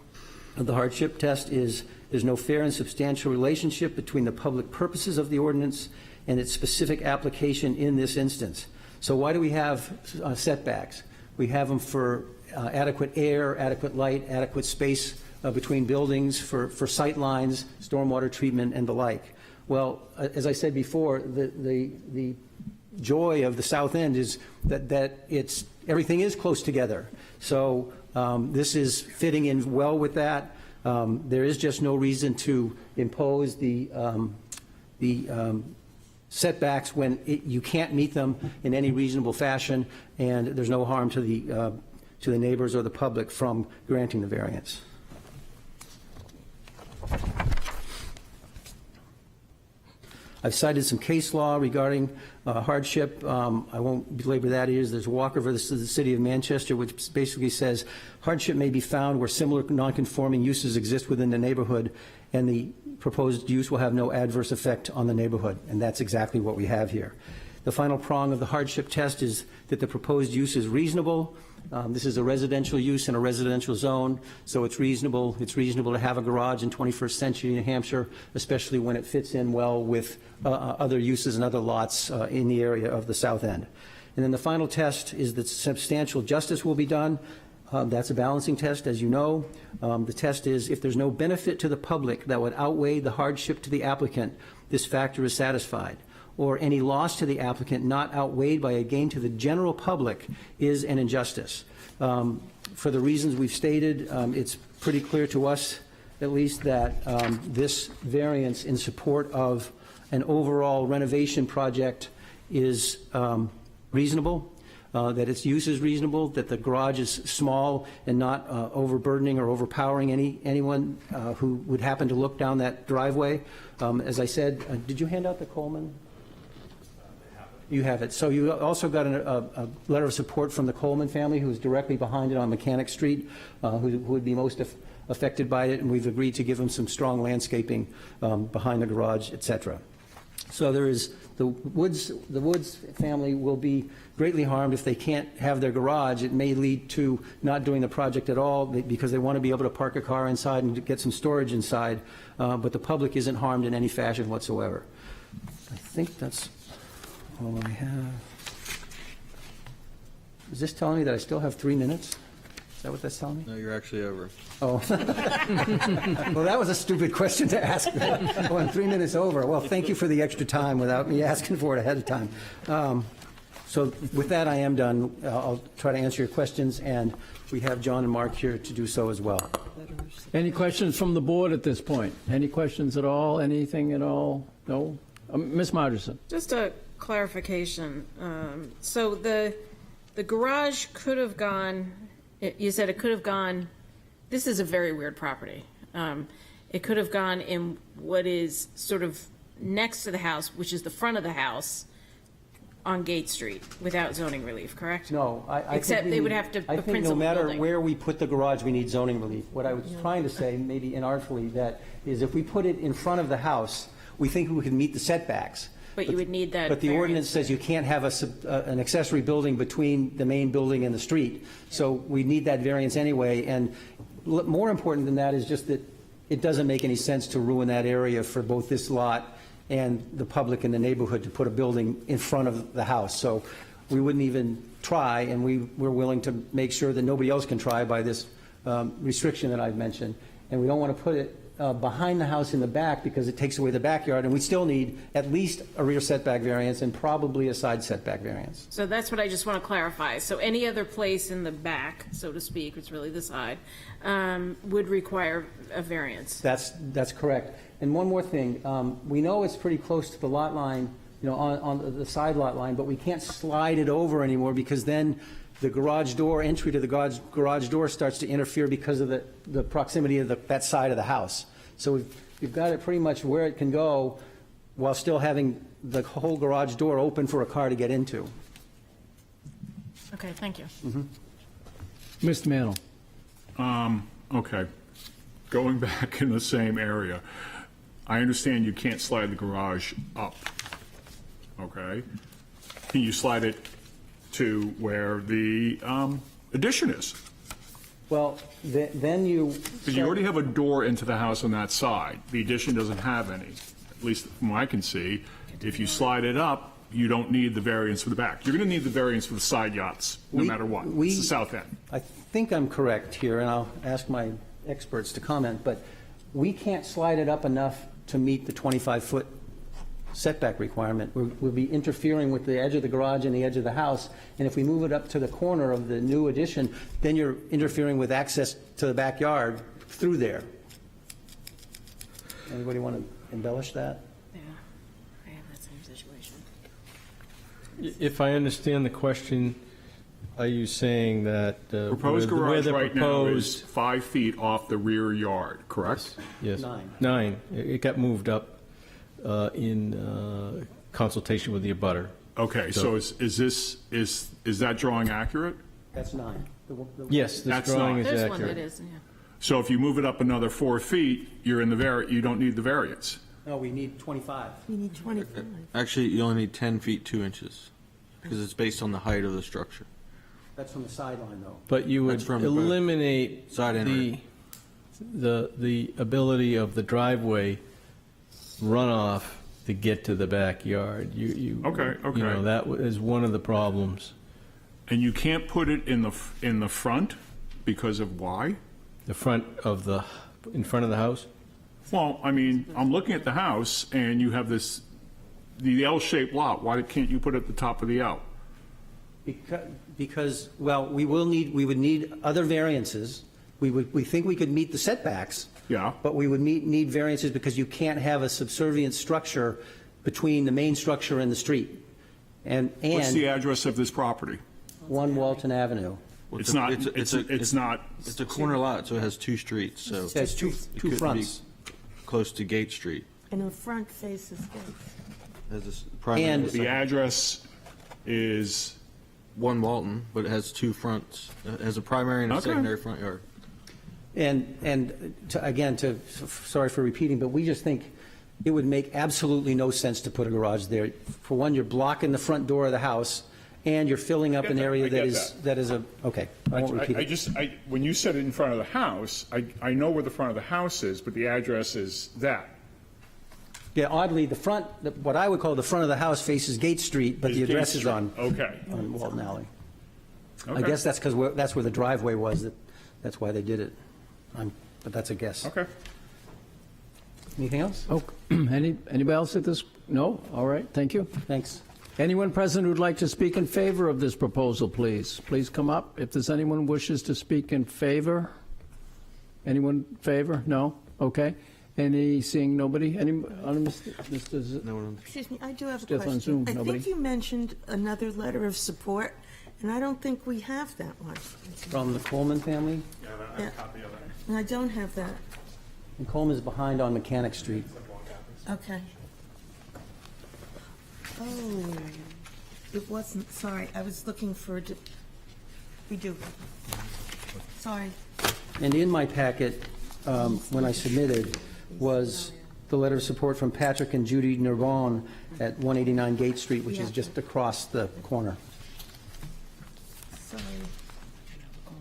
of the hardship test is there's no fair and substantial relationship between the public purposes of the ordinance and its specific application in this instance. So why do we have setbacks? We have them for adequate air, adequate light, adequate space between buildings, for sight lines, stormwater treatment, and the like. Well, as I said before, the joy of the south end is that everything is close together. So this is fitting in well with that. There is just no reason to impose the setbacks when you can't meet them in any reasonable fashion, and there's no harm to the neighbors or the public from granting the variance. I've cited some case law regarding hardship. I won't belabor that. There's Walker versus the City of Manchester, which basically says hardship may be found where similar nonconforming uses exist within the neighborhood, and the proposed use will have no adverse effect on the neighborhood, and that's exactly what we have here. The final prong of the hardship test is that the proposed use is reasonable. This is a residential use in a residential zone, so it's reasonable. It's reasonable to have a garage in 21st century New Hampshire, especially when it fits in well with other uses and other lots in the area of the south end. And then the final test is that substantial justice will be done. That's a balancing test, as you know. The test is if there's no benefit to the public that would outweigh the hardship to the applicant, this factor is satisfied. Or any loss to the applicant not outweighed by a gain to the general public is an injustice. For the reasons we've stated, it's pretty clear to us, at least, that this variance in support of an overall renovation project is reasonable, that its use is reasonable, that the garage is small and not overburdening or overpowering anyone who would happen to look down that driveway. As I said, did you hand out the Coleman? You have it. So you also got a letter of support from the Coleman family, who is directly behind it on Mechanic Street, who would be most affected by it, and we've agreed to give them some strong landscaping behind the garage, et cetera. So there is the Woods family will be greatly harmed if they can't have their garage. It may lead to not doing the project at all because they want to be able to park a car inside and get some storage inside, but the public isn't harmed in any fashion whatsoever. I think that's all I have. Is this telling me that I still have 3 minutes? Is that what that's telling me? No, you're actually over. Oh. Well, that was a stupid question to ask. Going 3 minutes over. Well, thank you for the extra time without me asking for it ahead of time. So with that, I am done. I'll try to answer your questions, and we have John and Mark here to do so as well. Any questions from the board at this point? Any questions at all? Anything at all? No? Ms. Margerson? Just a clarification. So the garage could have gone, you said it could have gone, this is a very weird property. It could have gone in what is sort of next to the house, which is the front of the house, on Gate Street, without zoning relief, correct? No. Except they would have to, I a think no principal matter building. where we put the garage, we need zoning relief. What I was trying to say, maybe inartfully, that is if we put it in front of the house, we think we can meet the setbacks. But you would need that But the variance. ordinance says you can't have an accessory building between the main building and the street. So we need that variance anyway. And more important than that is just that it doesn't make any sense to ruin that area for both this lot and the public in the neighborhood to put a building in front of the house. So we wouldn't even try, and we're willing to make sure that nobody else can try by this restriction that I've mentioned. And we don't want to put it behind the house in the back because it takes away the backyard, and we still need at least a rear setback variance and probably a side setback variance. So that's what I just want to clarify. So any other place in the back, so to speak, it's really the side, would require a variance. That's correct. And one more thing, we know it's pretty close to the lot line, on the side lot line, but we can't slide it over anymore because then the garage door, entry to the garage door starts to interfere because of the proximity of that side of the house. So we've got it pretty much where it can go while still having the whole garage door open for a car to get into. Okay, thank you. Mr. Mantle? Okay. Going back in the same area, I understand you can't slide the garage up, okay? Can you slide it to where the addition is? Well, then you... Because you already have a door into the house on that side. The addition doesn't have any, at least from what I can see. If you slide it up, you don't need the variance for the back. You're going to need the variance for the side yachts, no matter what. It's the south end. I think I'm correct here, and I'll ask my experts to comment, but we can't slide it up enough to meet the 25-foot setback requirement. We'll be interfering with the edge of the garage and the edge of the house, and if we move it up to the corner of the new addition, then you're interfering with access to the backyard through there. Anybody want to embellish that? Yeah, I have that same situation. If I understand the question, are you saying that Proposed where garage the right now proposed- is 5 feet off the rear yard, correct? Yes. 9. 9. It got moved up in consultation with the abutter. Okay, so is that drawing accurate? That's 9. Yes, this That's drawing not- is There's one that accurate. is, yeah. So if you move it up another 4 feet, you're in the you don't need the variance. No, we need 25. We need 25. Actually, you only need 10 feet 2 inches because it's based on the height of the structure. That's from the sideline, though. But you would That's from the eliminate side and rear. the ability of the driveway runoff to get to the backyard. Okay. That is one of the problems. And you can't put it in the front because of why? In front of the house? Well, I mean, I'm looking at the house, and you have the L-shaped lot. Why can't you put it at the top of the L? Because, well, we would need other variances. We think we could meet the setbacks. Yeah. But we would need variances because you can't have a subservient structure between the main structure and the street. What's the address of this property? 1 Walton Avenue. Well, It's not, it's not, It's a corner lot, so it has two streets, so. It has two it could be fronts. Close to Gate Street. And the front faces Gates. Has this primary And and the address is, 1 Walton, but it has two fronts. It has a primary and a Okay. secondary front yard. Sorry for repeating, but we just think it would make absolutely no sense to put a garage there. For one, you're blocking the front door of the house, and you're filling up I get an that, area I get that is okay, I won't repeat it. when you said it in front of the house, I know where the front of the house is, but the address is that. Yeah, oddly, what I would call the front of the house faces Gate Street, but Is the Gate address is Street. on Okay. Walton Alley. I Okay. guess that's because that's where the driveway was, that's why they did it. But that's a guess. Okay. Anything else? Oh, anybody else at this? No? All right, thank you. Thanks. Anyone present who'd like to speak in favor of this proposal, please? Please come up. If there's anyone who wishes to speak in favor? Anyone in favor? No? Okay. Seeing nobody? Mr. No one. Excuse me, I do have a Still on question. Zoom, I nobody? think you mentioned another letter of support, and I don't think we have that one. From the Coleman family? Yeah. And I don't have that. And Coleman is behind on Mechanic Street. Okay. Oh, it wasn't, sorry, I was looking for, we do. Sorry. And in my packet, when I submitted, was the letter of support from Patrick and Judy Nervon at 189 Gate Street, which is just across the corner. Sorry.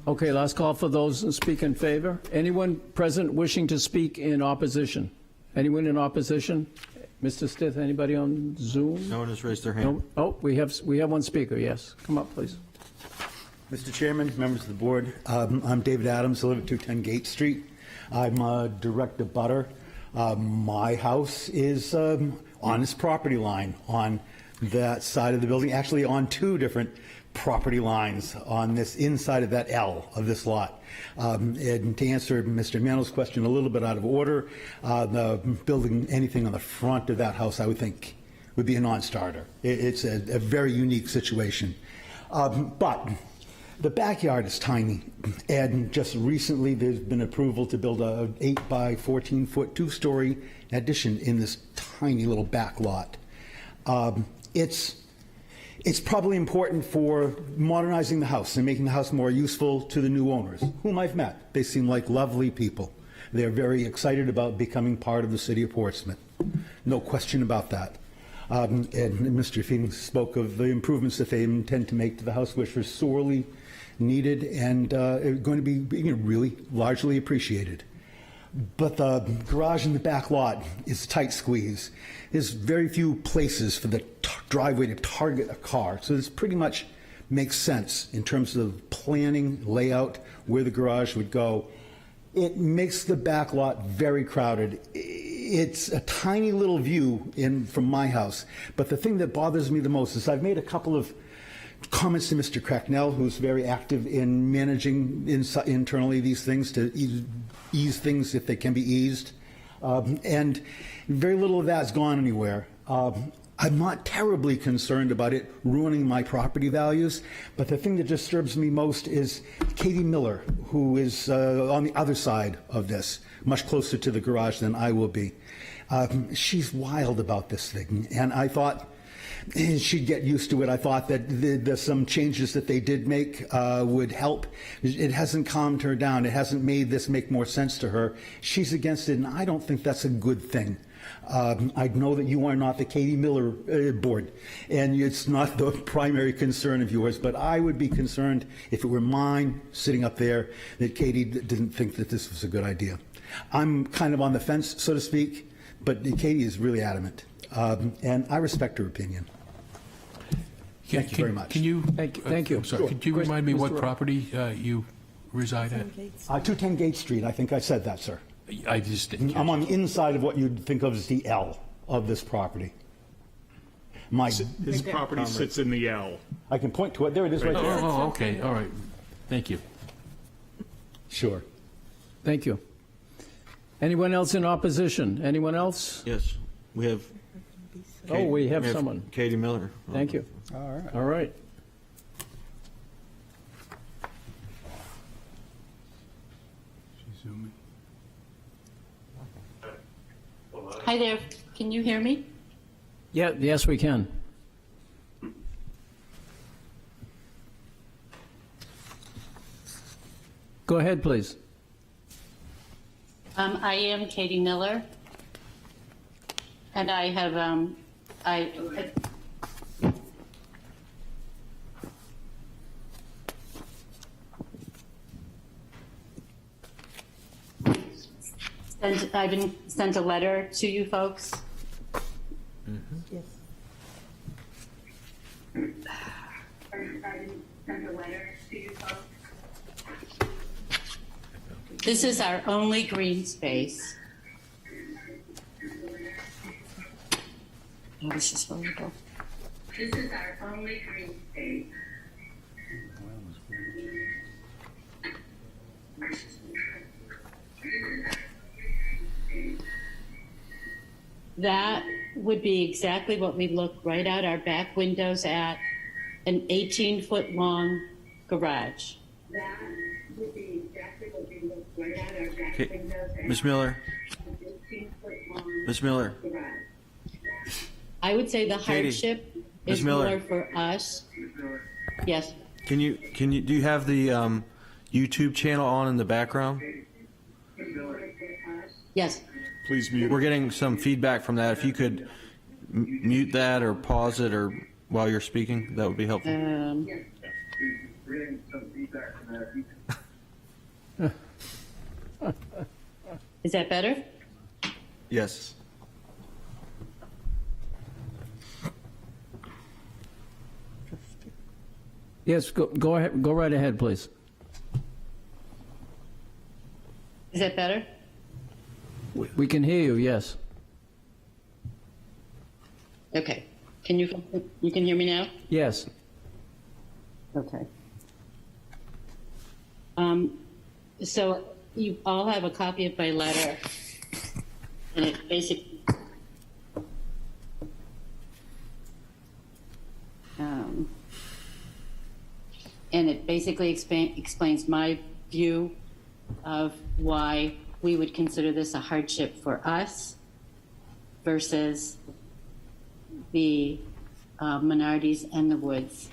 Okay, last call for those who speak in favor. Anyone present wishing to speak in opposition? Anyone in opposition? Mr. Stith, anybody on Zoom? No one has raised their hand. No? Oh, we have one speaker, yes. Come up, please. Mr. Chairman, members of the board, I'm David Adams. I live at 210 Gate Street. I'm a direct abutter. My house is on this property line on that side of the building, actually on two different property lines on this inside of that L of this lot. And to answer Mr. Mano's question a little bit out of order, the building anything on the front of that house I would think would be a non-starter. It's a very unique situation. But the backyard is tiny, and just recently there's been approval to build a 8 by 14 foot 2-story addition in this tiny little back lot. It's probably important for modernizing the house and making the house more useful to the new owners, whom I've met. They seem like lovely people. They're very excited about becoming part of the city of Portsmouth. No question about that. And Mr. Phoenix spoke of the improvements that they intend to make to the house, which are sorely needed and are going to be really largely appreciated. But the garage in the back lot is a tight squeeze. There's very few places for the driveway to target a car, so this pretty much makes sense in terms of planning, layout, where the garage would go. It makes the back lot very crowded. It's a tiny little view from my house, but the thing that bothers me the most is I've made a couple of comments to Mr. Cracknell, who's very active in managing internally these things to ease things if they can be eased. And very little of that's gone anywhere. I'm not terribly concerned about it ruining my property values, but the thing that disturbs me most is Katie Miller, who is on the other side of this, much closer to the garage than I will be. She's wild about this thing, and I thought she'd get used to it. I thought that some changes that they did make would help. It hasn't calmed her down. It hasn't made this make more sense to her. She's against it, and I don't think that's a good thing. I know that you are not the Katie Miller board, and it's not the primary concern of yours, but I would be concerned if it were mine sitting up there that Katie didn't think that this was a good idea. I'm kind of on the fence, so to speak, but Katie is really adamant, and I respect her opinion. Thank you very much. Can you? Thank you. I'm sorry, Sure. could you remind me what Mr. property you reside at? 210 Gate Street, I think I said that, sir. I just didn't catch I'm on it. the inside of what you'd think of as the L of this property. My, His property sits in the L. I can point to it, there it is right Oh, there. oh, okay, all right. Thank you. Sure. Thank you. Anyone else in opposition? Anyone else? Yes, we have. Oh, we have someone. Katie Miller. Thank you. All right. All right. She's zooming. Hi there, can you hear me? Yeah, yes, we can. Go ahead, please. I am Katie Miller, and I have, I've been sent a letter to you folks. Yes. This is our only green space. Oh, this is horrible. This is our only green space. That would be exactly what we look right out our back windows at, an 18-foot long garage. That would be exactly what we look right out our back windows at. Ms. Miller. Ms. Miller. I would say the Katie, hardship Ms. is Miller. more for us. Yes. Can you do you have the YouTube channel on in the background? Yes. Please mute. We're getting some feedback from that. If you could mute that or pause it or while you're speaking, that would be helpful. Is that better? Yes. Yes, go ahead, go right ahead, please. Is that better? We can hear you, yes. Okay. Can you can hear me now? Yes. Okay. So you all have a copy of my letter, and it basically explains my view of why we would consider this a hardship for us versus the Minardi's and the Woods.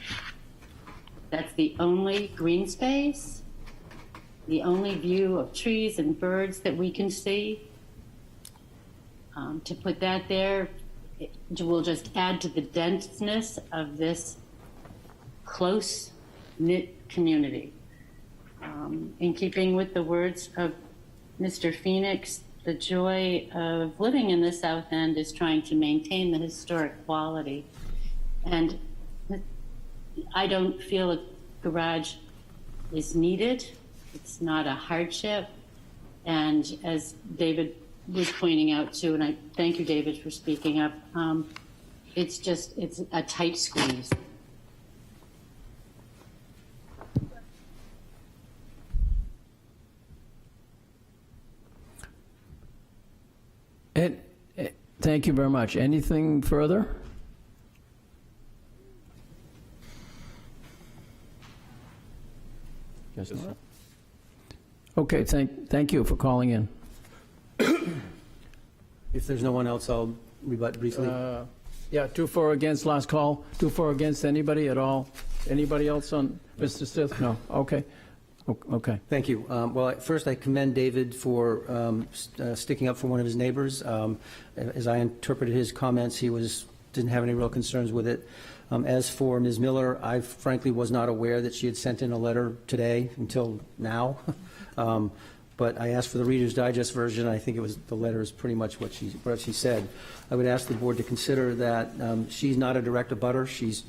That's the only green space, the only view of trees and birds that we can see. To put that there will just add to the denseness of this close-knit community. In keeping with the words of Mr. Phoenix, the joy of living in the South End is trying to maintain the historic quality. And I don't feel a garage is needed. It's not a hardship. And as David was pointing out too, and I thank you, David, for speaking up, it's a tight squeeze. Thank you very much. Anything further? Guess not. Okay, thank you for calling in. If there's no one else, I'll rebut briefly. Yeah, 2-4 against, last call. 2-4 against, anybody at all? Anybody else on Mr. Stith? No, okay. Okay. Thank you. Well, first, I commend David for sticking up for one of his neighbors. As I interpreted his comments, he didn't have any real concerns with it. As for Ms. Miller, I frankly was not aware that she had sent in a letter today until now. But I asked for the Reader's Digest version. I think the letter is pretty much what she said. I would ask the board to consider that she's not a direct abutter. She's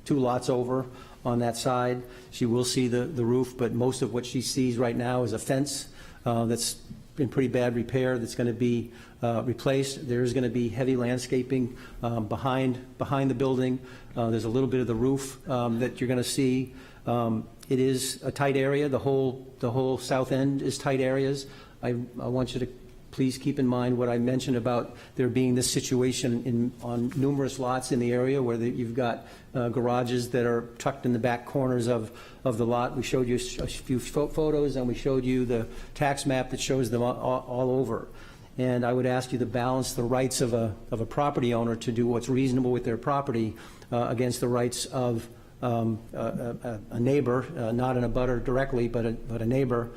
2 lots over. on that side. She will see the roof, but most of what she sees right now is a fence that's in pretty bad repair that's going to be replaced. There is going to be heavy landscaping behind the building. There's a little bit of the roof that you're going to see. It is a tight area. The whole south end is tight areas. I want you to please keep in mind what I mentioned about there being this situation on numerous lots in the area where you've got garages that are tucked in the back corners of the lot. We showed you a few photos, and we showed you the tax map that shows them all over. And I would ask you to balance the rights of a property owner to do what's reasonable with their property against the rights of a neighbor, not an abutter directly, but a neighbor,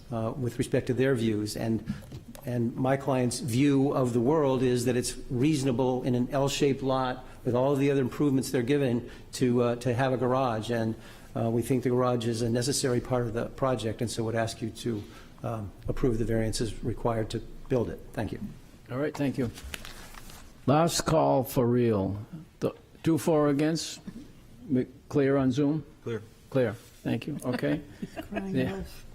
with respect to their views. And my client's view of the world is that it's reasonable in an L-shaped lot with all of the other improvements they're given to have a garage. And we think the garage is a necessary part of the project, and so would ask you to approve the variances required to build it. Thank you. All right, thank you. Last call for real. 2 for or against? Clear on Zoom? Clear. Clear, thank you, okay. Crying Yeah. wolf.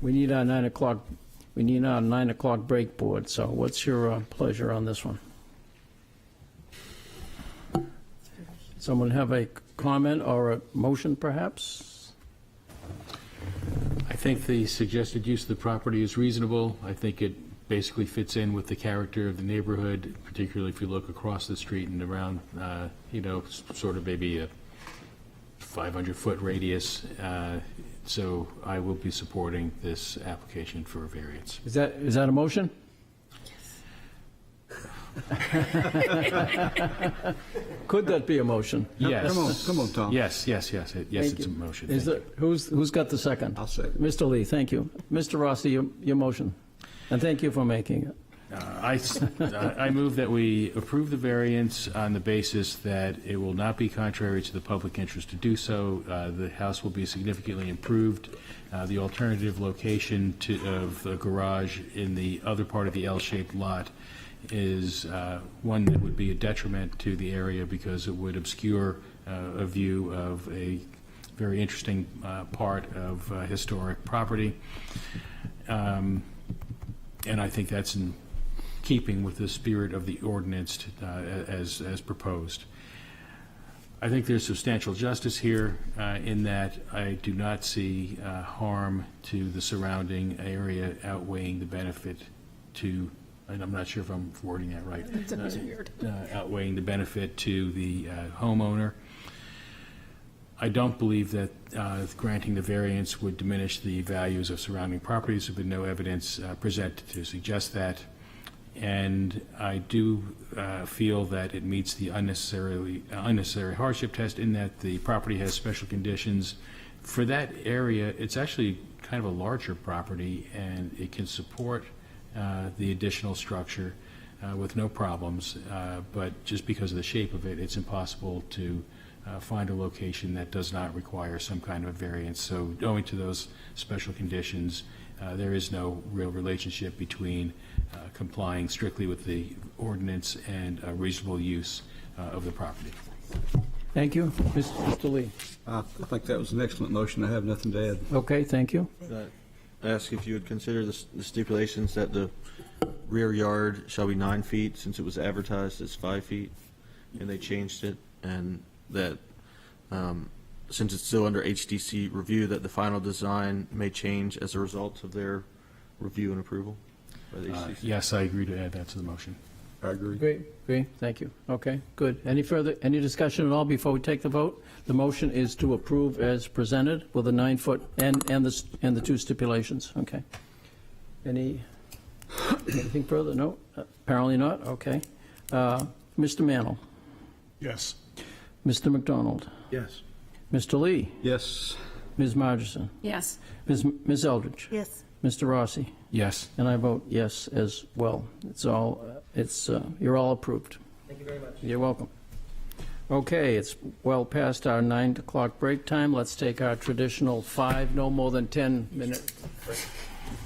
We need our 9 o'clock, break board, so what's your pleasure on this one? Someone have a comment or a motion, perhaps? I think the suggested use of the property is reasonable. I think it basically fits in with the character of the neighborhood, particularly if you look across the street and around, sort of maybe a 500-foot radius. So I will be supporting this application for a variance. Is that a motion? Could that be a motion? Yes. Come on, Tom. Yes, it's a motion. Is Thank it, who's got the second? I'll second. Mr. Lee, thank you. Mr. Rossi, your motion. And thank you for making it. I move that we approve the variance on the basis that it will not be contrary to the public interest to do so. The house will be significantly improved. The alternative location of the garage in the other part of the L-shaped lot is one that would be a detriment to the area because it would obscure a view of a very interesting part of historic property. And I think that's in keeping with the spirit of the ordinance as proposed. I think there's substantial justice here in that I do not see harm to the surrounding area outweighing the benefit to, and I'm not sure if I'm wording that right. That's weird. Outweighing the benefit to the homeowner. I don't believe that granting the variance would diminish the values of surrounding properties. There's been no evidence presented to suggest that. And I do feel that it meets the unnecessary hardship test in that the property has special conditions. For that area, it's actually kind of a larger property, and it can support the additional structure with no problems. But just because of the shape of it, it's impossible to find a location that does not require some kind of a variance. So owing to those special conditions, there is no real relationship between complying strictly with the ordinance and reasonable use of the property. Thank you. Mr. Lee. I think that was an excellent motion. I have nothing to add. Okay, thank you. I ask if you would consider the stipulations that the rear yard shall be 9 feet since it was advertised as 5 feet, and they changed it, and that since it's still under HDC review, that the final design may change as a result of their review and approval by the HDC. Yes, I agree to add that to the motion. I agree. Agree, thank you. Okay, good. Any discussion at all before we take the vote? The motion is to approve as presented with a 9-foot and the 2 stipulations, okay. Anything further? No? Apparently not, okay. Mr. Mantle? Yes. Mr. McDonald? Yes. Mr. Lee? Yes. Ms. Margison? Yes. Ms. Eldridge? Yes. Mr. Rossi? Yes. And I vote yes as well. You're all approved. Thank you very much. You're welcome. Okay, it's well past our 9 o'clock break time. Let's take our traditional 5, no more than 10-minute break,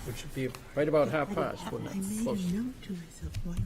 which would be right about half past, wouldn't it? I made Close. a note to myself, why not?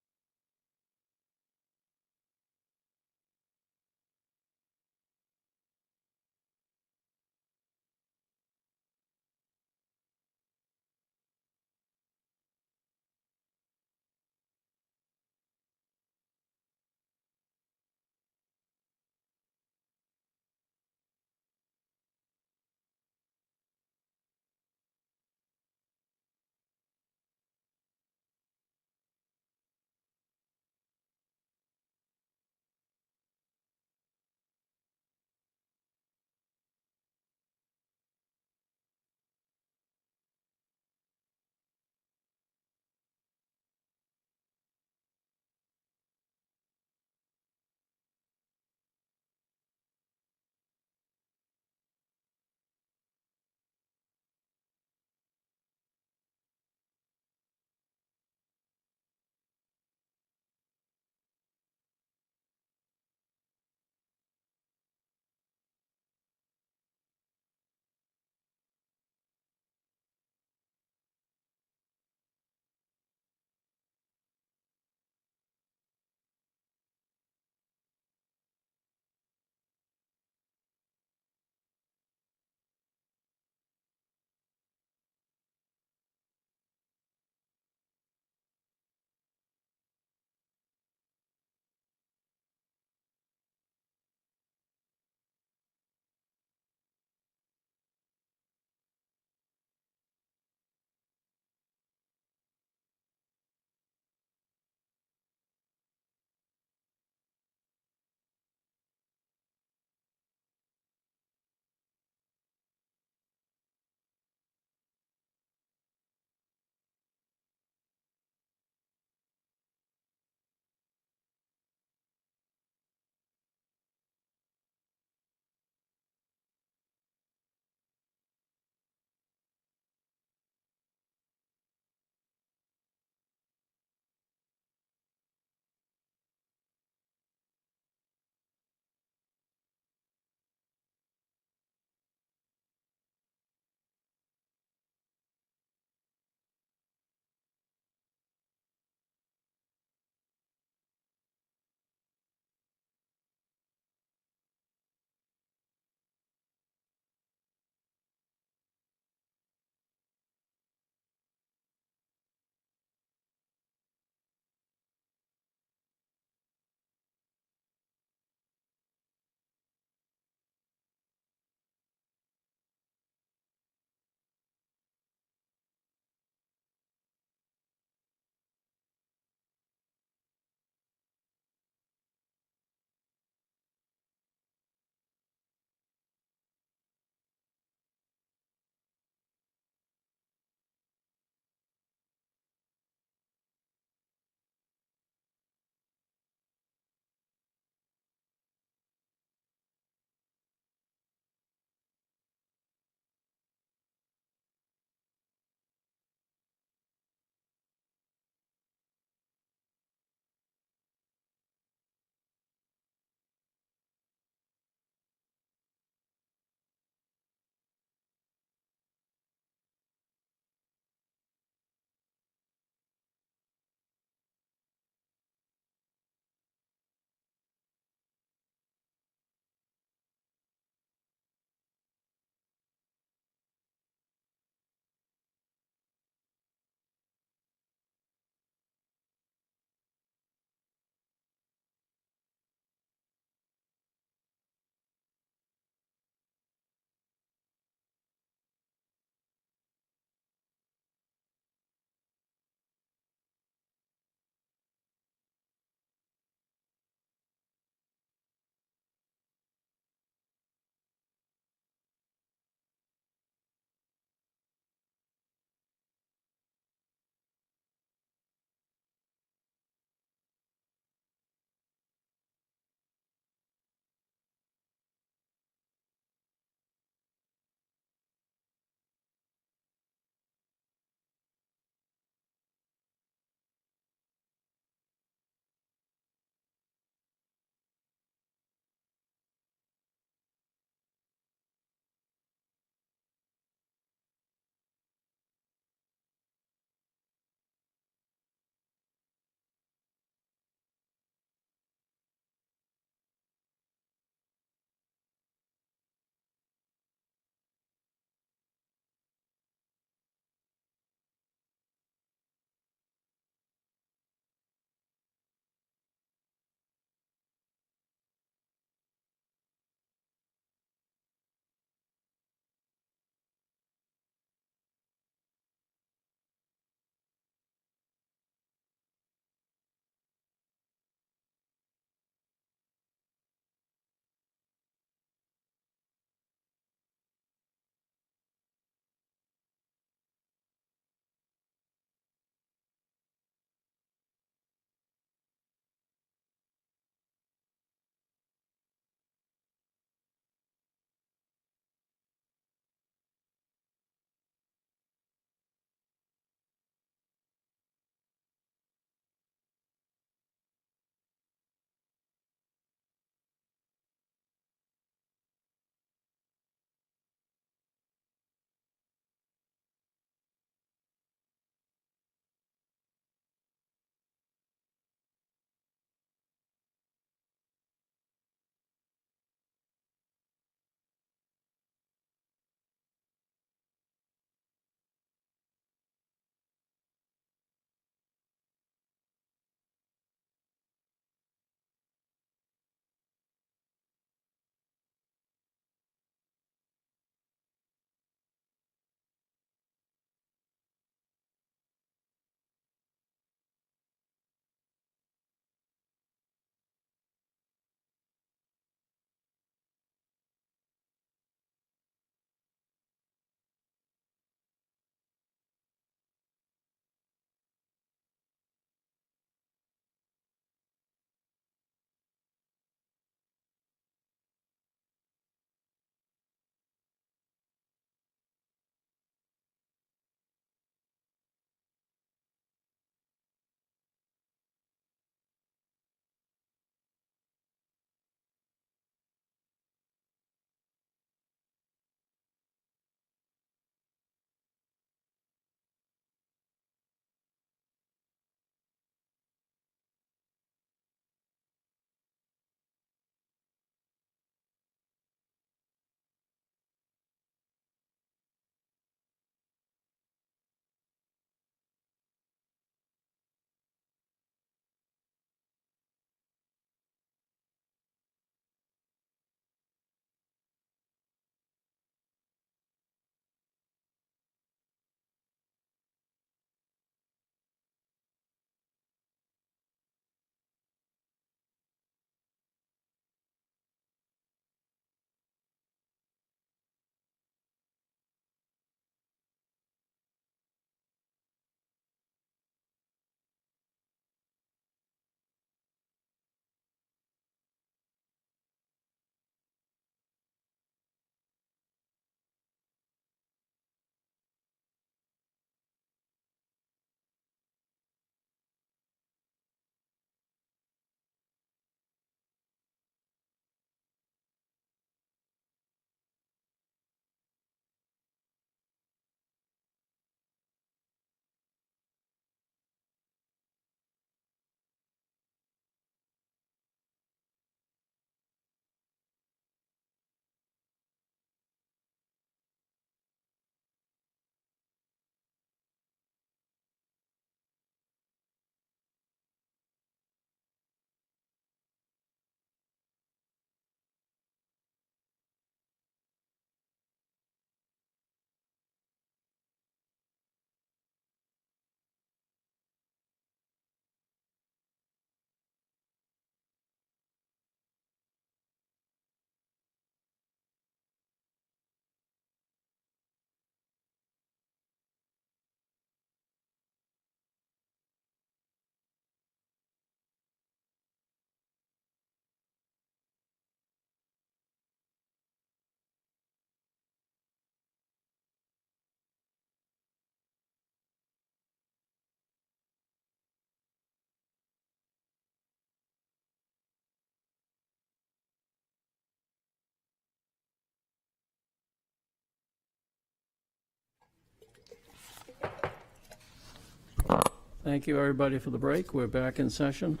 Thank you, everybody, for the break. We're back in session.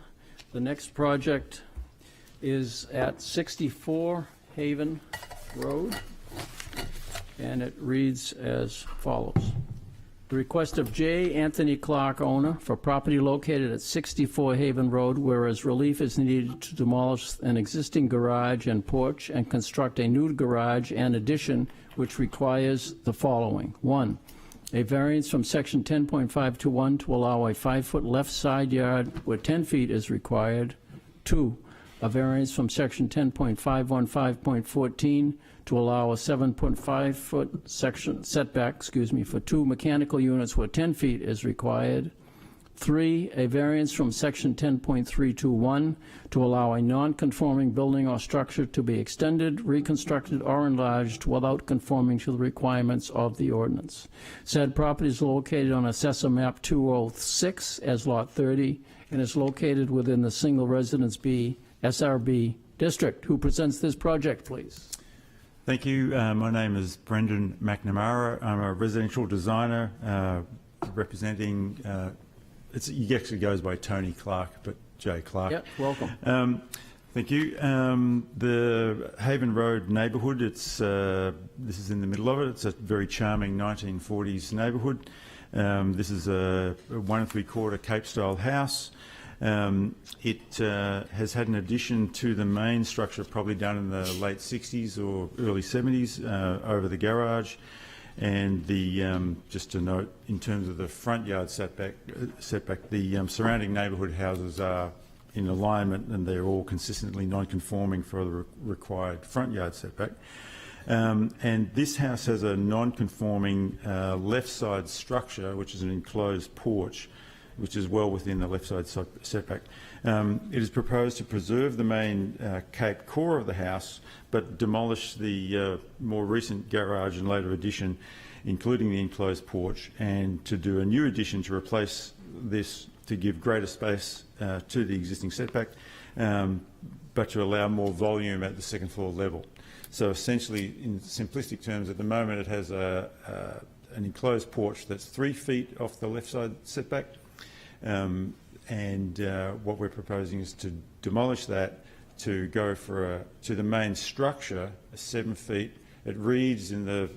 The next project is at 64 Haven Road, and it reads as follows. The request of J. Anthony Clark, owner, for property located at 64 Haven Road, whereas relief is needed to demolish an existing garage and porch and construct a new garage and addition, which requires the following. 1, a variance from section 10.521 to allow a 5-foot left side yard where 10 feet is required. 2, a variance from section 10.515.14 to allow a 7.5-foot section setback, for 2 mechanical units where 10 feet is required. 3, a variance from section 10.321 to allow a non-conforming building or structure to be extended, reconstructed, or enlarged without conforming to the requirements of the ordinance. Said property is located on Assessor Map 206 as Lot 30 and is located within the Single Residence B SRB district. Who presents this project, please? Thank you. My name is Brendan McNamara. I'm a residential designer representing, he actually goes by Tony Clark, but Jay Clark. Yep, welcome. Thank you. The Haven Road neighbourhood, this is in the middle of it. It's a very charming 1940s neighbourhood. This is a 1 3/4 Cape-style house. It has had an addition to the main structure probably done in the late 60s or early 70s over the garage. And just to note, in terms of the front yard setback, the surrounding neighbourhood houses are in alignment and they're all consistently non-conforming for the required front yard setback. And this house has a non-conforming left side structure, which is an enclosed porch, which is well within the left side setback. It is proposed to preserve the main Cape core of the house, but demolish the more recent garage and later addition, including the enclosed porch, and to do a new addition to replace this to give greater space to the existing setback, but to allow more volume at the second floor level. So essentially, in simplistic terms, at the moment it has an enclosed porch that's 3 feet off the left side setback. What we're proposing is to demolish that, to go for to the main structure, 7 feet. It reads in the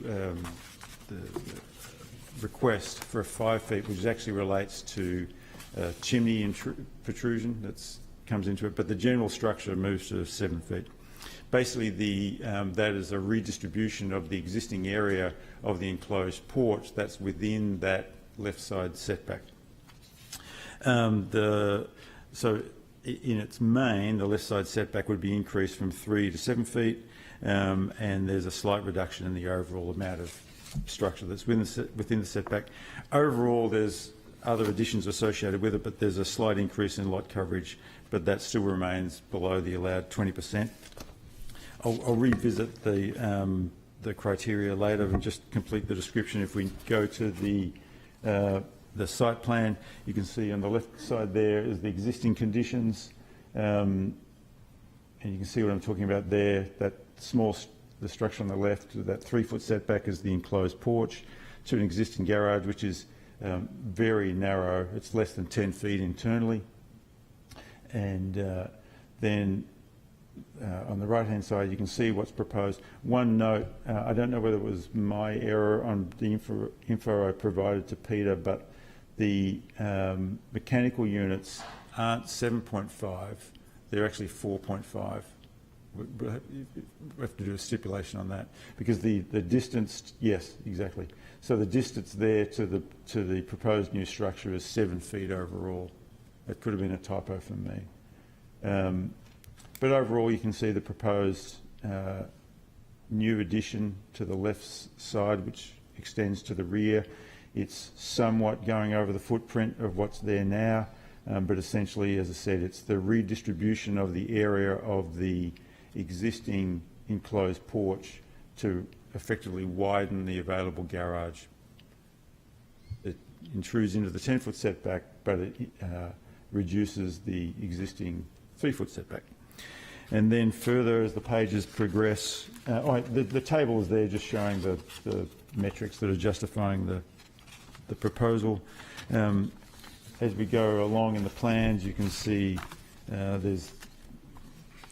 request for 5 feet, which actually relates to chimney protrusion that comes into it, but the general structure moves to 7 feet. Basically, that is a redistribution of the existing area of the enclosed porch that's within that left side setback. So in its main, the left side setback would be increased from 3 to 7 feet, and there's a slight reduction in the overall amount of structure that's within the setback. Overall, there's other additions associated with it, but there's a slight increase in lot coverage, but that still remains below the allowed 20%. I'll revisit the criteria later and just complete the description. If we go to the site plan, you can see on the left side there is the existing conditions, and you can see what I'm talking about there. That the structure on the left, that 3-foot setback is the enclosed porch to an existing garage, which is very narrow. It's less than 10 feet internally. And then on the right-hand side, you can see what's proposed. One note, I don't know whether it was my error on the info I provided to Peter, but the mechanical units aren't 7.5, they're actually 4.5. We have to do a stipulation on that because the distance, yes, exactly. So the distance there to the proposed new structure is 7 feet overall. That could have been a typo from me. But overall, you can see the proposed new addition to the left side, which extends to the rear. It's somewhat going over the footprint of what's there now, but essentially, as I said, it's the redistribution of the area of the existing enclosed porch to effectively widen the available garage. It intrudes into the 10-foot setback, but it reduces the existing 3-foot setback. And then further, as the pages progress, the table is there just showing the metrics that are justifying the proposal. As we go along in the plans, you can see there's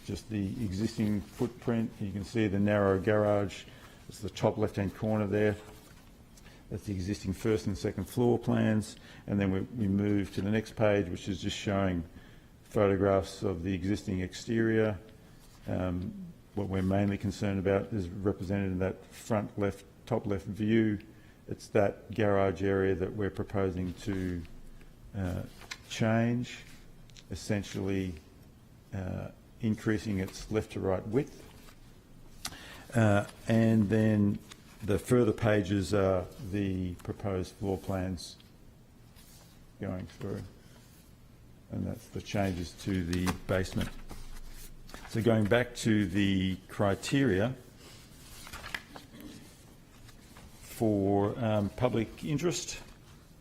just the existing footprint. You can see the narrow garage. It's the top left-hand corner there. That's the existing first and second floor plans. And then we move to the next page, which is just showing photographs of the existing exterior. What we're mainly concerned about is represented in that front left, top left view. It's that garage area that we're proposing to change, essentially increasing its left to right width. And then the further pages are the proposed floor plans going through. And that's the changes to the basement. So going back to the criteria for public interest,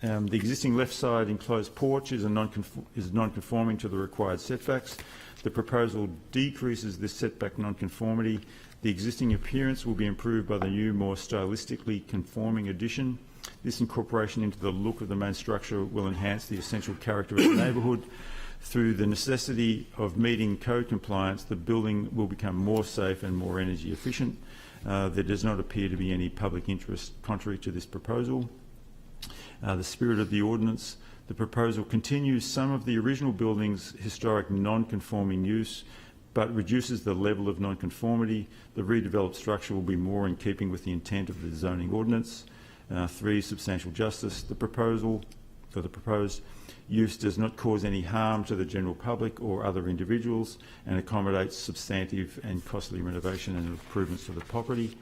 the existing left side enclosed porch is non-conforming to the required setbacks. The proposal decreases this setback non-conformity. The existing appearance will be improved by the new, more stylistically conforming addition. This incorporation into the look of the main structure will enhance the essential character of the neighbourhood. Through the necessity of meeting code compliance, the building will become more safe and more energy efficient. There does not appear to be any public interest contrary to this proposal. The spirit of the ordinance, the proposal continues some of the original building's historic non-conforming use, but reduces the level of non-conformity. The redeveloped structure will be more in keeping with the intent of the zoning ordinance. 3, substantial justice. The proposal for the proposed use does not cause any harm to the general public or other individuals and accommodates substantive and costly renovation and improvements to the property.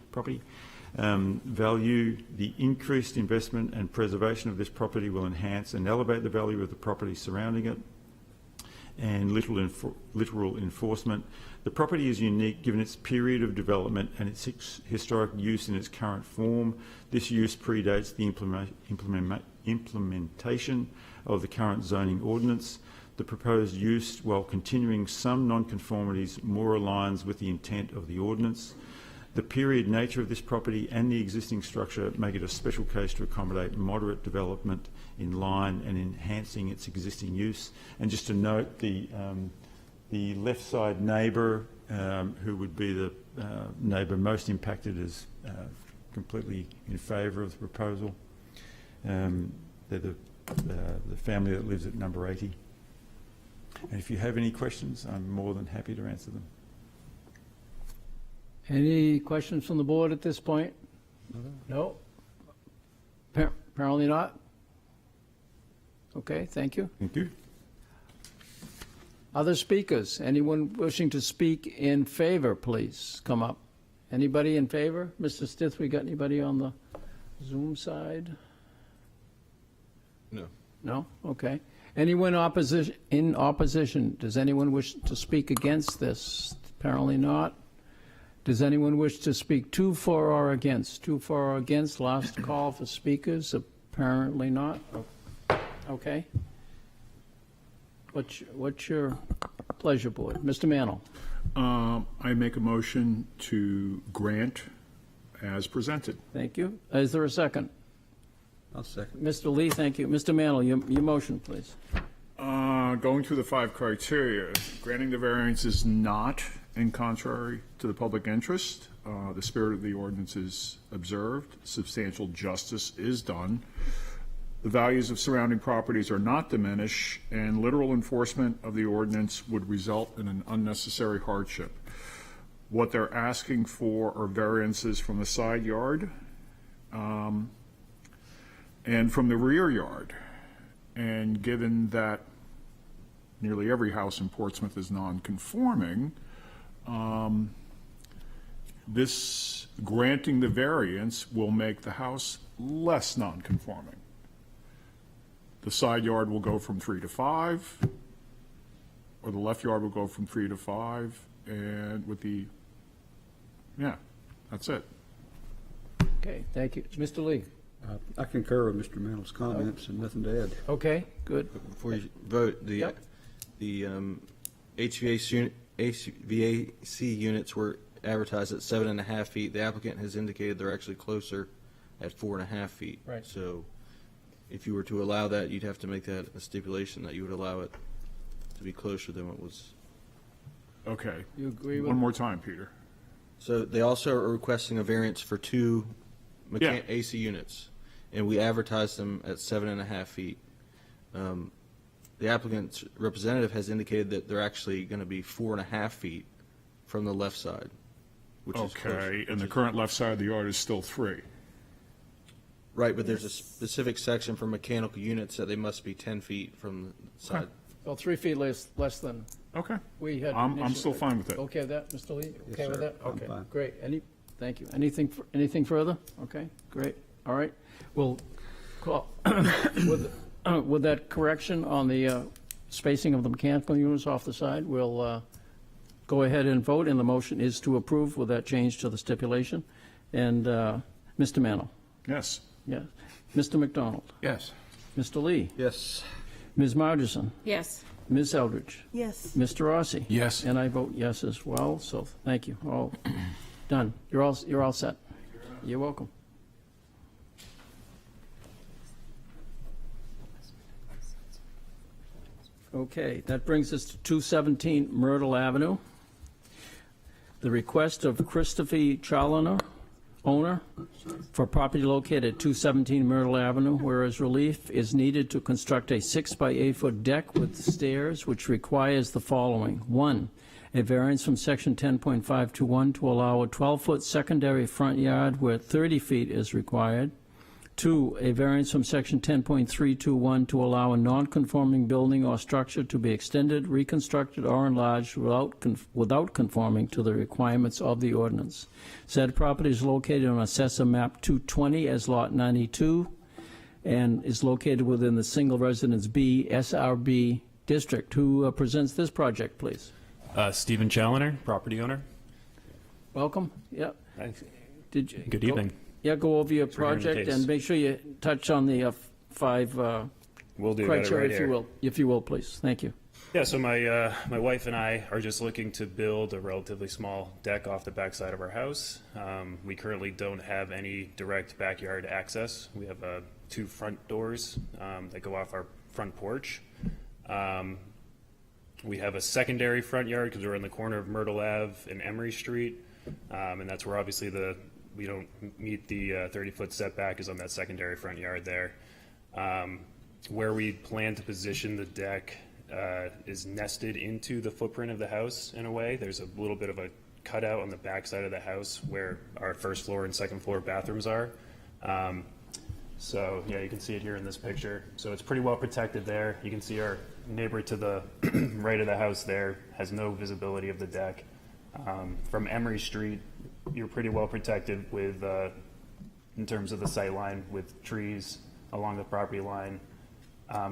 Value, the increased investment and preservation of this property will enhance and elevate the value of the property surrounding it. And literal enforcement. The property is unique given its period of development and its historic use in its current form. This use predates the implementation of the current zoning ordinance. The proposed use, while continuing some non-conformities, more aligns with the intent of the ordinance. The period nature of this property and the existing structure make it a special case to accommodate moderate development in line and enhancing its existing use. And just to note, the left side neighbour, who would be the neighbour most impacted, is completely in favour of the proposal. They're the family that lives at number 80. And if you have any questions, I'm more than happy to answer them. Any questions from the board at this point? No? Apparently not? Okay, thank you. Thank you. Other speakers? Anyone wishing to speak in favor, please come up. Anybody in favor? Mr. Stith, we got anybody on the Zoom side? No. No? Okay. Anyone in opposition? Does anyone wish to speak against this? Apparently not. Does anyone wish to speak to, for, or against? To, for, or against? Last call for speakers? Apparently not. Okay. What's your pleasure, board? Mr. Mantle. I make a motion to grant as presented. Thank you. Is there a second? I'll second. Mr. Lee, thank you. Mr. Mantle, your motion, please. Going through the 5 criteria, granting the variance is not in contrary to the public interest. The spirit of the ordinance is observed. Substantial justice is done. The values of surrounding properties are not diminished, and literal enforcement of the ordinance would result in an unnecessary hardship. What they're asking for are variances from the side yard and from the rear yard. And given that nearly every house in Portsmouth is non-conforming, this granting the variance will make the house less non-conforming. The side yard will go from 3 to 5, or the left yard will go from 3 to 5, and with the, yeah, that's it. Okay, thank you. Mr. Lee. I concur with Mr. Mantle's comments and nothing to add. Okay, good. Before you vote, the HVAC units were advertised at 7.5 feet. The applicant has indicated they're actually closer at 4.5 feet. Right. So if you were to allow that, you'd have to make that a stipulation that you would allow it to be closer than what was. Okay. You agree with? One more time, Peter. So they also are requesting a variance for two Yeah. AC units, and we advertised them at 7.5 feet. The applicant's representative has indicated that they're actually going to be 4.5 feet from the left side, which is closer. Okay, and the current left side of the yard is still 3. Right, but there's a specific section for mechanical units that they must be 10 feet from the side. Well, 3 feet less than Okay. we had. I'm initially. still fine with it. Okay with that, Mr. Lee? Okay with sir. that? I'm Okay, fine. great. Thank you. Anything further? Okay, great. All right. We'll call, with that correction on the spacing of the mechanical units off the side, we'll go ahead and vote, and the motion is to approve with that change to the stipulation. And Mr. Mannell? Yes. Yes. Mr. McDonald? Yes. Mr. Lee? Yes. Ms. Margerson? Yes. Ms. Eldridge? Yes. Mr. Rossi? Yes. And I vote yes as well, so thank you. All done. You're all set. You're welcome. Okay, that brings us to 217 Myrtle Avenue. The request of Christopher Challoner, owner, for property located at 217 Myrtle Avenue, whereas relief is needed to construct a 6-by-8-foot deck with stairs, which requires the following. 1, a variance from section 10.521 to allow a 12-foot secondary front yard where 30 feet is required. 2, a variance from section 10.321 to allow a non-conforming building or structure to be extended, reconstructed, or enlarged without conforming to the requirements of the ordinance. Said property is located on Assessor Map 220 as Lot 92 and is located within the Single Residence B SRB district. Who presents this project, please? Stephen Challoner, property owner. Welcome. Yep. Thanks. Did you Good evening. go over your for hearing the project case. and make sure you touch on the 5 We'll do. Got it criteria, right if you will, please. Thank you. Yeah, so my wife and I are just looking to build a relatively small deck off the backside of our house. We currently don't have any direct backyard access. We have 2 front doors that go off our front porch. We have a secondary front yard because we're in the corner of Myrtle Ave and Emery Street, and that's where obviously we don't meet the 30-foot setback is on that secondary front yard there. Where we plan to position the deck is nested into the footprint of the house in a way. There's a little bit of a cutout on the back side of the house where our first floor and second floor bathrooms are. So yeah, you can see it here in this picture. So it's pretty well protected there. You can see our neighbor to the right of the house there has no visibility of the deck. From Emery Street, you're pretty well protected with, in terms of the sight line, with trees along the property line.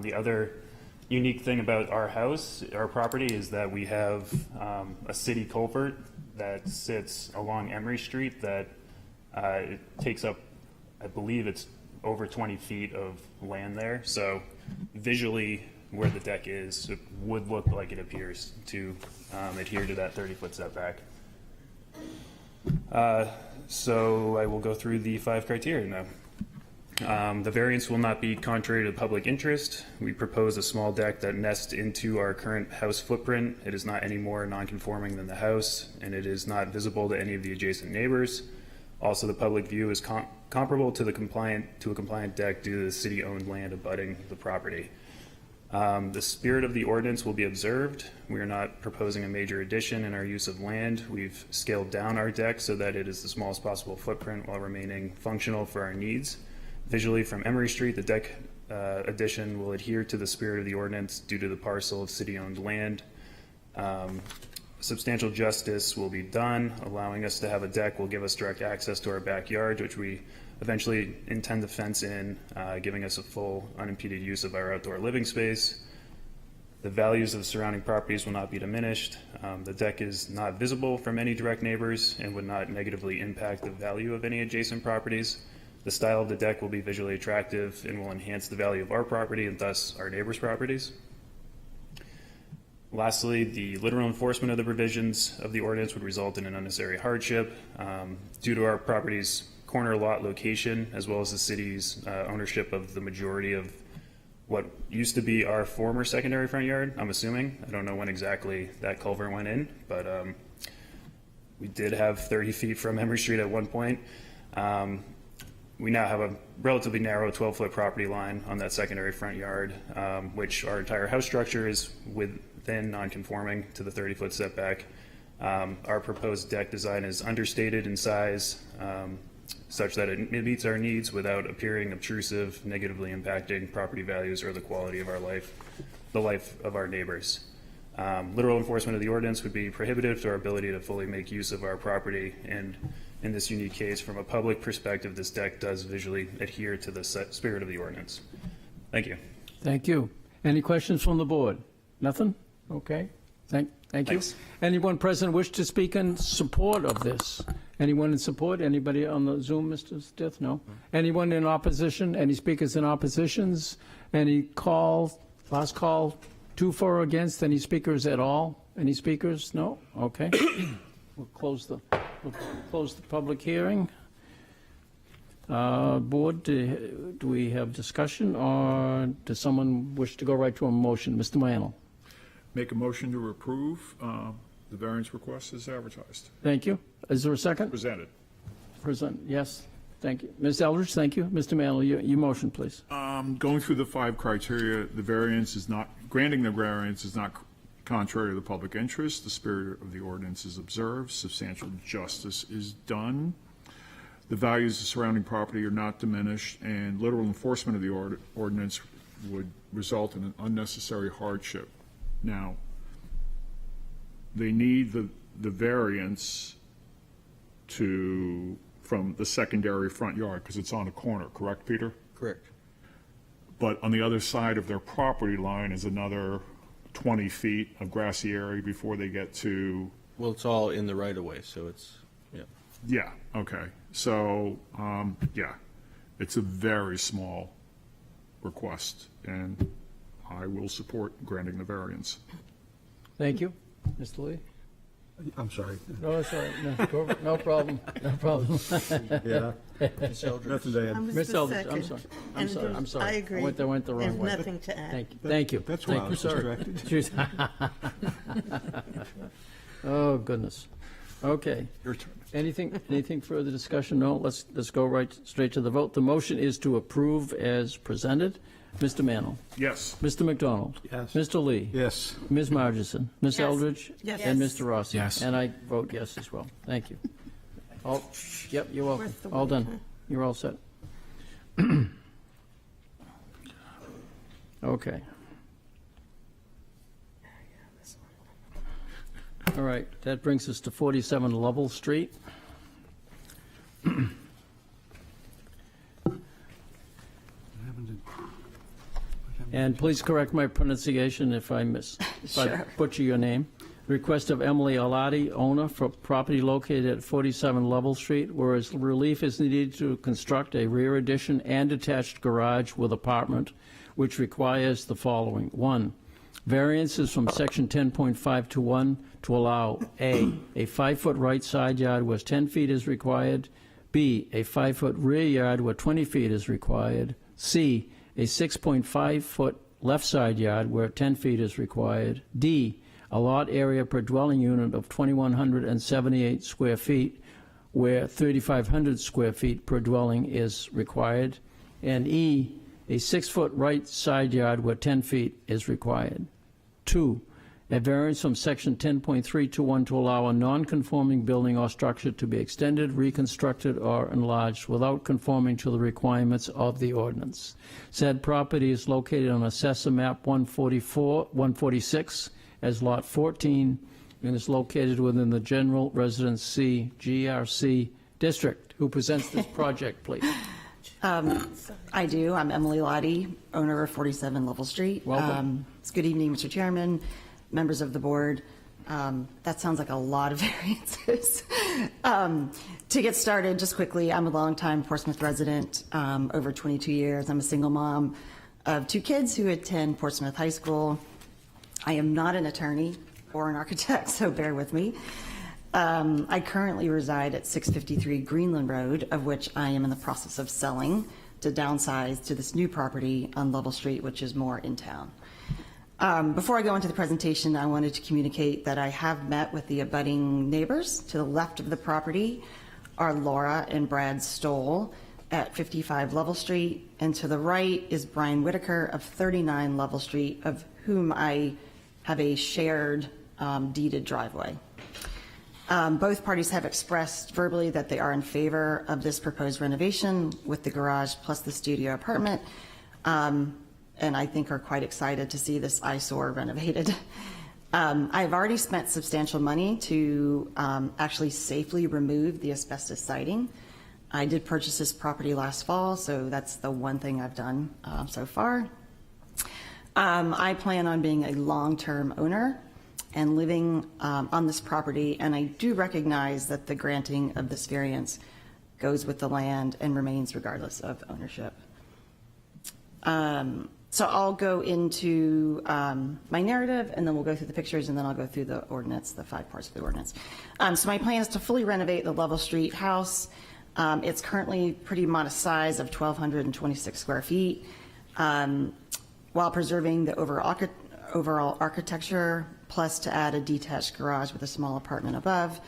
The other unique thing about our house, our property, is that we have a city culvert that sits along Emery Street that it takes up, I believe it's over 20 feet of land there. So visually, where the deck is, it would look like it appears to adhere to that 30-foot setback. So I will go through the 5 criteria now. The variance will not be contrary to public interest. We propose a small deck that nests into our current house footprint. It is not any more non-conforming than the house, and it is not visible to any of the adjacent neighbors. Also, the public view is comparable to a compliant deck due to the city-owned land abutting the property. The spirit of the ordinance will be observed. We are not proposing a major addition in our use of land. We've scaled down our deck so that it is the smallest possible footprint while remaining functional for our needs. Visually from Emery Street, the deck addition will adhere to the spirit of the ordinance due to the parcel of city-owned land. Substantial justice will be done. Allowing us to have a deck will give us direct access to our backyard, which we eventually intend to fence in, giving us a full unimpeded use of our outdoor living space. The values of the surrounding properties will not be diminished. The deck is not visible from any direct neighbors and would not negatively impact the value of any adjacent properties. The style of the deck will be visually attractive and will enhance the value of our property and thus our neighbors' properties. Lastly, the literal enforcement of the provisions of the ordinance would result in an unnecessary hardship. Due to our property's corner lot location, as well as the city's ownership of the majority of what used to be our former secondary front yard, I'm assuming. I don't know when exactly that culvert went in, but we did have 30 feet from Emory Street at one point. We now have a relatively narrow 12-foot property line on that secondary front yard, which our entire house structure is within non-conforming to the 30-foot setback. Our proposed deck design is understated in size, such that it meets our needs without appearing obtrusive, negatively impacting property values or the quality of our life, the life of our neighbors. Literal enforcement of the ordinance would be prohibitive to our ability to fully make use of our property, and in this unique case, from a public perspective, this deck does visually adhere to the spirit of the ordinance. Thank you. Thank you. Any questions from the board? Nothing? Okay. Thank you. Thanks. Anyone present wish to speak in support of this? Anyone in support? Anybody on the Zoom, Mr. Stith? No? Anyone in opposition? Any speakers in oppositions? Any call, last call, to, for, or against? Any speakers at all? Any speakers? No? Okay. We'll close the public hearing. Board, do we have discussion, or does someone wish to go right to a motion? Mr. Mantle. Make a motion to approve the variance request as advertised. Thank you. Is there a second? Presented. Yes. Thank you. Ms. Eldridge, thank you. Mr. Mantle, your motion, please. Going through the 5 criteria, the variance is not, granting the variance is not contrary to the public interest. The spirit of the ordinance is observed. Substantial justice is done. The values of surrounding property are not diminished, and literal enforcement of the ordinance would result in an unnecessary hardship. Now, they need the variance from the secondary front yard because it's on a corner, correct, Peter? Correct. But on the other side of their property line is another 20 feet of grassy area before they get to... Well, it's all in the right-of-way, so it's, yeah. Yeah, okay. So, yeah, it's a very small request, and I will support granting the variance. Thank you. Mr. Lee? I'm sorry. No, that's all right. No problem. No problem. Yeah. Nothing to add. Ms. Eldridge, I'm sorry. I'm sorry. I agree. I went the wrong There's way. nothing to add. Thank you. That's why I was distracted. Oh, goodness. Okay. Your turn. Anything further discussion? No, let's go straight to the vote. The motion is to approve as presented. Mr. Mantle? Yes. Mr. McDonald? Yes. Mr. Lee? Yes. Ms. Margison? Ms. Yes. Eldridge? Yes. And Yes. Mr. Rossi? Yes. And I vote yes as well. Thank you. Yep, you're welcome. Worth the All wait, done. huh? You're all set. Okay. All right, that brings us to 47 Lovell Street. And please correct my pronunciation if I butcher your name. Request of Emily Alati, owner, for property located at 47 Lovell Street, whereas relief is needed to construct a rear addition and detached garage with apartment, which requires the following. 1, variances from section 10.521 to allow A, a 5-foot right side yard where 10 feet is required, B, a 5-foot rear yard where 20 feet is required, C, a 6.5-foot left side yard where 10 feet is required, D, a lot area per dwelling unit of 2,178 square feet where 3,500 square feet per dwelling is required, and E, a 6-foot right side yard where 10 feet is required. 2, a variance from section 10.321 to allow a non-conforming building or structure to be extended, reconstructed, or enlarged without conforming to the requirements of the ordinance. Said property is located on Assessor Map 146 as Lot 14 and is located within the General Residence C GRC District. Who presents this project, please? I do. I'm Emily Lottie, owner of 47 Lovell Street. Welcome. Good evening, Mr. Chairman, members of the board. That sounds like a lot of variances. To get started, just quickly, I'm a longtime Portsmouth resident, over 22 years. I'm a single mom of 2 kids who attend Portsmouth High School. I am not an attorney or an architect, so bear with me. I currently reside at 653 Greenland Road, of which I am in the process of selling to downsize to this new property on Lovell Street, which is more in town. Before I go into the presentation, I wanted to communicate that I have met with the abutting neighbors. To the left of the property are Laura and Brad Stoll at 55 Lovell Street, and to the right is Brian Whitaker of 39 Lovell Street, of whom I have a shared deeded driveway. Both parties have expressed verbally that they are in favor of this proposed renovation with the garage plus the studio apartment, and I think are quite excited to see this eyesore renovated. I've already spent substantial money to actually safely remove the asbestos siding. I did purchase this property last fall, so that's the one thing I've done so far. I plan on being a long-term owner and living on this property, and I do recognize that the granting of this variance goes with the land and remains regardless of ownership. So I'll go into my narrative, and then we'll go through the pictures, and then I'll go through the ordinance, the 5 parts of the ordinance. So my plan is to fully renovate the Lovell Street house. It's currently pretty modest size of 1,226 square feet, while preserving the overall architecture, plus to add a detached garage with a small apartment above.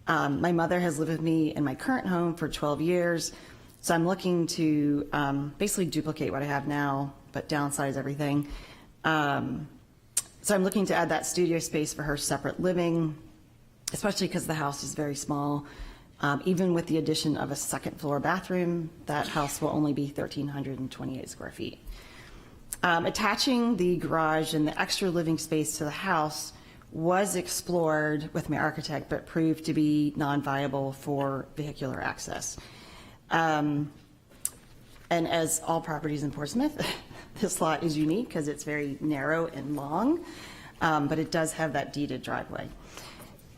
My mother has lived with me in my current home for 12 years, so I'm looking to basically duplicate what I have now, but downsize everything. So I'm looking to add that studio space for her separate living, especially because the house is very small. Even with the addition of a second floor bathroom, that house will only be 1,328 square feet. Attaching the garage and the extra living space to the house was explored with my architect, but proved to be non-viable for vehicular access. And as all properties in Portsmouth, this lot is unique because it's very narrow and long, but it does have that deeded driveway.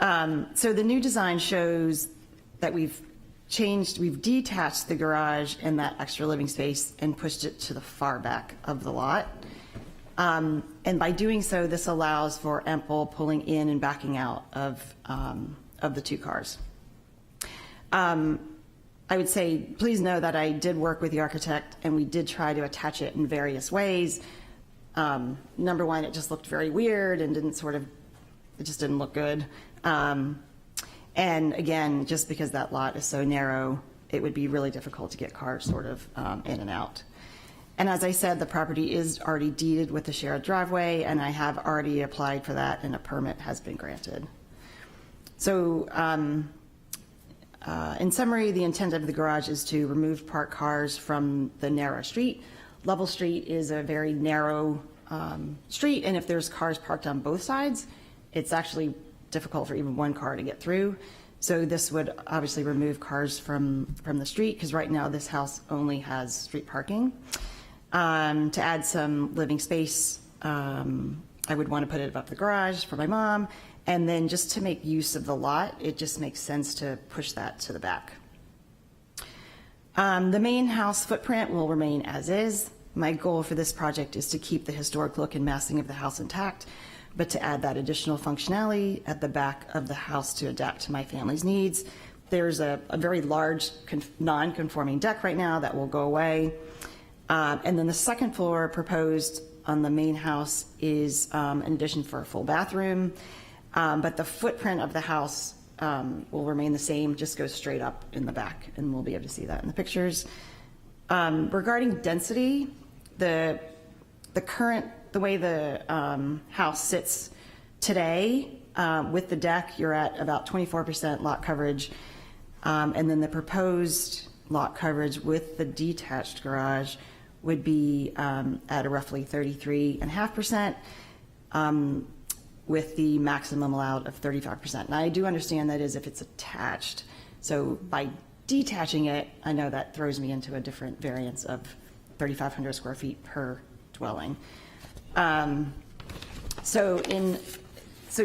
So the new design shows that we've detached the garage and that extra living space and pushed it to the far back of the lot. And by doing so, this allows for ample pulling in and backing out of the 2 cars. I would say, please know that I did work with the architect, and we did try to attach it in various ways. Number one, it just looked very weird and it just didn't look good. And again, just because that lot is so narrow, it would be really difficult to get cars sort of in and out. And as I said, the property is already deeded with a shared driveway, and I have already applied for that, and a permit has been granted. So in summary, the intent of the garage is to remove parked cars from the narrow street. Lovell Street is a very narrow street, and if there's cars parked on both sides, it's actually difficult for even one car to get through. So this would obviously remove cars from the street, because right now this house only has street parking. To add some living space, I would want to put it above the garage for my mom, and then just to make use of the lot, it just makes sense to push that to the back. The main house footprint will remain as is. My goal for this project is to keep the historic look and massing of the house intact, but to add that additional functionality at the back of the house to adapt to my family's needs. There's a very large non-conforming deck right now that will go away. And then the second floor proposed on the main house is an addition for a full bathroom, but the footprint of the house will remain the same, just goes straight up in the back, and we'll be able to see that in the pictures. Regarding density, the way the house sits today, with the deck, you're at about 24% lot coverage, and then the proposed lot coverage with the detached garage would be at a roughly 33.5%, with the maximum allowed of 35%. Now, I do understand that is if it's attached. So by detaching it, I know that throws me into a different variance of 3,500 square feet per dwelling. So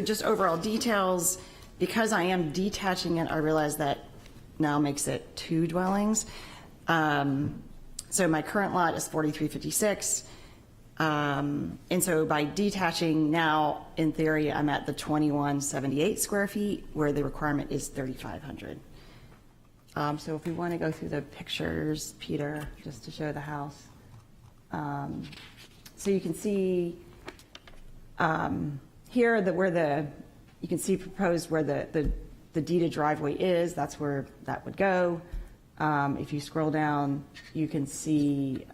just overall details, because I am detaching it, I realize that now makes it 2 dwellings. So my current lot is 4356. And so by detaching now, in theory, I'm at the 2178 square feet where the requirement is 3,500. So if we want to go through the pictures, Peter, just to show the house. So you can see here that you can see proposed where the deeded driveway is. That's where that would go. If you scroll down, you can see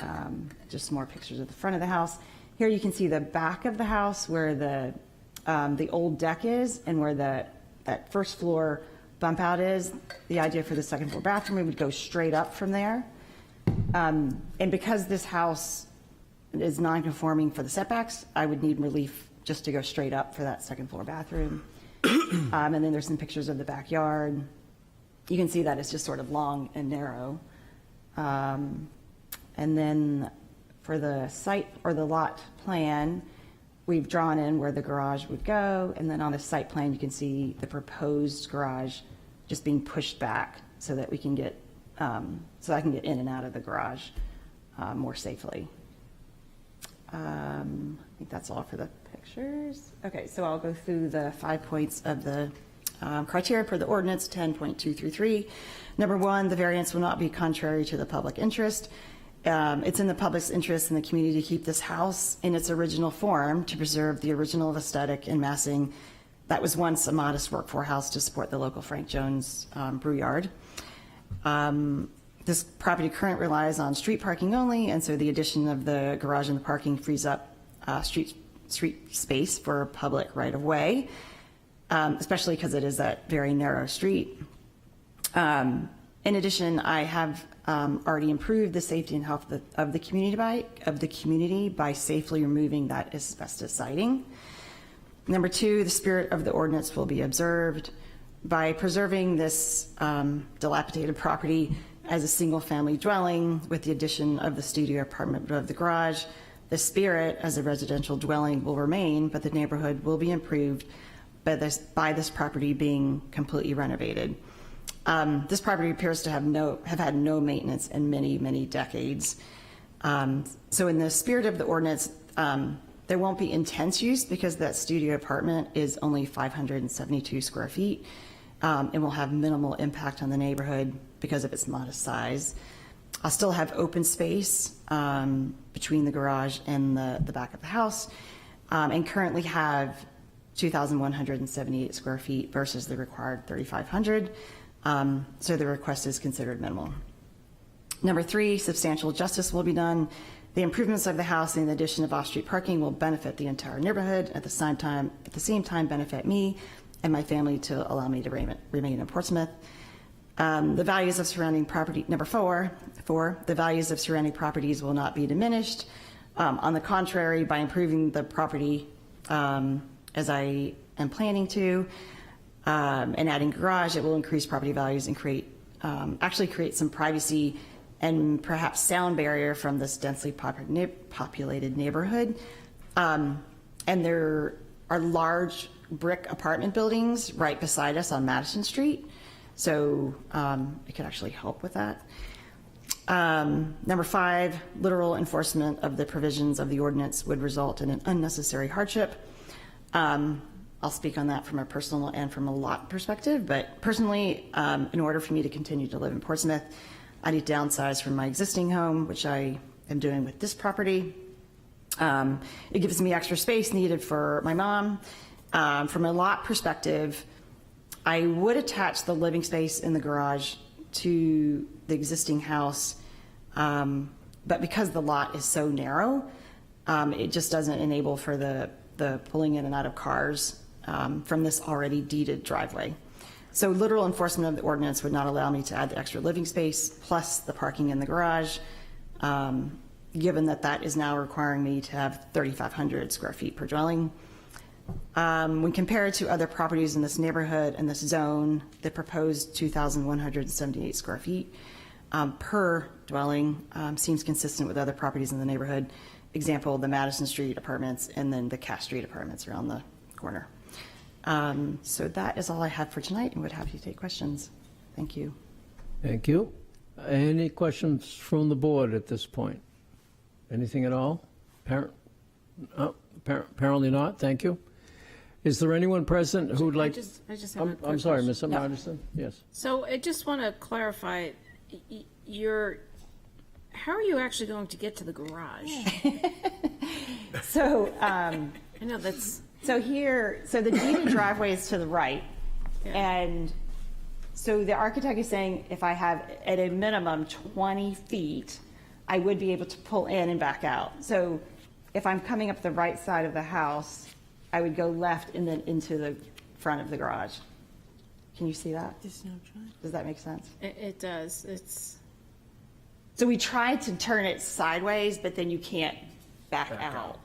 just more pictures of the front of the house. Here you can see the back of the house where the old deck is and where that first floor bump out is. The idea for the second floor bathroom, we would go straight up from there. And because this house is non-conforming for the setbacks, I would need relief just to go straight up for that second floor bathroom. And then there's some pictures of the backyard. You can see that it's just sort of long and narrow. And then for the site or the lot plan, we've drawn in where the garage would go. And then on the site plan, you can see the proposed garage just being pushed back so that we can get, so I can get in and out of the garage more safely. I think that's all for the pictures. Okay, so I'll go through the 5 points of the criteria for the ordinance 10.233. Number one, the variance will not be contrary to the public interest. It's in the public's interest in the community to keep this house in its original form to preserve the original aesthetic and massing that was once a modest workforce house to support the local Frank Jones brew yard. This property currently relies on street parking only, and so the addition of the garage and the parking frees up street space for public right-of-way, especially because it is that very narrow street. In addition, I have already improved the safety and health of the community by safely removing that asbestos siding. Number two, the spirit of the ordinance will be observed by preserving this dilapidated property as a single-family dwelling with the addition of the studio apartment above the garage. The spirit as a residential dwelling will remain, but the neighborhood will be improved by this property being completely renovated. This property appears to have had no maintenance in many, many decades. So in the spirit of the ordinance, there won't be intense use because that studio apartment is only 572 square feet and will have minimal impact on the neighborhood because of its modest size. I'll still have open space between the garage and the back of the house, and currently have 2,178 square feet versus the required 3,500. So the request is considered minimal. Number three, substantial justice will be done. The improvements of the house and the addition of off-street parking will benefit the entire neighborhood, at the same time benefit me and my family to allow me to remain in Portsmouth. The values of surrounding property, number four, the values of surrounding properties will not be diminished. On the contrary, by improving the property as I am planning to, and adding garage, it will increase property values and actually create some privacy and perhaps sound barrier from this densely populated neighborhood. And there are large brick apartment buildings right beside us on Madison Street. So it could actually help with that. Number five, literal enforcement of the provisions of the ordinance would result in an unnecessary hardship. I'll speak on that from a personal and from a lot perspective, but personally, in order for me to continue to live in Portsmouth, I need to downsize from my existing home, which I am doing with this property. It gives me extra space needed for my mom. From a lot perspective, I would attach the living space in the garage to the existing house, but because the lot is so narrow, it just doesn't enable for the pulling in and out of cars from this already deeded driveway. So literal enforcement of the ordinance would not allow me to add the extra living space plus the parking in the garage, given that is now requiring me to have 3,500 square feet per dwelling. When compared to other properties in this neighborhood and this zone, the proposed 2,178 square feet per dwelling seems consistent with other properties in the neighborhood. Example, the Madison Street apartments and then the Cass Street apartments around the corner. So that is all I have for tonight, and would have you take questions. Thank you. Thank you. Any questions from the board at this point? Anything at all? Apparently not, thank you. Is there anyone present who'd like? I just have a quick I'm sorry, question. Ms. Anderson, yes. So I just want to clarify, how are you actually going to get to the garage? So, I know that's, so the deeded driveway is to the right. Yeah. And so the architect is saying if I have at a minimum 20 feet, I would be able to pull in and back out. So if I'm coming up the right side of the house, I would go left and then into the front of the garage. Can you see that? Does that make sense? it does. It's, So we tried to turn it sideways, but then you can't back out.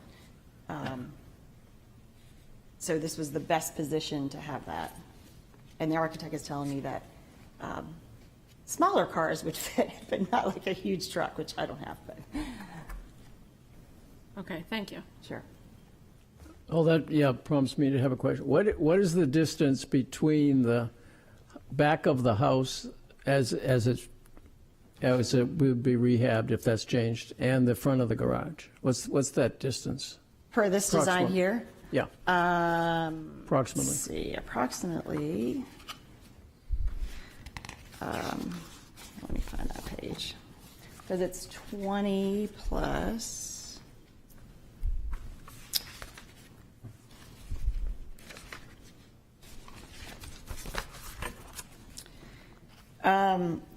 So this was the best position to have that. And the architect is telling me that smaller cars would fit, but not like a huge truck, which I don't have, but. okay, thank you. Sure. Oh, that, yeah, prompts me to have a question. What is the distance between the back of the house as it would be rehabbed if that's changed, and the front of the garage? What's that distance? Per this design Approximately. here? Yeah, approximately. Let's see, approximately. Let me find that page. Because it's 20 plus.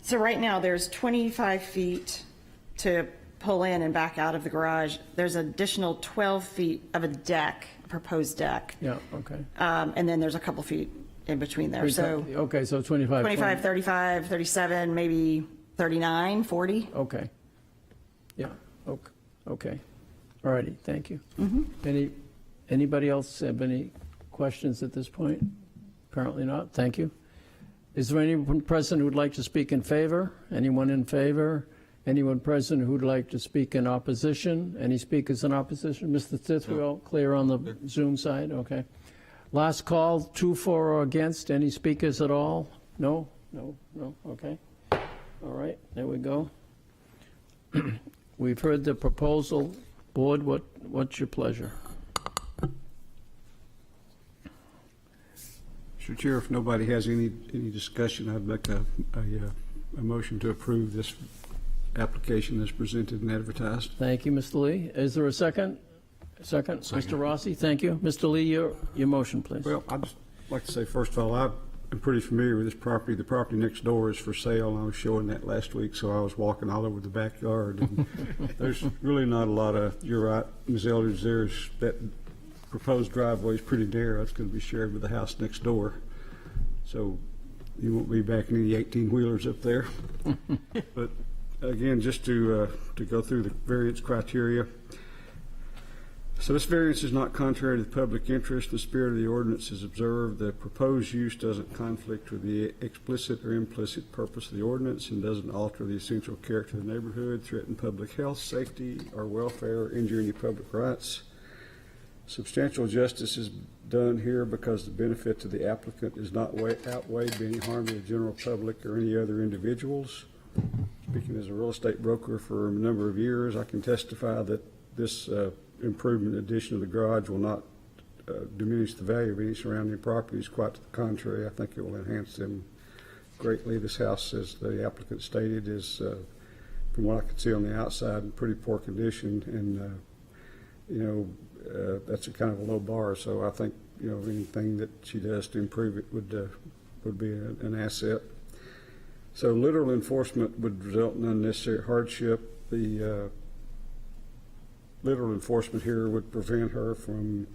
So right now, there's 25 feet to pull in and back out of the garage. There's additional 12 feet of a deck, a proposed deck. Yeah, okay. And then there's a couple feet in between there. So Okay, so 25. 25, 35, 37, maybe 39, 40. Okay. Yeah, okay. All righty, thank you. Anybody else have any questions at this point? Apparently not, thank you. Is there anyone present who'd like to speak in favor? Anyone in favor? Anyone present who'd like to speak in opposition? Any speakers in opposition? Mr. Tith, we all clear on the Zoom side? Okay. Last call, 2 for or against. Any speakers at all? No? No? Okay. All right, there we go. We've heard the proposal. Board, what's your pleasure? Mr. Chair, if nobody has any discussion, I'd make a motion to approve this application as presented and advertised. Thank you, Mr. Lee. Is there a second? Second. Mr. Rossi, thank you. Mr. Lee, your motion, please. Well, I'd just like to say, first of all, I'm pretty familiar with this property. The property next door is for sale, and I was showing that last week, so I was walking all over the backyard. And there's really not a lot of, you're right, Ms. Eldridge, there's that proposed driveway is pretty narrow. It's going to be shared with the house next door. So you won't be backing any 18-wheelers up there. But again, just to go through the variance criteria. So this variance is not contrary to the public interest. The spirit of the ordinance is observed. The proposed use doesn't conflict with the explicit or implicit purpose of the ordinance and doesn't alter the essential character of the neighborhood, threaten public health, safety, or welfare, or injure any public rights. Substantial justice is done here because the benefit to the applicant is not outweighed by any harm to the general public or any other individuals. Speaking as a real estate broker for a number of years, I can testify that this improvement addition of the garage will not diminish the value of any surrounding properties. Quite to the contrary, I think it will enhance them greatly. This house, as the applicant stated, is, from what I can see on the outside, in pretty poor condition, and that's a kind of a low bar. So I think anything that she does to improve it would be an asset. So literal enforcement would result in unnecessary hardship. The literal enforcement here would prevent her from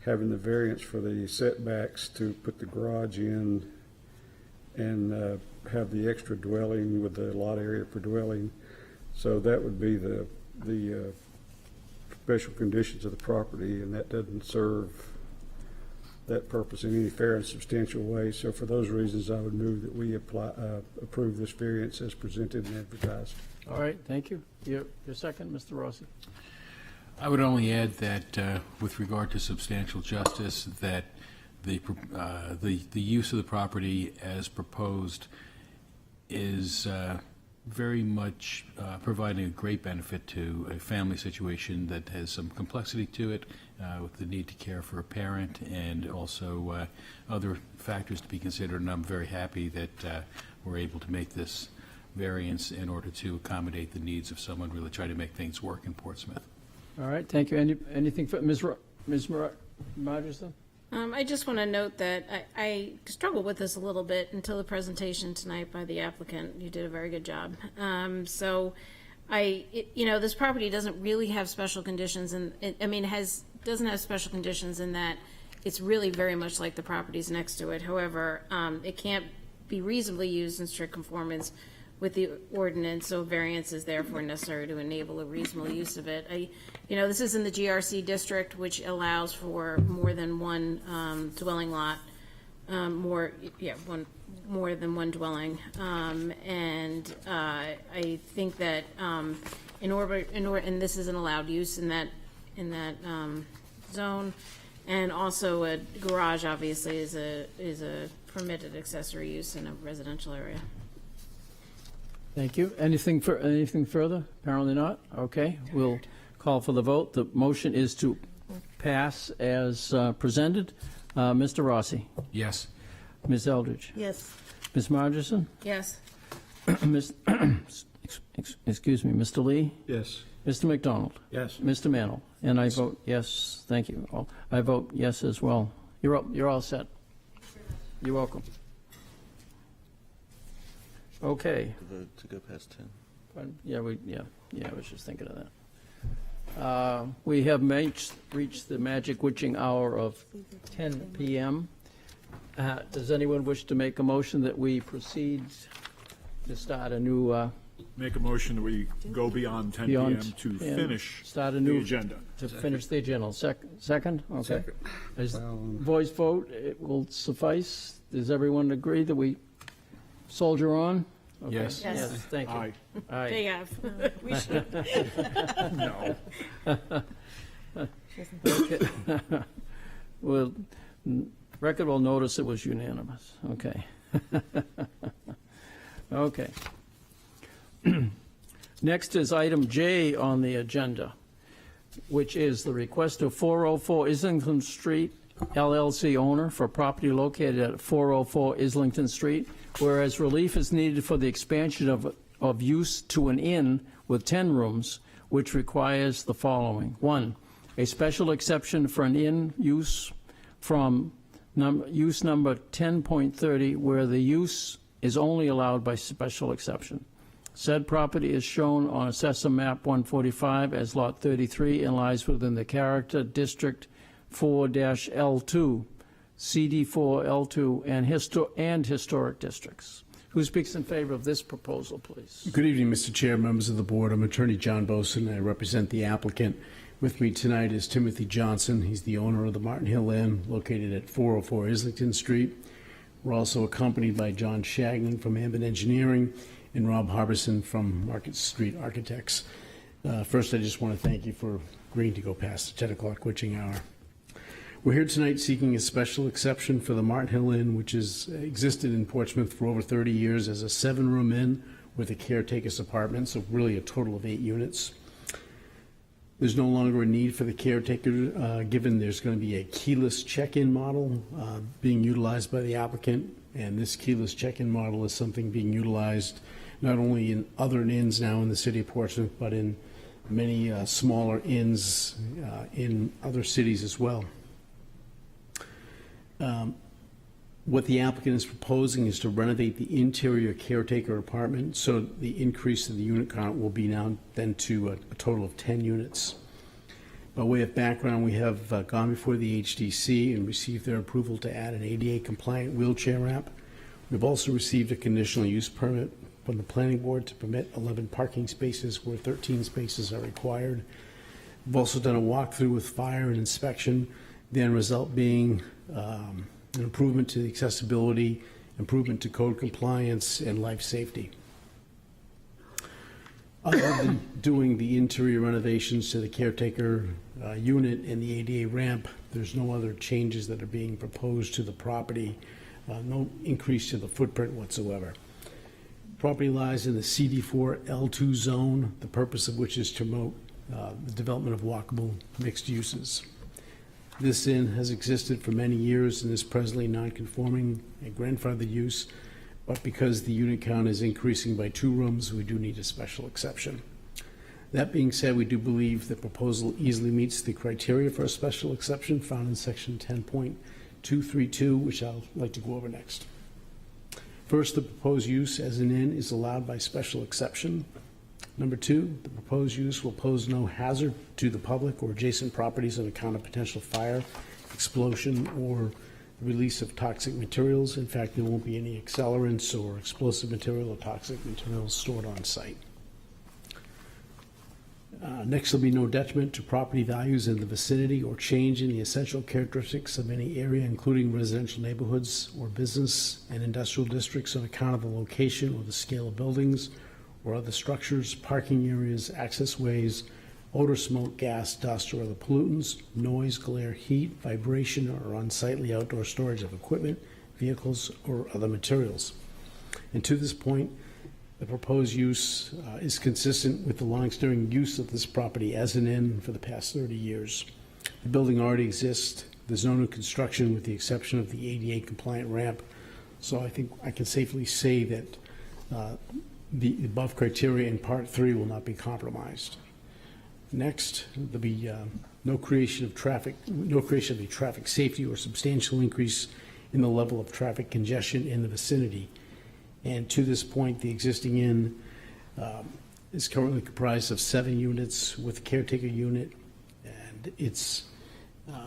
having the variance for the setbacks to put the garage in and have the extra dwelling with the lot area for dwelling. So that would be the special conditions of the property, and that doesn't serve that purpose in any fair and substantial way. So for those reasons, I would move that we approve this variance as presented and advertised. All right, thank you. Your second, Mr. Rossi. I would only add that with regard to substantial justice, that the use of the property as proposed is very much providing a great benefit to a family situation that has some complexity to it, with the need to care for a parent and also other factors to be considered. And I'm very happy that we're able to make this variance in order to accommodate the needs of someone really trying to make things work in Portsmouth. All right, thank you. Anything for Ms. Margerson? I just want to note that I struggled with this a little bit until the presentation tonight by the applicant. You did a very good job. This property doesn't really have special conditions, and doesn't have special conditions in that it's really very much like the properties next to it. However, it can't be reasonably used in strict conformance with the ordinance, so variance is therefore necessary to enable a reasonable use of it. This is in the GRC district, which allows for more than one dwelling lot, more than one dwelling, and I think that and this is an allowed use in that zone, and also a garage obviously is a permitted accessory use in a residential area. Thank you. Anything further? Apparently not. Okay, we'll call for the vote. The motion is to pass as presented. Mr. Rossi? Yes. Ms. Eldridge? Yes. Ms. Margerson? Yes. Excuse me, Mr. Lee? Yes. Mr. McDonald? Yes. Mr. Mantle? And I vote yes. Thank you. I vote yes as well. You're all set. You're welcome. Okay. To go past 10. Pardon? Yeah, I was just thinking of that. We have reached the magic witching hour of 10 p.m. Does anyone wish to make a motion that we proceed to start a new? Make a motion that we go beyond 10 p.m. to finish start a new the agenda. To finish the agenda. Second? Okay. Second. As voice vote, it will suffice. Does everyone agree that we soldier on? Okay. Yes. Yes. Thank you. Aye. Aye. They have. We should. No. Okay. Well, record will notice it was unanimous. Okay. Okay. Next is item J on the agenda, which is the request of 404 Islington Street LLC owner for property located at 404 Islington Street, whereas relief is needed for the expansion of use to an inn with 10 rooms, which requires the following. 1, a special exception for an inn use from use number 10.30, where the use is only allowed by special exception. Said property is shown on Assessor Map 145 as Lot 33 and lies within the Character District 4-L2, CD4L2, and Historic Districts. Who speaks in favor of this proposal, please? Good evening, Mr. Chair, members of the board. I'm Attorney John Boson. I represent the applicant. With me tonight is Timothy Johnson. He's the owner of the Martin Hill Inn, located at 404 Islington Street. We're also accompanied by John Shagnon from Ambit Engineering and Rob Harbison from Market Street Architects. First, I just want to thank you for agreeing to go past the 10 o'clock witching hour. We're here tonight seeking a special exception for the Martin Hill Inn, which has existed in Portsmouth for over 30 years as a 7-room inn with a caretaker's apartment, so really a total of 8 units. There's no longer a need for the caretaker, given there's going to be a keyless check-in model being utilized by the applicant, and this keyless check-in model is something being utilized not only in other inns now in the city of Portsmouth, but in many smaller inns in other cities as well. What the applicant is proposing is to renovate the interior caretaker apartment, so the increase in the unit count will be now then to a total of 10 units. By way of background, we have gone before the HDC and received their approval to add an ADA compliant wheelchair ramp. We've also received a conditional use permit from the planning board to permit 11 parking spaces where 13 spaces are required. We've also done a walkthrough with fire and inspection, the end result being an improvement to the accessibility, improvement to code compliance, and life safety. Other than doing the interior renovations to the caretaker unit and the ADA ramp, there's no other changes that are being proposed to the property, no increase to the footprint whatsoever. Property lies in the CD4 L2 zone, the purpose of which is to promote the development of walkable mixed uses. This inn has existed for many years and is presently non-conforming and grandfathered use, but because the unit count is increasing by 2 rooms, we do need a special exception. That being said, we do believe the proposal easily meets the criteria for a special exception found in section 10.232, which I'll like to go over next. First, the proposed use as an inn is allowed by special exception. Number 2, the proposed use will pose no hazard to the public or adjacent properties on account of potential fire, explosion, or release of toxic materials. In fact, there won't be any accelerants or explosive material or toxic materials stored on site. Next, there'll be no detriment to property values in the vicinity or change in the essential characteristics of any area, including residential neighborhoods or business and industrial districts on account of the location or the scale of buildings or other structures, parking areas, access ways, odor, smoke, gas, dust, or other pollutants, noise, glare, heat, vibration, or unsightly outdoor storage of equipment, vehicles, or other materials. And to this point, the proposed use is consistent with the long-standing use of this property as an inn for the past 30 years. The building already exists. There's no new construction with the exception of the ADA compliant ramp. So I think I can safely say that the above criteria in Part 3 will not be compromised. Next, there'll be no creation of the traffic safety or substantial increase in the level of traffic congestion in the vicinity. And to this point, the existing inn is currently comprised of 7 units with a caretaker unit, and it's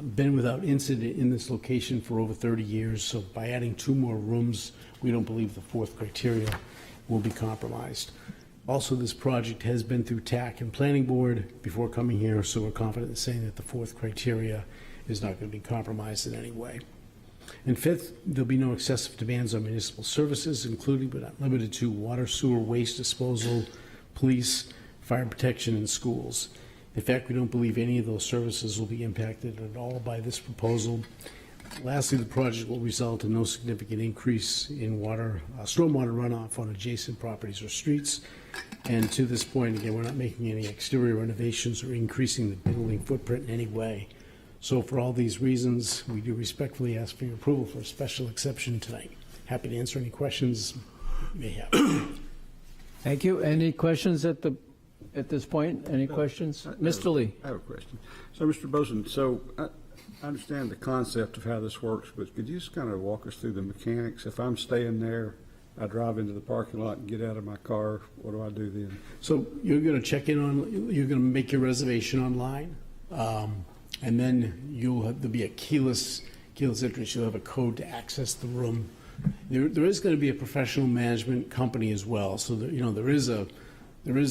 been without incident in this location for over 30 years. So by adding 2 more rooms, we don't believe the 4th criteria will be compromised. Also, this project has been through TAC and Planning Board before coming here, so we're confident in saying that the 4th criteria is not going to be compromised in any way. And 5th, there'll be no excessive demands on municipal services, including but not limited to water, sewer, waste disposal, police, fire protection, and schools. In fact, we don't believe any of those services will be impacted at all by this proposal. Lastly, the project will result in no significant increase in stormwater runoff on adjacent properties or streets. And to this point, again, we're not making any exterior renovations or increasing the building footprint in any way. So for all these reasons, we do respectfully ask for your approval for a special exception tonight. Happy to answer any questions you may have. Thank you. Any questions at this point? Any questions? Mr. Lee? I have a question. So, Mr. Boson, I understand the concept of how this works, but could you just kind of walk us through the mechanics? If I'm staying there, I drive into the parking lot and get out of my car, what do I do then? So you're going to you're going to make your reservation online, and then there'll be a keyless entrance. You'll have a code to access the room. There is going to be a professional management company as well. So there is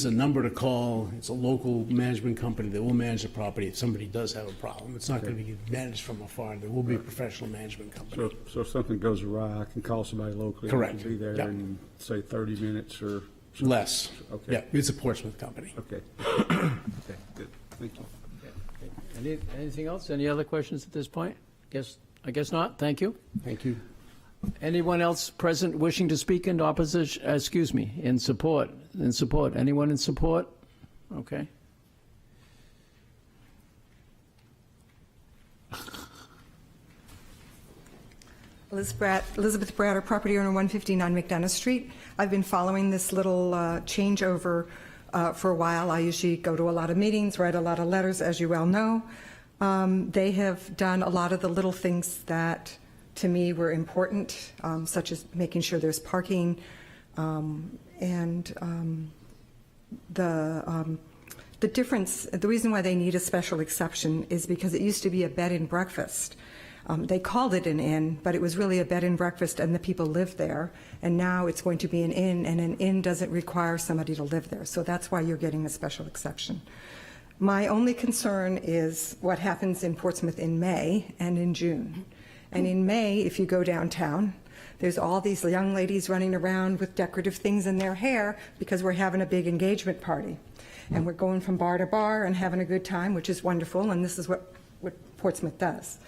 a number to call. It's a local management company that will manage the property if somebody does have a problem. It's not going to be managed from afar. There will be a professional management company. So if something goes awry, I can call somebody locally. Correct. And be there Yep. in, say, 30 minutes or something? Less. Okay. Yeah, it's a Portsmouth company. Okay. Okay, good. Thank you. Anything else? Any other questions at this point? I guess not. Thank you. Thank you. Anyone else present wishing to speak in opposition, in support? In support. Anyone in support? Okay. Elizabeth Bratter, property owner, 159 McDonough Street. I've been following this little changeover for a while. I usually go to a lot of meetings, write a lot of letters, as you well know. They have done a lot of the little things that, to me, were important, such as making sure there's parking, and the difference, the reason why they need a special exception is because it used to be a bed and breakfast. They called it an inn, but it was really a bed and breakfast, and the people lived there. And now it's going to be an inn, and an inn doesn't require somebody to live there. So that's why you're getting a special exception. My only concern is what happens in Portsmouth in May and in June. And in May, if you go downtown, there's all these young ladies running around with decorative things in their hair because we're having a big engagement party. And we're going from bar to bar and having a good time, which is wonderful, and this is what Portsmouth does.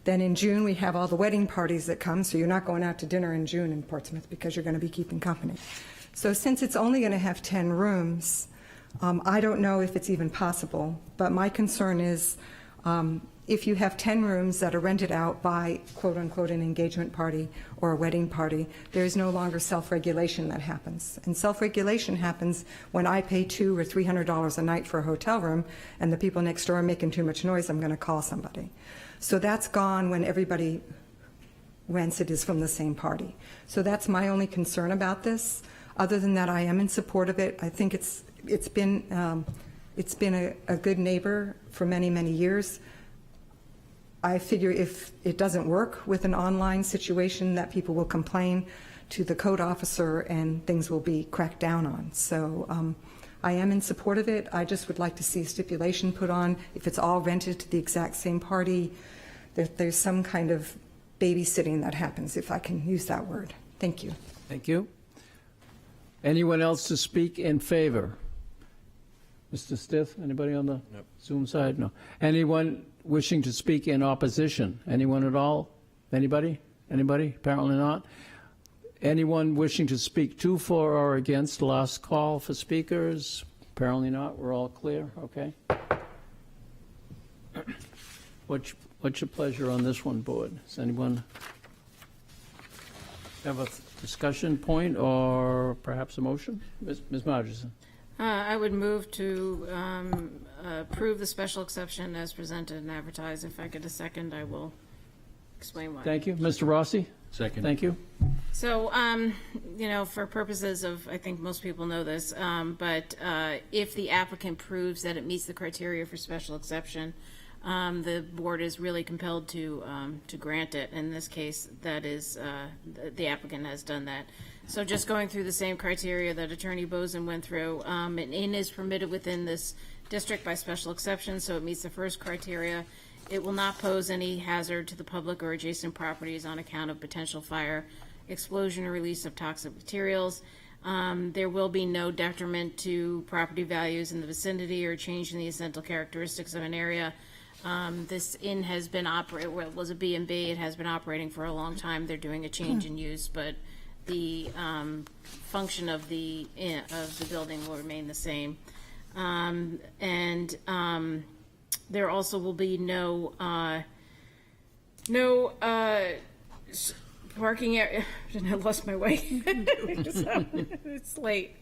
Then in June, we have all the wedding parties that come, so you're not going out to dinner in June in Portsmouth because you're going to be keeping company. So since it's only going to have 10 rooms, I don't know if it's even possible, but my concern is if you have 10 rooms that are rented out by quote-unquote an engagement party or a wedding party, there is no longer self-regulation that happens. And self-regulation happens when I pay $200 or $300 a night for a hotel room and the people next door are making too much noise, I'm going to call somebody. So that's gone when everybody rents it is from the same party. So that's my only concern about this. Other than that, I am in support of it. I think it's been a good neighbor for many, many years. I figure if it doesn't work with an online situation, that people will complain to the code officer and things will be cracked down on. So I am in support of it. I just would like to see a stipulation put on if it's all rented to the exact same party, that there's some kind of babysitting that happens, if I can use that word. Thank you. Thank you. Anyone else to speak in favor? Mr. Stith, anybody on the Zoom side? No. Anyone wishing to speak in opposition? Anyone at all? Anybody? Anybody? Apparently not. Anyone wishing to speak to, for, or against? Last call for speakers? Apparently not. We're all clear? Okay. What's your pleasure on this one, board? Does anyone have a discussion point or perhaps a motion? Ms. Margerson. I would move to approve the special exception as presented and advertised. If I get a second, I will explain why. Thank you. Mr. Rossi? Second. Thank you. So, for purposes of, I think most people know this, but if the applicant proves that it meets the criteria for special exception, the board is really compelled to grant it. In this case, that is, the applicant has done that. So just going through the same criteria that Attorney Bozen went through, an inn is permitted within this district by special exception, so it meets the first criteria. It will not pose any hazard to the public or adjacent properties on account of potential fire, explosion, or release of toxic materials. There will be no detriment to property values in the vicinity or change in the essential characteristics of an area. This inn has been it was a B&B. It has been operating for a long time. They're doing a change in use, but the function of the building will remain the same. There also will be no parking area. I lost my way. It's late.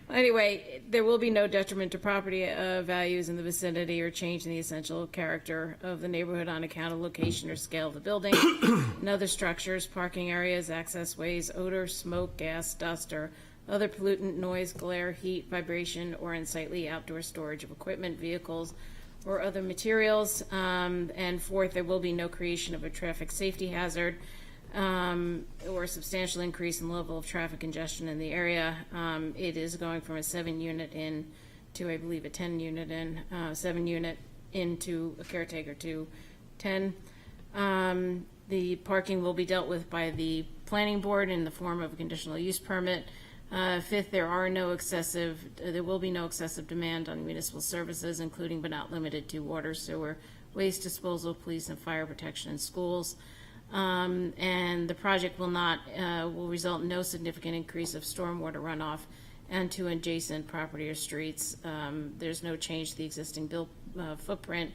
Anyway, there will be no detriment to property values in the vicinity or change in the essential character of the neighborhood on account of location or scale of the building and other structures, parking areas, access ways, odor, smoke, gas, dust, or other pollutant, noise, glare, heat, vibration, or unsightly outdoor storage of equipment, vehicles, or other materials. And fourth, there will be no creation of a traffic safety hazard or substantial increase in the level of traffic congestion in the area. It is going from a 7-unit inn to, I believe, a 10-unit inn, 7-unit into a caretaker to 10. The parking will be dealt with by the planning board in the form of a conditional use permit. Fifth, there will be no excessive demand on municipal services, including but not limited to water, sewer, waste disposal, police and fire protection in schools. And the project will result in no significant increase of stormwater runoff and to adjacent property or streets. There's no change to the existing built footprint,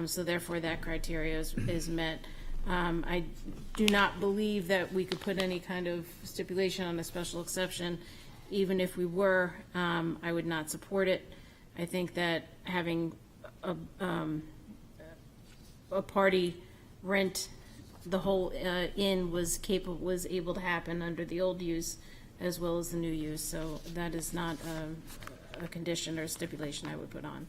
so therefore that criteria is met. I do not believe that we could put any kind of stipulation on a special exception. Even if we were, I would not support it. I think that having a party rent the whole inn was able to happen under the old use as well as the new use. So that is not a condition or a stipulation I would put on.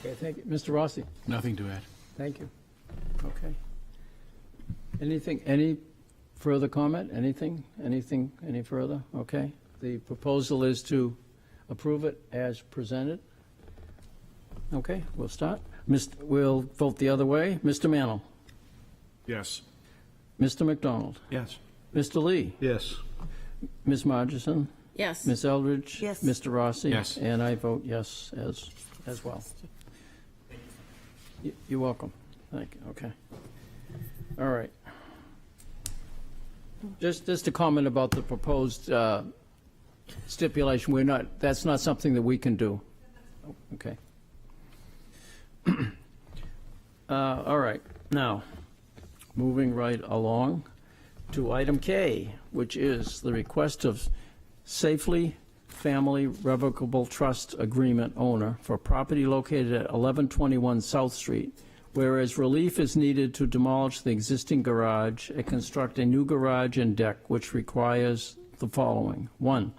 Okay, thank you. Mr. Rossi? Nothing to add. Thank you. Okay. Any further comment? Any further? Okay. The proposal is to approve it as presented. Okay, we'll start. We'll vote the other way. Mr. Mantle? Yes. Mr. McDonald? Yes. Mr. Lee? Yes. Ms. Margerson? Yes. Ms. Eldridge? Yes. Mr. Rossi? Yes. And I vote yes as well. You're welcome. Thank you. Okay. All right. Just a comment about the proposed stipulation. That's not something that we can do. Okay. All right, now, moving right along to item K, which is the request of Safely Family Revocable Trust Agreement owner for property located at 1121 South Street, whereas relief is needed to demolish the existing garage and construct a new garage and deck, which requires the following. 1,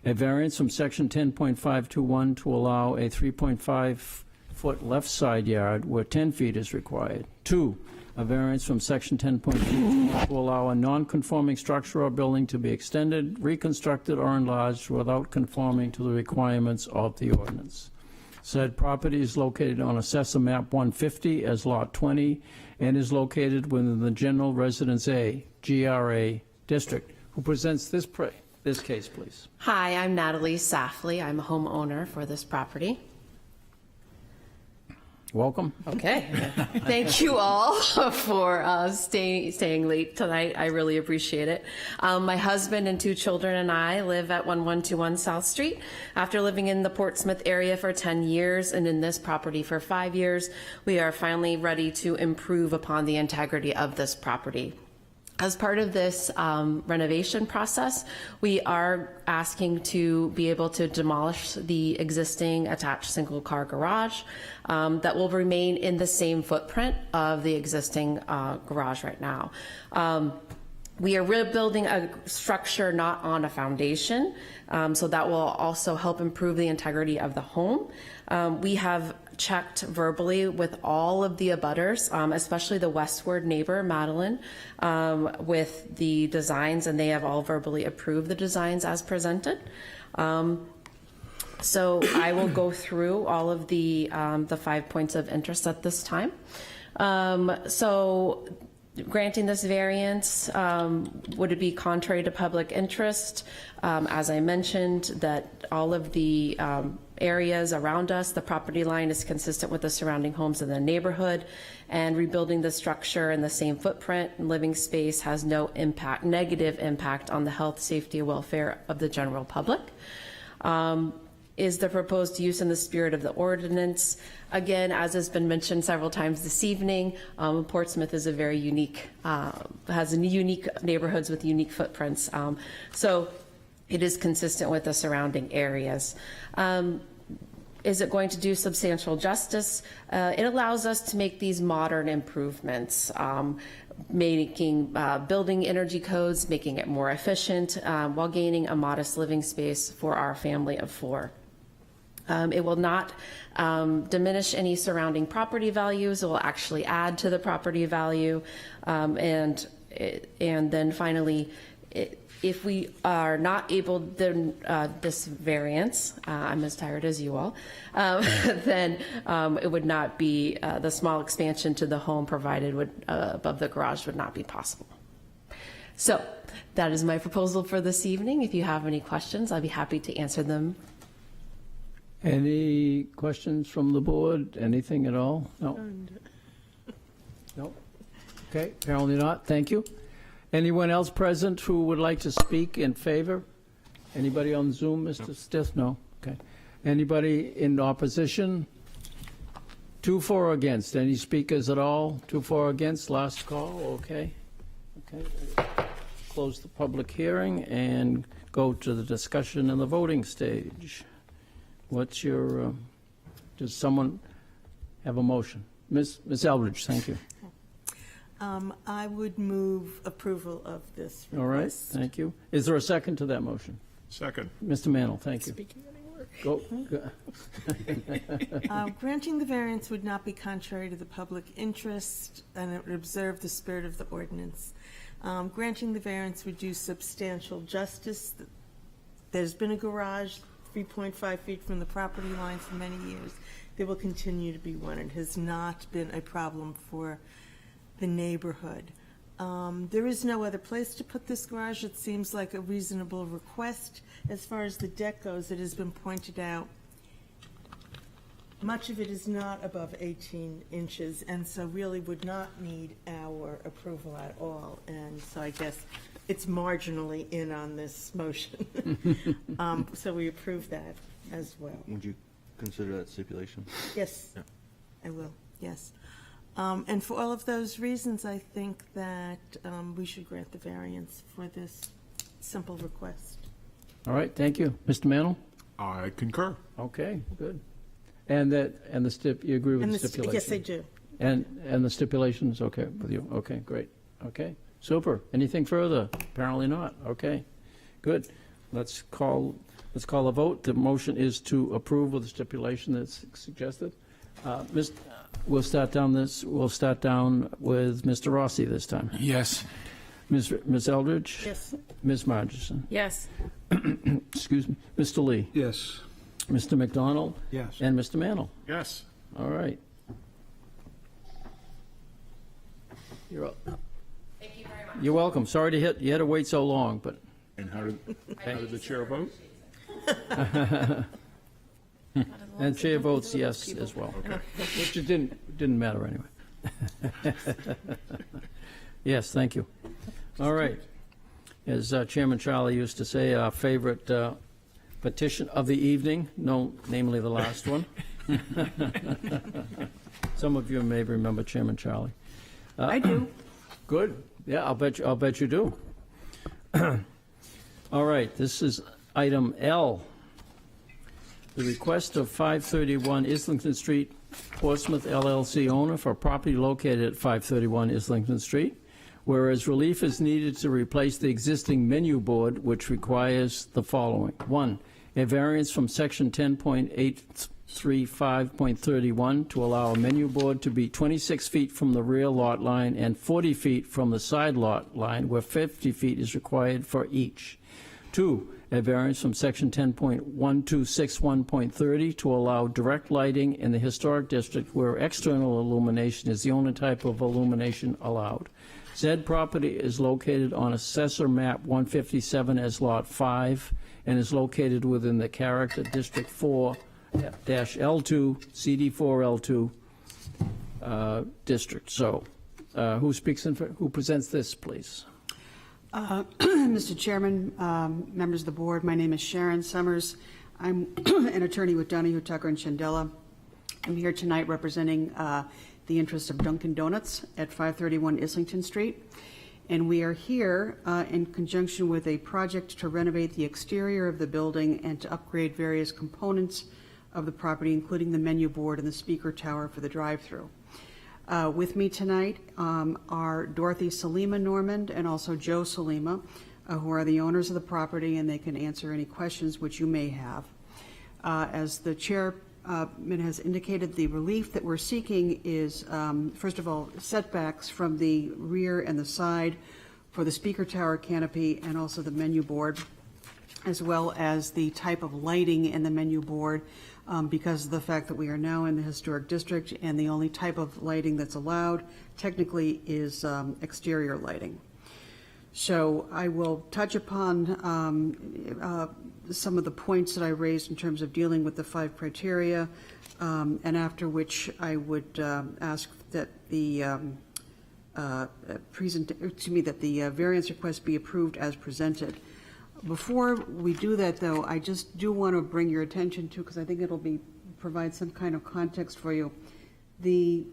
a variance from section 10.521 to allow a 3.5-foot left side yard where 10 feet is required. 2, a variance from section 10.2 to allow a non-conforming structure or building to be extended, reconstructed, or enlarged without conforming to the requirements of the ordinance. Said property is located on Assessor Map 150 as Lot 20 and is located within the General Residence A, GRA District. Who presents this case, please? Hi, I'm Natalie Safley. I'm a homeowner for this property. Welcome. Okay. Thank you all for staying late tonight. I really appreciate it. My husband and 2 children and I live at 1121 South Street. After living in the Portsmouth area for 10 years and in this property for 5 years, we are finally ready to improve upon the integrity of this property. As part of this renovation process, we are asking to be able to demolish the existing attached single-car garage that will remain in the same footprint of the existing garage right now. We are rebuilding a structure not on a foundation, so that will also help improve the integrity of the home. We have checked verbally with all of the abutters, especially the westward neighbor, Madeline, with the designs, and they have all verbally approved the designs as presented. So I will go through all of the 5 points of interest at this time. So granting this variance, would it be contrary to public interest? As I mentioned, that all of the areas around us, the property line is consistent with the surrounding homes in the neighborhood, and rebuilding the structure in the same footprint and living space has no negative impact on the health, safety, and welfare of the general public. Is the proposed use in the spirit of the ordinance? Again, as has been mentioned several times this evening, Portsmouth is a very unique, has unique neighborhoods with unique footprints. So it is consistent with the surrounding areas. Is it going to do substantial justice? It allows us to make these modern improvements, making building energy codes, making it more efficient, while gaining a modest living space for our family of 4. It will not diminish any surrounding property values. It will actually add to the property value. And then finally, if we are not able, then this variance, I'm as tired as you all, then it would not be, the small expansion to the home provided above the garage would not be possible. So that is my proposal for this evening. If you have any questions, I'd be happy to answer them. Any questions from the board? Anything at all? No? No? Okay, apparently not. Thank you. Anyone else present who would like to speak in favor? Anybody on Zoom, Mr. Stith? No? Okay. Anybody in opposition? 2 for or against? Any speakers at all? 2 for or against? Last call? Okay. Okay. Close the public hearing and go to the discussion and the voting stage. What's your, does someone have a motion? Ms. Eldridge, thank you. I would move approval of this request. All right, thank you. Is there a second to that motion? Second. Mr. Mantle, thank you. Go. Granting the variance would not be contrary to the public interest, and it would observe the spirit of the ordinance. Granting the variance would do substantial justice. There's been a garage 3.5 feet from the property line for many years. There will continue to be one. It has not been a problem for the neighborhood. There is no other place to put this garage. It seems like a reasonable request. As far as the deck goes, it has been pointed out much of it is not above 18 inches, and so really would not need our approval at all. And so I guess it's marginally in on this motion. So we approve that as well. Would you consider that stipulation? Yes, Yeah. I will, yes. And for all of those reasons, I think that we should grant the variance for this simple request. All right, thank you. Mr. Mantle? I concur. Okay, good. And you agree with And the the stipulation? yes, I do. And the stipulation's okay with you? Okay, great. Okay, super. Anything further? Apparently not. Okay, good. Let's call a vote. The motion is to approve with the stipulation that's suggested. We'll start down with Mr. Rossi this time. Yes. Ms. Eldridge? Yes. Ms. Margison? Yes. Excuse me. Mr. Lee? Yes. Mr. McDonald? Yes. And Mr. Mantle? Yes. All right. You're up. Thank you very much. You're welcome. Sorry you had to wait so long, but. And how did the chair vote? And chair votes yes as well. Which it didn't matter anyway. Yes, thank you. All right. As Chairman Charlie used to say, our favorite petition of the evening, namely the last one. Some of you may remember Chairman Charlie. I do. Good. Yeah, I'll bet you do. All right, this is item L. The request of 531 Islington Street, Portsmouth LLC owner for property located at 531 Islington Street, whereas relief is needed to replace the existing menu board, which requires the following. 1, a variance from section 10.835.31 to allow a menu board to be 26 feet from the rear lot line and 40 feet from the side lot line, where 50 feet is required for each. 2, a variance from section 10.1261.30 to allow direct lighting in the historic district where external illumination is the only type of illumination allowed. Said property is located on Assessor Map 157 as Lot 5 and is located within the Character District 4-L2, CD4L2 district. So, who presents this, please? Mr. Chairman, members of the board, my name is Sharon Summers. I'm an attorney with Donahue, Tucker, and Chandela. I'm here tonight representing the interests of Dunkin' Donuts at 531 Islington Street. And we are here in conjunction with a project to renovate the exterior of the building and to upgrade various components of the property, including the menu board and the speaker tower for the drive-through. With me tonight are Dorothy Salima Normand and also Joe Salima, who are the owners of the property, and they can answer any questions which you may have. As the chairman has indicated, the relief that we're seeking is, first of all, setbacks from the rear and the side for the speaker tower canopy and also the menu board, as well as the type of lighting in the menu board, because of the fact that we are now in the historic district and the only type of lighting that's allowed technically is exterior lighting. So I will touch upon some of the points that I raised in terms of dealing with the 5 criteria, and after which I would ask that the variance request be approved as presented. Before we do that, though, I just do want to bring your attention to, because I think it'll provide some kind of context for you, the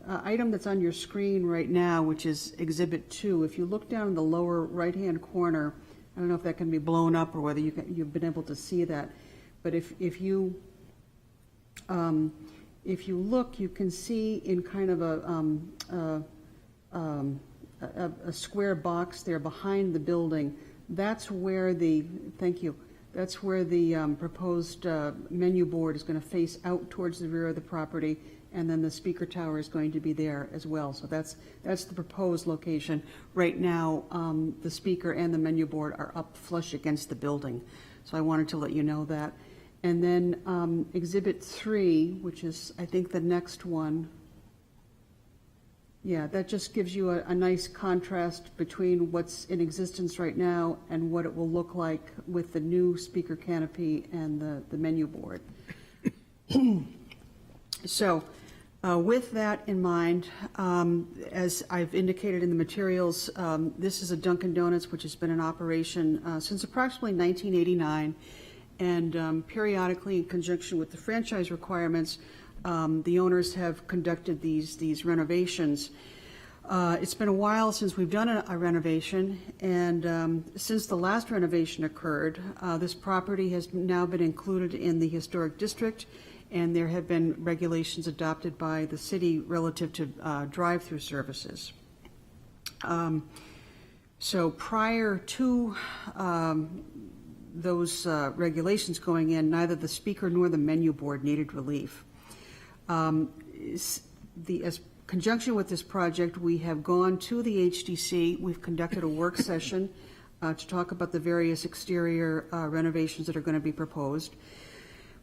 item that's on your screen right now, which is Exhibit 2. If you look down in the lower right-hand corner, I don't know if that can be blown up or whether you've been able to see that, but if you look, you can see in kind of a square box there behind the building. That's where that's where the proposed menu board is going to face out towards the rear of the property, and then the speaker tower is going to be there as well. So that's the proposed location. Right now, the speaker and the menu board are up flush against the building. So I wanted to let you know that. And then Exhibit 3, which is, I think, the next one. Yeah, that just gives you a nice contrast between what's in existence right now and what it will look like with the new speaker canopy and the menu board. So, with that in mind, as I've indicated in the materials, this is a Dunkin' Donuts which has been in operation since approximately 1989, and periodically, in conjunction with the franchise requirements, the owners have conducted these renovations. It's been a while since we've done a renovation, and since the last renovation occurred, this property has now been included in the historic district, and there have been regulations adopted by the city relative to drive-through services. So prior to those regulations going in, neither the speaker nor the menu board needed relief. As conjunction with this project, we have gone to the HDC. We've conducted a work session to talk about the various exterior renovations that are going to be proposed.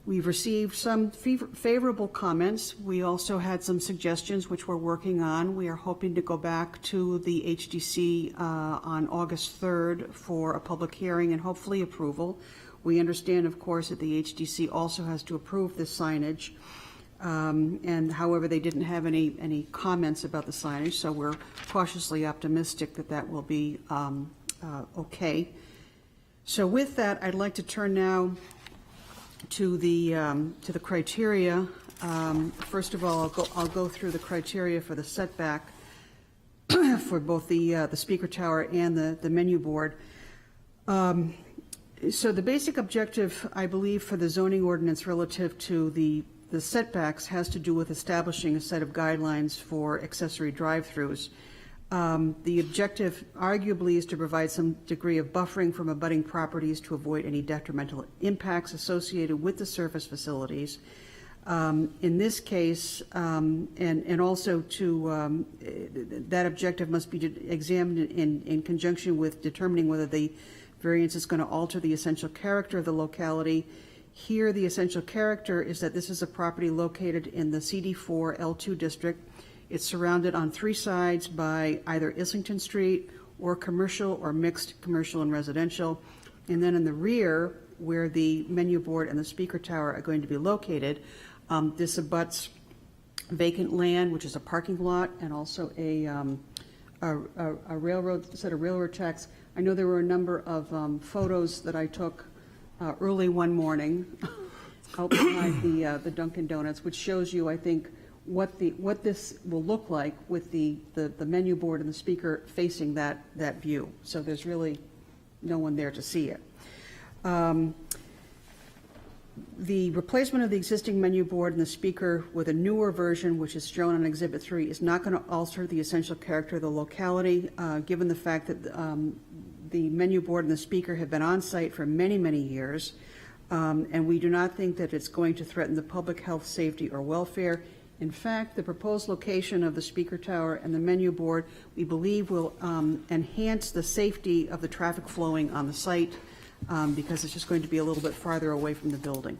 We've received some favorable comments. We also had some suggestions which we're working on. We are hoping to go back to the HDC on August 3rd for a public hearing and hopefully approval. We understand, of course, that the HDC also has to approve this signage. And however, they didn't have any comments about the signage, so we're cautiously optimistic that that will be okay. So with that, I'd like to turn now to the criteria. First of all, I'll go through the criteria for the setback for both the speaker tower and the menu board. So the basic objective, I believe, for the zoning ordinance relative to the setbacks has to do with establishing a set of guidelines for accessory drive-throughs. The objective arguably is to provide some degree of buffering from abutting properties to avoid any detrimental impacts associated with the surface facilities. In this case, and also to that objective must be examined in conjunction with determining whether the variance is going to alter the essential character of the locality. Here, the essential character is that this is a property located in the CD4 L2 district. It's surrounded on three sides by either Islington Street or commercial or mixed commercial and residential. And then in the rear, where the menu board and the speaker tower are going to be located, this abuts vacant land, which is a parking lot, and also a railroad, set of railroad tracks. I know there were a number of photos that I took early one morning out behind the Dunkin' Donuts, which shows you, I think, what this will look like with the menu board and the speaker facing that view. So there's really no one there to see it. The replacement of the existing menu board and the speaker with a newer version, which is shown on Exhibit 3, is not going to alter the essential character of the locality, given the fact that the menu board and the speaker have been on site for many, many years, and we do not think that it's going to threaten the public health, safety, or welfare. In fact, the proposed location of the speaker tower and the menu board, we believe, will enhance the safety of the traffic flowing on the site because it's just going to be a little bit farther away from the building.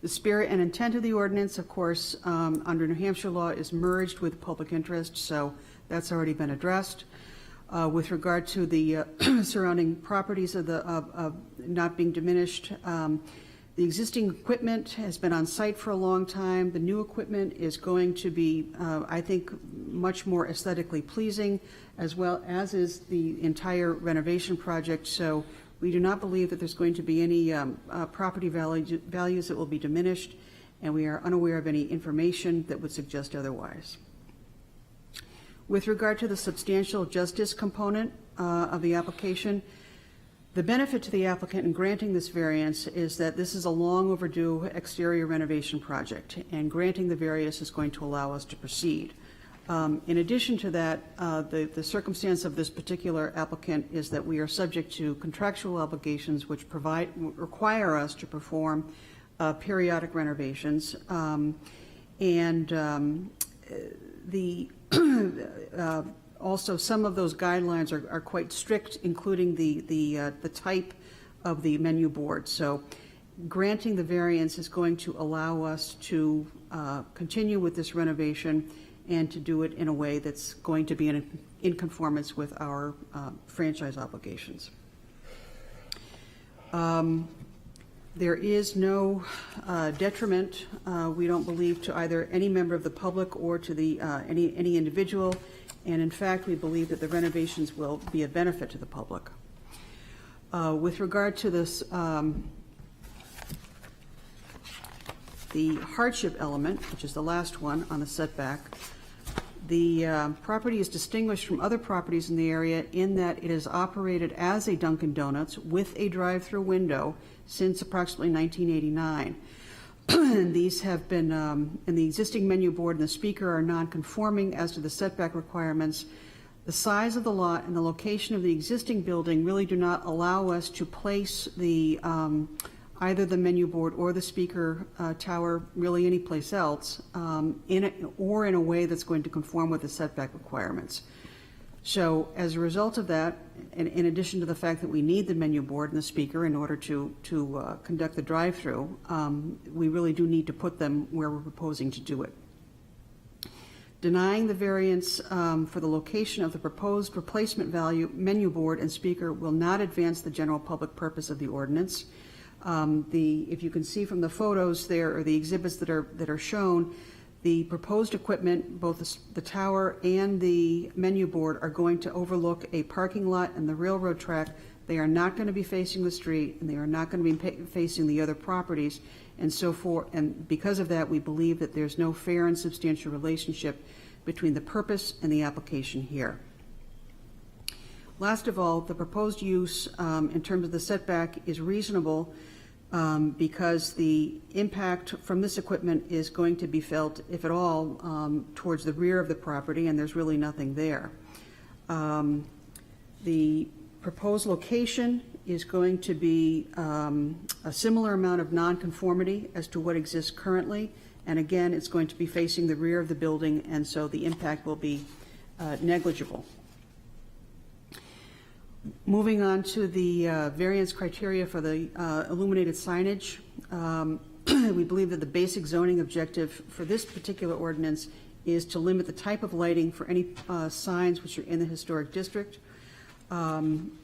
The spirit and intent of the ordinance, of course, under New Hampshire law is merged with public interest, so that's already been addressed. With regard to the surrounding properties of not being diminished, the existing equipment has been on site for a long time. The new equipment is going to be, I think, much more aesthetically pleasing, as well as is the entire renovation project. So we do not believe that there's going to be any property values that will be diminished, and we are unaware of any information that would suggest otherwise. With regard to the substantial justice component of the application, the benefit to the applicant in granting this variance is that this is a long overdue exterior renovation project, and granting the variance is going to allow us to proceed. In addition to that, the circumstance of this particular applicant is that we are subject to contractual obligations which require us to perform periodic renovations, also, some of those guidelines are quite strict, including the type of the menu board. So granting the variance is going to allow us to continue with this renovation and to do it in a way that's going to be in conformance with our franchise obligations. There is no detriment, we don't believe, to either any member of the public or to the any individual, and in fact, we believe that the renovations will be a benefit to the public. With regard to this, the hardship element, which is the last one on the setback, the property is distinguished from other properties in the area in that it is operated as a Dunkin' Donuts with a drive-through window since approximately 1989. These have been, and the existing menu board and the speaker are non-conforming as to the setback requirements. The size of the lot and the location of the existing building really do not allow us to place the either the menu board or the speaker tower really anyplace else in a way that's going to conform with the setback requirements. So as a result of that, in addition to the fact that we need the menu board and the speaker in order to conduct the drive-through, we really do need to put them where we're proposing to do it. Denying the variance for the location of the proposed replacement value menu board and speaker will not advance the general public purpose of the ordinance. If you can see from the photos there, or the exhibits that are shown, the proposed equipment, both the tower and the menu board, are going to overlook a parking lot and the railroad track. They are not going to be facing the street, and they are not going to be facing the other properties, and so forth. And because of that, we believe that there's no fair and substantial relationship between the purpose and the application here. Last of all, the proposed use in terms of the setback is reasonable because the impact from this equipment is going to be felt, if at all, towards the rear of the property, and there's really nothing there. The proposed location is going to be a similar amount of nonconformity as to what exists currently, and again, it's going to be facing the rear of the building, and so the impact will be negligible. Moving on to the variance criteria for the illuminated signage, we believe that the basic zoning objective for this particular ordinance is to limit the type of lighting for any signs which are in the historic district.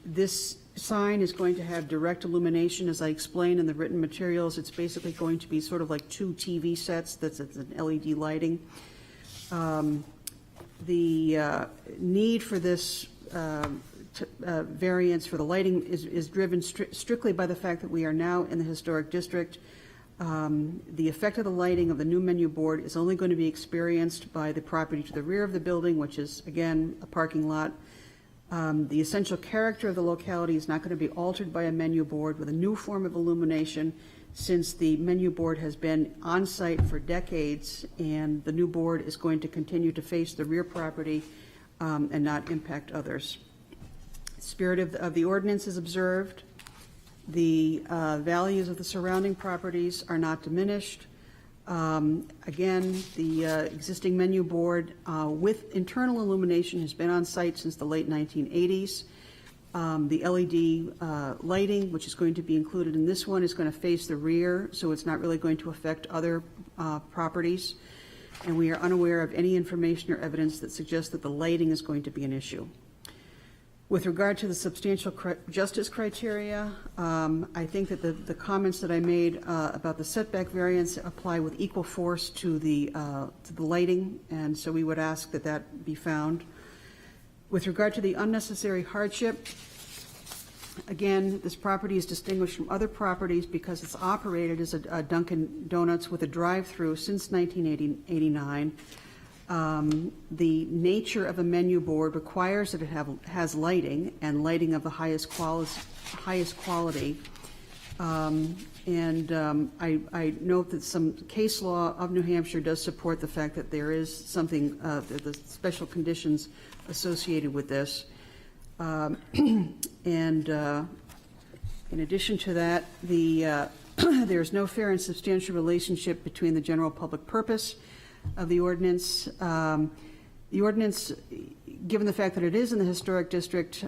This sign is going to have direct illumination, as I explained in the written materials. It's basically going to be sort of like two TV sets that's an LED lighting. The need for this variance for the lighting is driven strictly by the fact that we are now in the historic district. The effect of the lighting of the new menu board is only going to be experienced by the property to the rear of the building, which is, again, a parking lot. The essential character of the locality is not going to be altered by a menu board with a new form of illumination, since the menu board has been on site for decades, and the new board is going to continue to face the rear property and not impact others. Spirit of the ordinance is observed. The values of the surrounding properties are not diminished. Again, the existing menu board with internal illumination has been on site since the late 1980s. The LED lighting, which is going to be included in this one, is going to face the rear, so it's not really going to affect other properties. And we are unaware of any information or evidence that suggests that the lighting is going to be an issue. With regard to the substantial justice criteria, I think that the comments that I made about the setback variance apply with equal force to the lighting, and so we would ask that that be found. With regard to the unnecessary hardship, again, this property is distinguished from other properties because it's operated as a Dunkin' Donuts with a drive-through since 1989. The nature of a menu board requires that it has lighting, and lighting of the highest quality. I note that some case law of New Hampshire does support the fact that there is something, the special conditions associated with this. In addition to that, there's no fair and substantial relationship between the general public purpose of the ordinance. The ordinance, given the fact that it is in the historic district,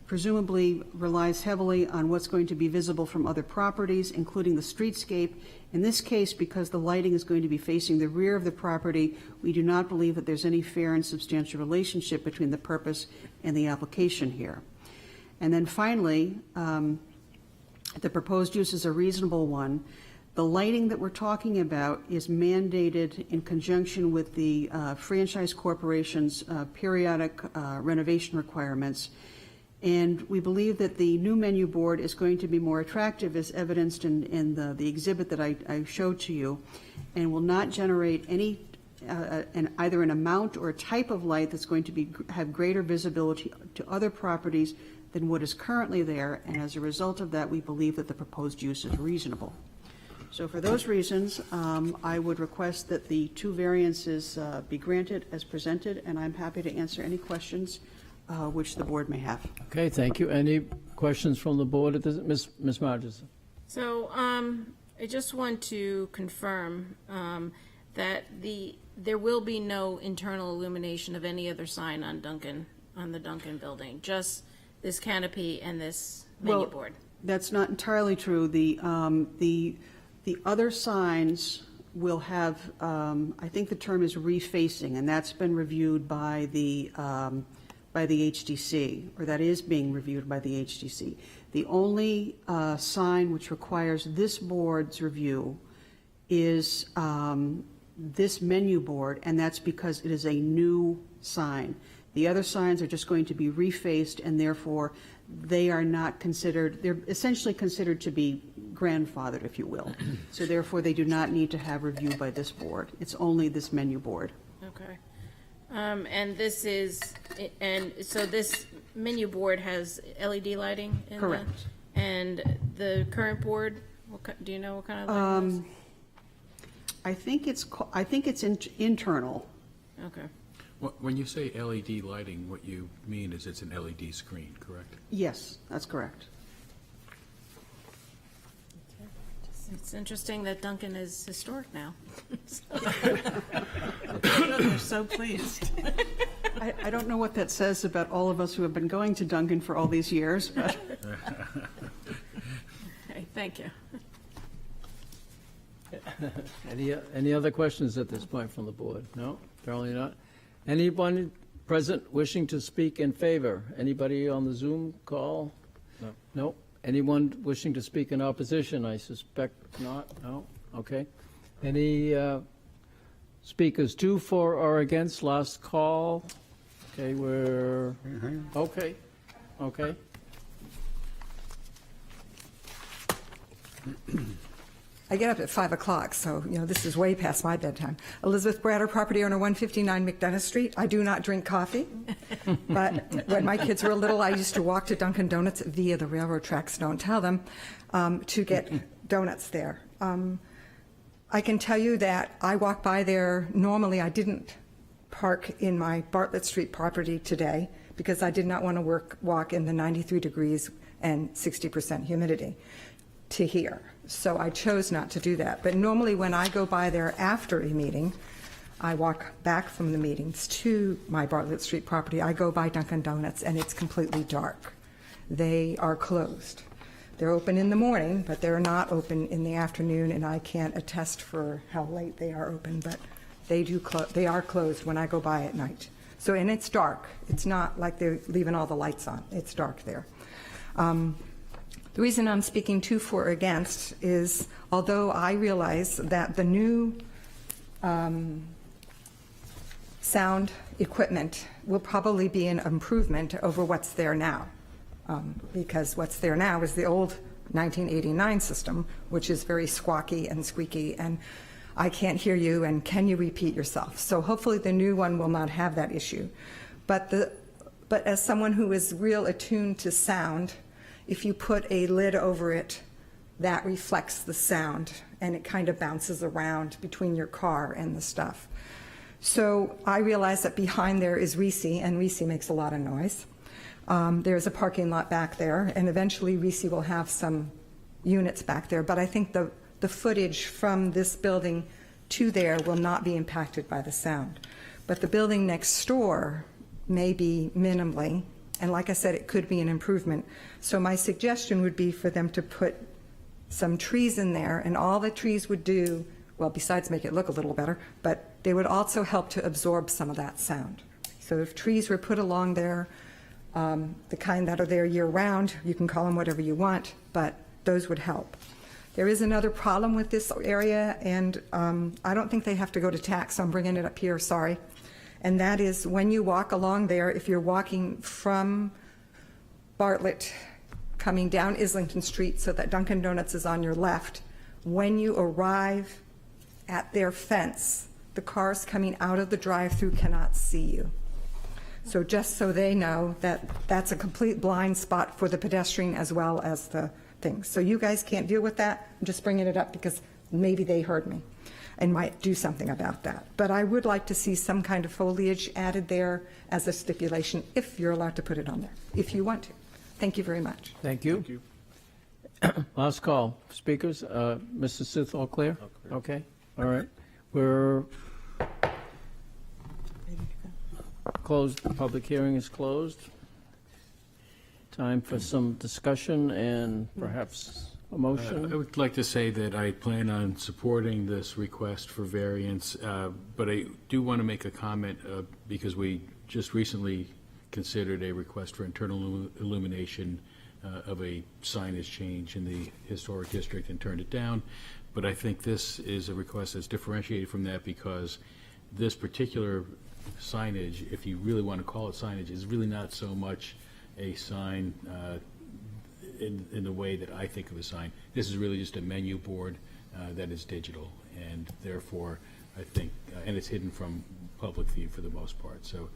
presumably relies heavily on what's going to be visible from other properties, including the streetscape. In this case, because the lighting is going to be facing the rear of the property, we do not believe that there's any fair and substantial relationship between the purpose and the application here. And then finally, The proposed use is a reasonable one. The lighting that we're talking about is mandated in conjunction with the franchise corporation's periodic renovation requirements. And we believe that the new menu board is going to be more attractive, as evidenced in the exhibit that I showed to you, and will not generate any either an amount or a type of light that's going to have greater visibility to other properties than what is currently there. And as a result of that, we believe that the proposed use is reasonable. So for those reasons, I would request that the two variances be granted as presented, and I'm happy to answer any questions which the board may have. Okay, thank you. Any questions from the board at this, Ms. Marges? So I just want to confirm that there will be no internal illumination of any other sign on the Duncan building, just this canopy and this menu board. That's not entirely true. The other signs will have, I think the term is refacing, and that's been reviewed by the HDC, or that is being reviewed by the HDC. The only sign which requires this board's review is this menu board, and that's because it is a new sign. The other signs are just going to be refaced, and therefore they are not considered, they're essentially considered to be grandfathered, if you will. So therefore they do not need to have review by this board. It's only this menu board. Okay. And this is, and so this menu board has LED lighting in it? Correct. And the current board, do you know what kind of lighting it is? I think it's internal. Okay. When you say LED lighting, what you mean is it's an LED screen, correct? Yes, that's correct. It's interesting that Duncan is historic now. They're so pleased. I don't know what that says about all of us who have been going to Duncan for all these years, but. Okay, thank you. Any other questions at this point from the board? No, apparently not. Anyone present wishing to speak in favor? Anybody on the Zoom call? No. No? Anyone wishing to speak in opposition? I suspect not. No? Okay. Any speakers to, for, or against? Last call. Okay, we're, okay, okay. I get up at 5 o'clock, so, this is way past my bedtime. Elizabeth Bratter, property owner, 159 McDonough Street. I do not drink coffee, but when my kids were little, I used to walk to Dunkin' Donuts via the railroad tracks, don't tell them, to get donuts there. I can tell you that I walk by there, normally I didn't park in my Bartlett Street property today because I did not want to walk in the 93 degrees and 60% humidity to here. So I chose not to do that. But normally when I go by there after a meeting, I walk back from the meetings to my Bartlett Street property. I go by Dunkin' Donuts and it's completely dark. They are closed. They're open in the morning, but they're not open in the afternoon, and I can't attest for how late they are open, but they are closed when I go by at night. So, and it's dark. It's not like they're leaving all the lights on. It's dark there. The reason I'm speaking to, for, or against is, although I realize that the new sound equipment will probably be an improvement over what's there now, because what's there now is the old 1989 system, which is very squawky and squeaky, and I can't hear you, and can you repeat yourself? So hopefully the new one will not have that issue. But as someone who is real attuned to sound, if you put a lid over it, that reflects the sound, and it kind of bounces around between your car and the stuff. So I realize that behind there is Reese, and Reese makes a lot of noise. There's a parking lot back there, and eventually Reese will have some units back there, but I think the footage from this building to there will not be impacted by the sound. But the building next door may be minimally, and like I said, it could be an improvement. So my suggestion would be for them to put some trees in there, and all the trees would do, well, besides make it look a little better, but they would also help to absorb some of that sound. So if trees were put along there, the kind that are there year-round, you can call them whatever you want, but those would help. There is another problem with this area, and I don't think they have to go to tax, so I'm bringing it up here, sorry. And that is when you walk along there, if you're walking from Bartlett, coming down Islington Street so that Dunkin' Donuts is on your left, when you arrive at their fence, the cars coming out of the drive-through cannot see you. So just so they know that that's a complete blind spot for the pedestrian as well as the thing. So you guys can't deal with that. I'm just bringing it up because maybe they heard me and might do something about that. But I would like to see some kind of foliage added there as a stipulation, if you're allowed to put it on there, if you want to. Thank you very much. Thank you. Last call. Speakers, Mr. Sith, all clear? Okay, all right. We're closed, the public hearing is closed. Time for some discussion and perhaps a motion. I would like to say that I plan on supporting this request for variance, but I do want to make a comment because we just recently considered a request for internal illumination of a signage change in the historic district and turned it down. But I think this is a request that's differentiated from that because this particular signage, if you really want to call it signage, is really not so much a sign in the way that I think of a sign. This is really just a menu board that is digital, and therefore I think, and it's hidden from public view for the most part. So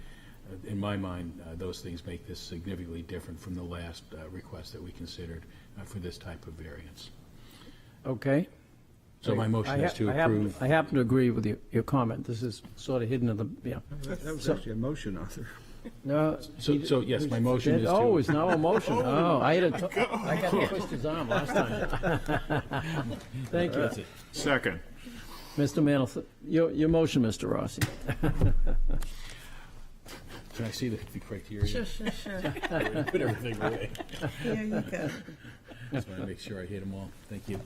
in my mind, those things make this significantly different from the last request that we considered for this type of variance. Okay. So my motion is to approve. I happen to agree with your comment. This is sort of hidden in the, yeah. That was actually a motion, Arthur. No. So yes, my motion is to. Oh, it's now a motion. Oh, I got to twist his arm last time. Thank you. Second. Mr. Mantle, your motion, Mr. Rossi. Can I see the criteria? Sure. Put everything away. Here you go. Just want to make sure I hit them all. Thank you.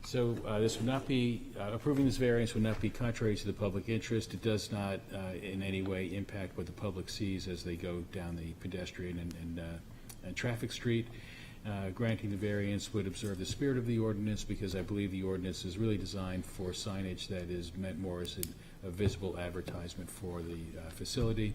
So this would not be, approving this variance would not be contrary to the public interest. It does not in any way impact what the public sees as they go down the pedestrian and traffic street. Granting the variance would observe the spirit of the ordinance because I believe the ordinance is really designed for signage that is meant more as a visible advertisement for the facility.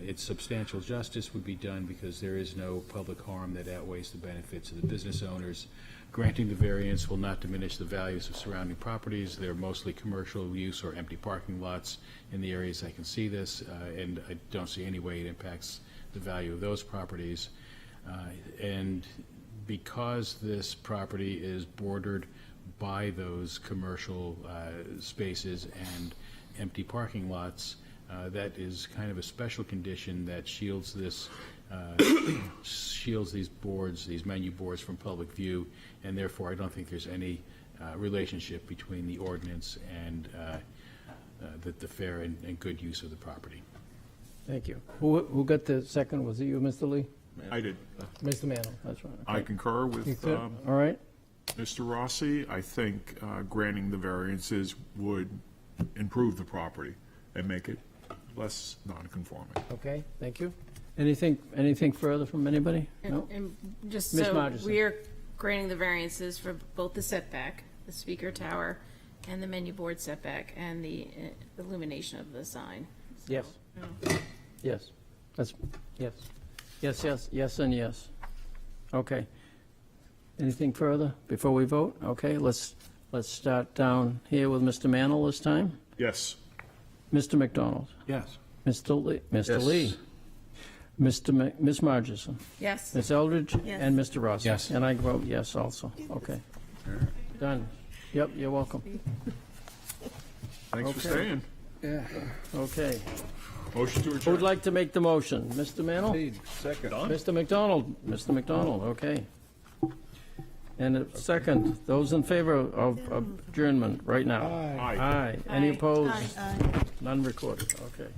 Its substantial justice would be done because there is no public harm that outweighs the benefits of the business owners. Granting the variance will not diminish the values of surrounding properties. They're mostly commercial use or empty parking lots in the areas I can see this, and I don't see any way it impacts the value of those properties. And because this property is bordered by those commercial spaces and empty parking lots, that is kind of a special condition that shields this, shields these boards, these menu boards from public view, and therefore I don't think there's any relationship between the ordinance and the fair and good use of the property. Thank you. Who got the second? Was it you, Mr. Lee? I did. Mr. Mantle, that's right. I concur with All right. Mr. Rossi. I think granting the variances would improve the property and make it less non-conforming. Okay, thank you. Anything further from anybody? No? And just Ms. so Margison. we are granting the variances for both the setback, the speaker tower, and the menu board setback, and the illumination of the sign. So, Yes. no. Yes. That's, yes. Yes, and yes. Okay. Anything further before we vote? Okay, let's start down here with Mr. Mantle this time. Yes. Mr. McDonald. Yes. Mr. Lee. Mr. Yes. Lee. Ms. Margison. Yes. Ms. Eldridge. Yes. And Mr. Rossi. Yes. And I vote yes also. Okay. Done. Yep, you're welcome. Thanks for Okay. staying. Yeah. Okay. Motion to Who adjourn. would like to make the motion? Mr. Mantle? Second. Mr. McDonald. Mr. McDonald, okay. And a second, those in favor of adjournment right now? Aye. Aye. Any Aye. opposed? Aye. None recorded, okay.